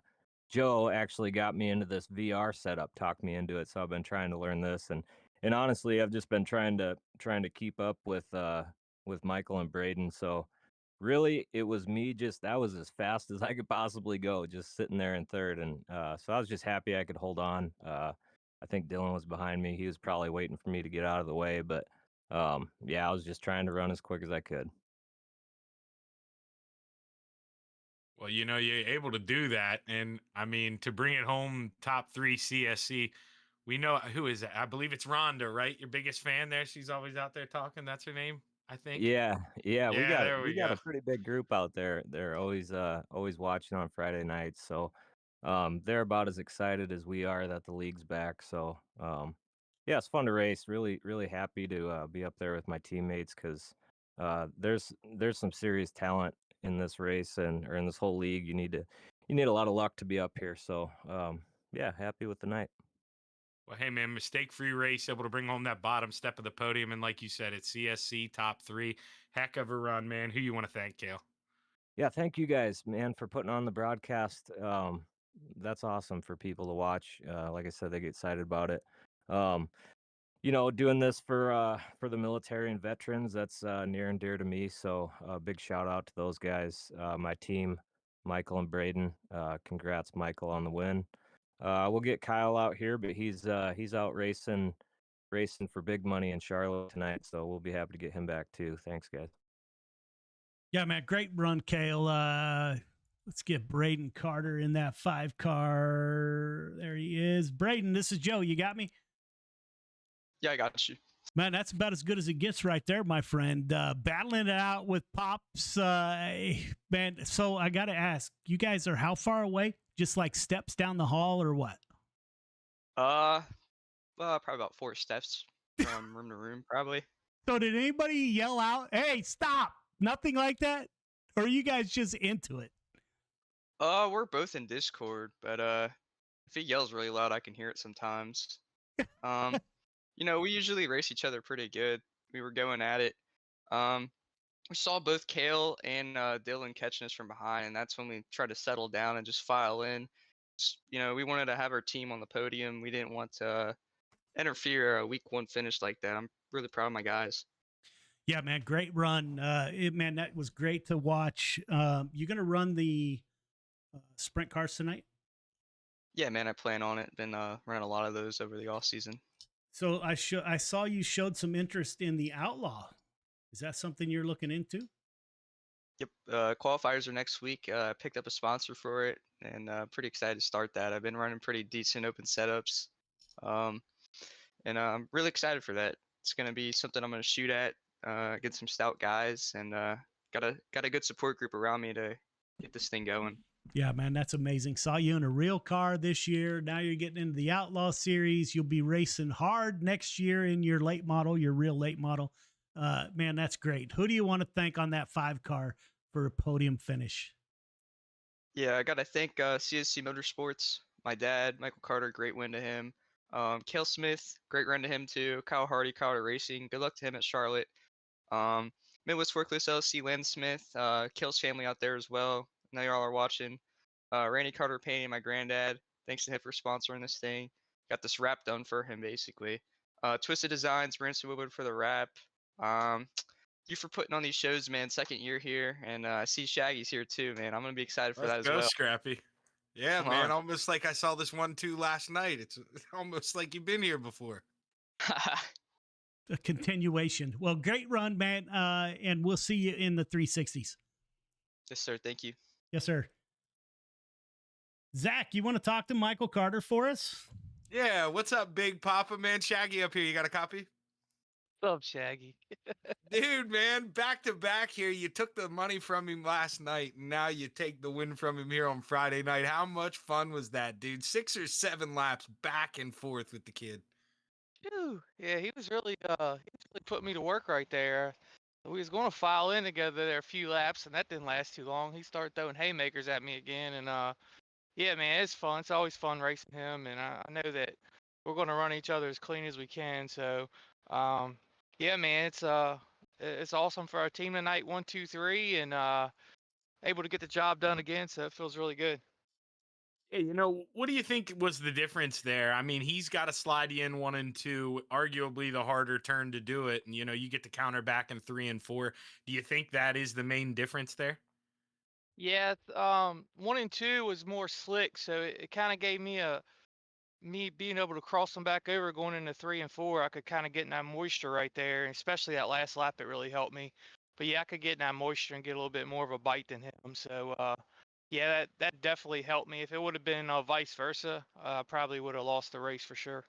Joe actually got me into this VR setup, talked me into it. So I've been trying to learn this and honestly, I've just been trying to keep up with Michael and Braden. So really it was me just that was as fast as I could possibly go, just sitting there in third. And so I was just happy I could hold on. I think Dylan was behind me. He was probably waiting for me to get out of the way, but yeah, I was just trying to run as quick as I could. Well, you're able to do that. And I mean, to bring it home, top 3 CSC, we know who is it? I believe it's Rhonda, right? Your biggest fan there. She's always out there talking. That's her name, I think. Yeah, yeah, we Yeah, got there we we got go. a pretty big group out there. They're always watching on Friday nights. So they're about as excited as we are that the league's back. So yeah, it's fun to race. Really, really happy to be up there with my teammates because there's some serious talent in this race and or in this whole league. You need a lot of luck to be up here. So yeah, happy with the night. Well, hey, man, mistake-free race, able to bring home that bottom step of the podium. And like you said, it's CSC top 3. Heck of a run, man. Who you want to thank, Kale? Yeah, thank you guys, man, for putting on the broadcast. That's awesome for people to watch. Like I said, they get excited about it. Um, doing this for the military and veterans, that's near and dear to me. So big shout out to those guys, my team, Michael and Braden. Congrats, Michael, on the win. We'll get Kyle out here, but he's out racing for big money in Charlotte tonight. So we'll be happy to get him back too. Thanks, guys. Yeah, man, great run, Kale. Let's get Braden Carter in that 5 car. There he is. Braden, this is Joe. You got me? Yeah, I got you. Man, that's about as good as it gets right there, my friend. Battling it out with Pops. Man, so I got to ask, you guys are how far away? Just like steps down the hall or what? Probably about 4 steps from room to room, probably. So did anybody yell out, hey, stop? Nothing like that? Or are you guys just into it? We're both in Discord, but if he yells really loud, I can hear it sometimes. We usually race each other pretty good. We were going at it. We saw both Kale and Dylan catching us from behind, and that's when we tried to settle down and just file in. We wanted to have our team on the podium. We didn't want to interfere a week 1 finish like that. I'm really proud of my guys. Yeah, man, great run. Man, that was great to watch. You going to run the sprint cars tonight? Yeah, man, I plan on it. Been running a lot of those over the off season. So I saw you showed some interest in the Outlaw. Is that something you're looking into? Yep, qualifiers are next week. I picked up a sponsor for it, and pretty excited to start that. I've been running pretty decent open setups, and I'm really excited for that. It's going to be something I'm going to shoot at, get some stout guys, and got a good support group around me to get this thing going. Yeah, man, that's amazing. Saw you in a real car this year. Now you're getting into the Outlaw Series. You'll be racing hard next year in your late model, your real late model. Man, that's great. Who do you want to thank on that 5 car for a podium finish? Yeah, I got to thank CSC Motorsports, my dad, Michael Carter, great win to him. Cale Smith, great run to him too. Kyle Hardy, Carter Racing, good luck to him at Charlotte. Midwest Forklift LLC, Landon Smith, Kale's family out there as well. I know y'all are watching. Randy Carter Painting, my granddad, thanks to him for sponsoring this thing. Got this wrap done for him, basically. Twisted Designs, Branson Woodward for the wrap. You for putting on these shows, man. 2nd year here, and I see Shaggy's here too, man. I'm gonna be excited for that as well. Scrappy. Yeah, Come man. on. Almost like I saw this 1-2 last night. It's almost like you've been here before. A continuation. Well, great run, man. And we'll see you in the 360s. Yes, sir. Thank you. Yes, sir. Zach, you want to talk to Michael Carter for us? Yeah, what's up, Big Papa, man? Shaggy up here. You got a copy? up, Shaggy? Dude, man, back to back here. You took the money from him last night, and now you take the win from him here on Friday night. How much fun was that, dude? 6 or 7 laps back and forth with the kid. Phew. Yeah, he was really put me to work right there. We was going to file in together there a few laps, and that didn't last too long. He started throwing haymakers at me again, and yeah, man, it's fun. It's always fun racing him, and I know that we're going to run each other as clean as we can. So, yeah, man, it's awesome for our team tonight, 1, 2, 3, and able to get the job done again. So it feels really good. Hey, what do you think was the difference there? I mean, he's got to slide you in 1 and 2, arguably the harder turn to do it, and you get to counter back in 3 and 4. Do you think that is the main difference there? Yeah, 1 and 2 was more slick, so it kind of gave me being able to cross them back over going into 3 and 4. I could kind of get in that moisture right there, and especially that last lap, it really helped me. But yeah, I could get in that moisture and get a little bit more of a bite than him. So yeah, that definitely helped me. If it would have been vice versa, I probably would have lost the race for sure.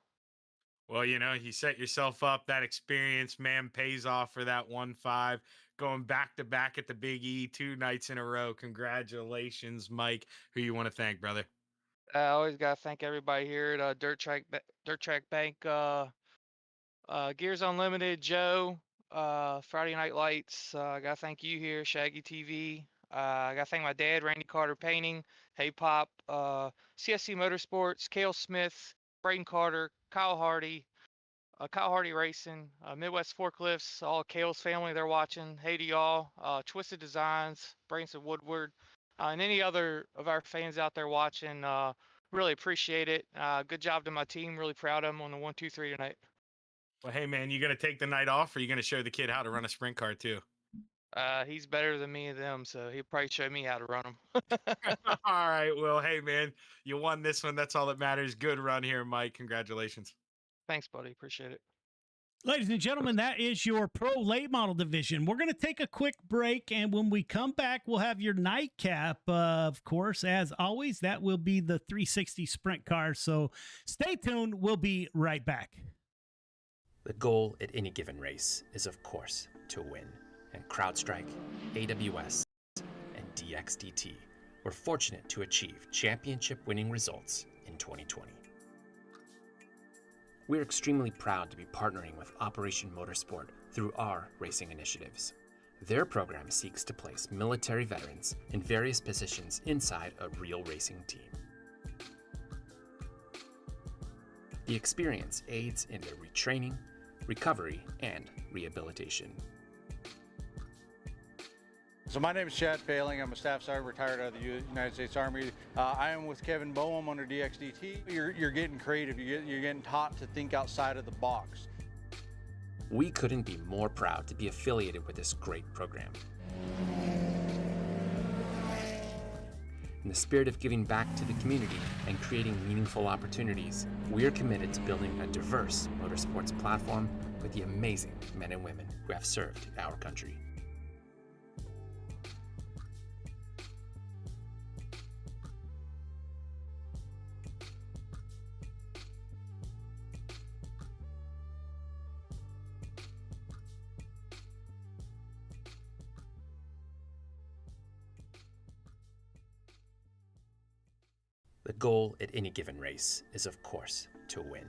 Well, you set yourself up. That experience, man, pays off for that 1-5. Going back to back at the Big E 2 nights in a row. Congratulations, Mike. Who you want to thank, brother? I always gotta thank everybody here at Dirt Track Bank, Gears Unlimited, Joe, Friday Night Lights. I gotta thank you here, Shaggy TV. I gotta thank my dad, Randy Carter Painting, Hey Pop, CSC Motorsports, Kale Smith, Braden Carter, Kyle Hardy Racing, Midwest Forklifts, all Kale's family they're watching. Hey to y'all, Twisted Designs, Branson Woodward, and any other of our fans out there watching. Really appreciate it. Good job to my team. Really proud of them on the 1, 2, 3 tonight. Well, hey, man, you going to take the night off, or you going to show the kid how to run a sprint car, too? He's better than me and them, so he'll probably show me how to run them. All right. Well, hey, man, you won this one. That's all that matters. Good run here, Mike. Congratulations. Thanks, buddy. Appreciate it. Ladies and gentlemen, that is your pro late model division. We're going to take a quick break, and when we come back, we'll have your nightcap. Of course, as always, that will be the 360 sprint car. So stay tuned. We'll be right back. The goal at any given race is, of course, to win. And CrowdStrike, AWS, and DXDT were fortunate to achieve championship-winning results in 2020. We're extremely proud to be partnering with Operation Motorsport through our racing initiatives. Their program seeks to place military veterans in various positions inside a real racing team. The experience aids in their retraining, recovery, and rehabilitation. So my name is Chad Failing. I'm a staff sergeant retired out of the United States Army. I am with Kevin Boehm under DXDT. You're getting creative. You're getting taught to think outside of the box. We couldn't be more proud to be affiliated with this great program. In the spirit of giving back to the community and creating meaningful opportunities, we're committed to building a diverse motorsports platform with the amazing men and women who have served our country. The goal at any given race is, of course, to win.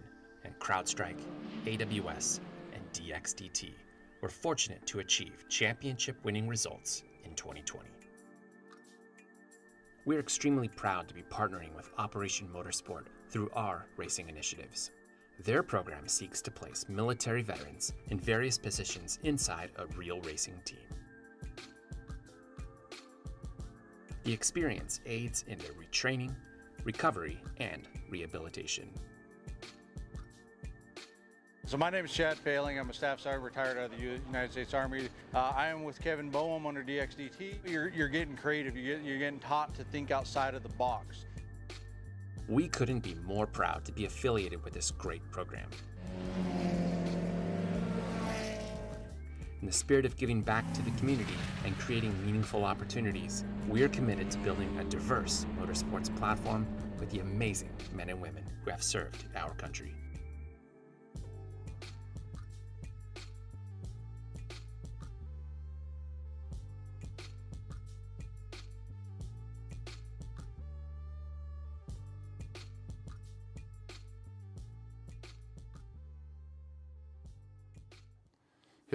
And CrowdStrike, AWS, and DXDT were fortunate to achieve championship-winning results in 2020. We're extremely proud to be partnering with Operation Motorsport through our racing initiatives. Their program seeks to place military veterans in various positions inside a real racing team. The experience aids in their retraining, recovery, and rehabilitation. So my name is Chad Failing. I'm a staff sergeant retired out of the United States Army. I am with Kevin Boehm under DXDT. You're getting creative. You're getting taught to think outside of the box. We couldn't be more proud to be affiliated with this great program. In the spirit of giving back to the community and creating meaningful opportunities, we're committed to building a diverse motorsports platform with the amazing men and women who have served our country.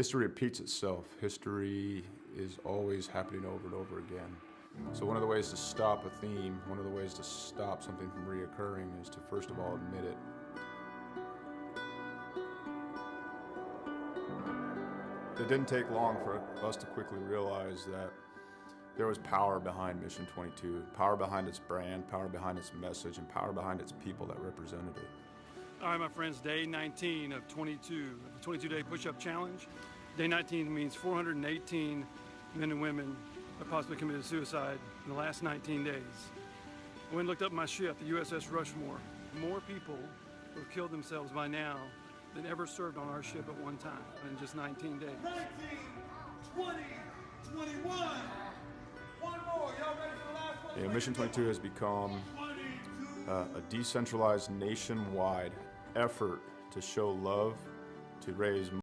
History repeats itself. History is always happening over and over again. So one of the ways to stop a theme, one of the ways to stop something from reoccurring is to first of all admit it. It didn't take long for us to quickly realize that there was power behind Mission 22, power behind its brand, power behind its message, and power behind its people that represented it. All right, my friends, day 19 of 22, the 22-day push-up challenge. Day 19 means 418 men and women have possibly committed suicide in the last 19 days. I went and looked up my ship, the USS Rushmore. More people who have killed themselves by now than ever served on our ship at one time in just 19 days. 19, 20, 21. One more. Y'all ready for the last one? Mission 22 has become a decentralized nationwide effort to show love, to raise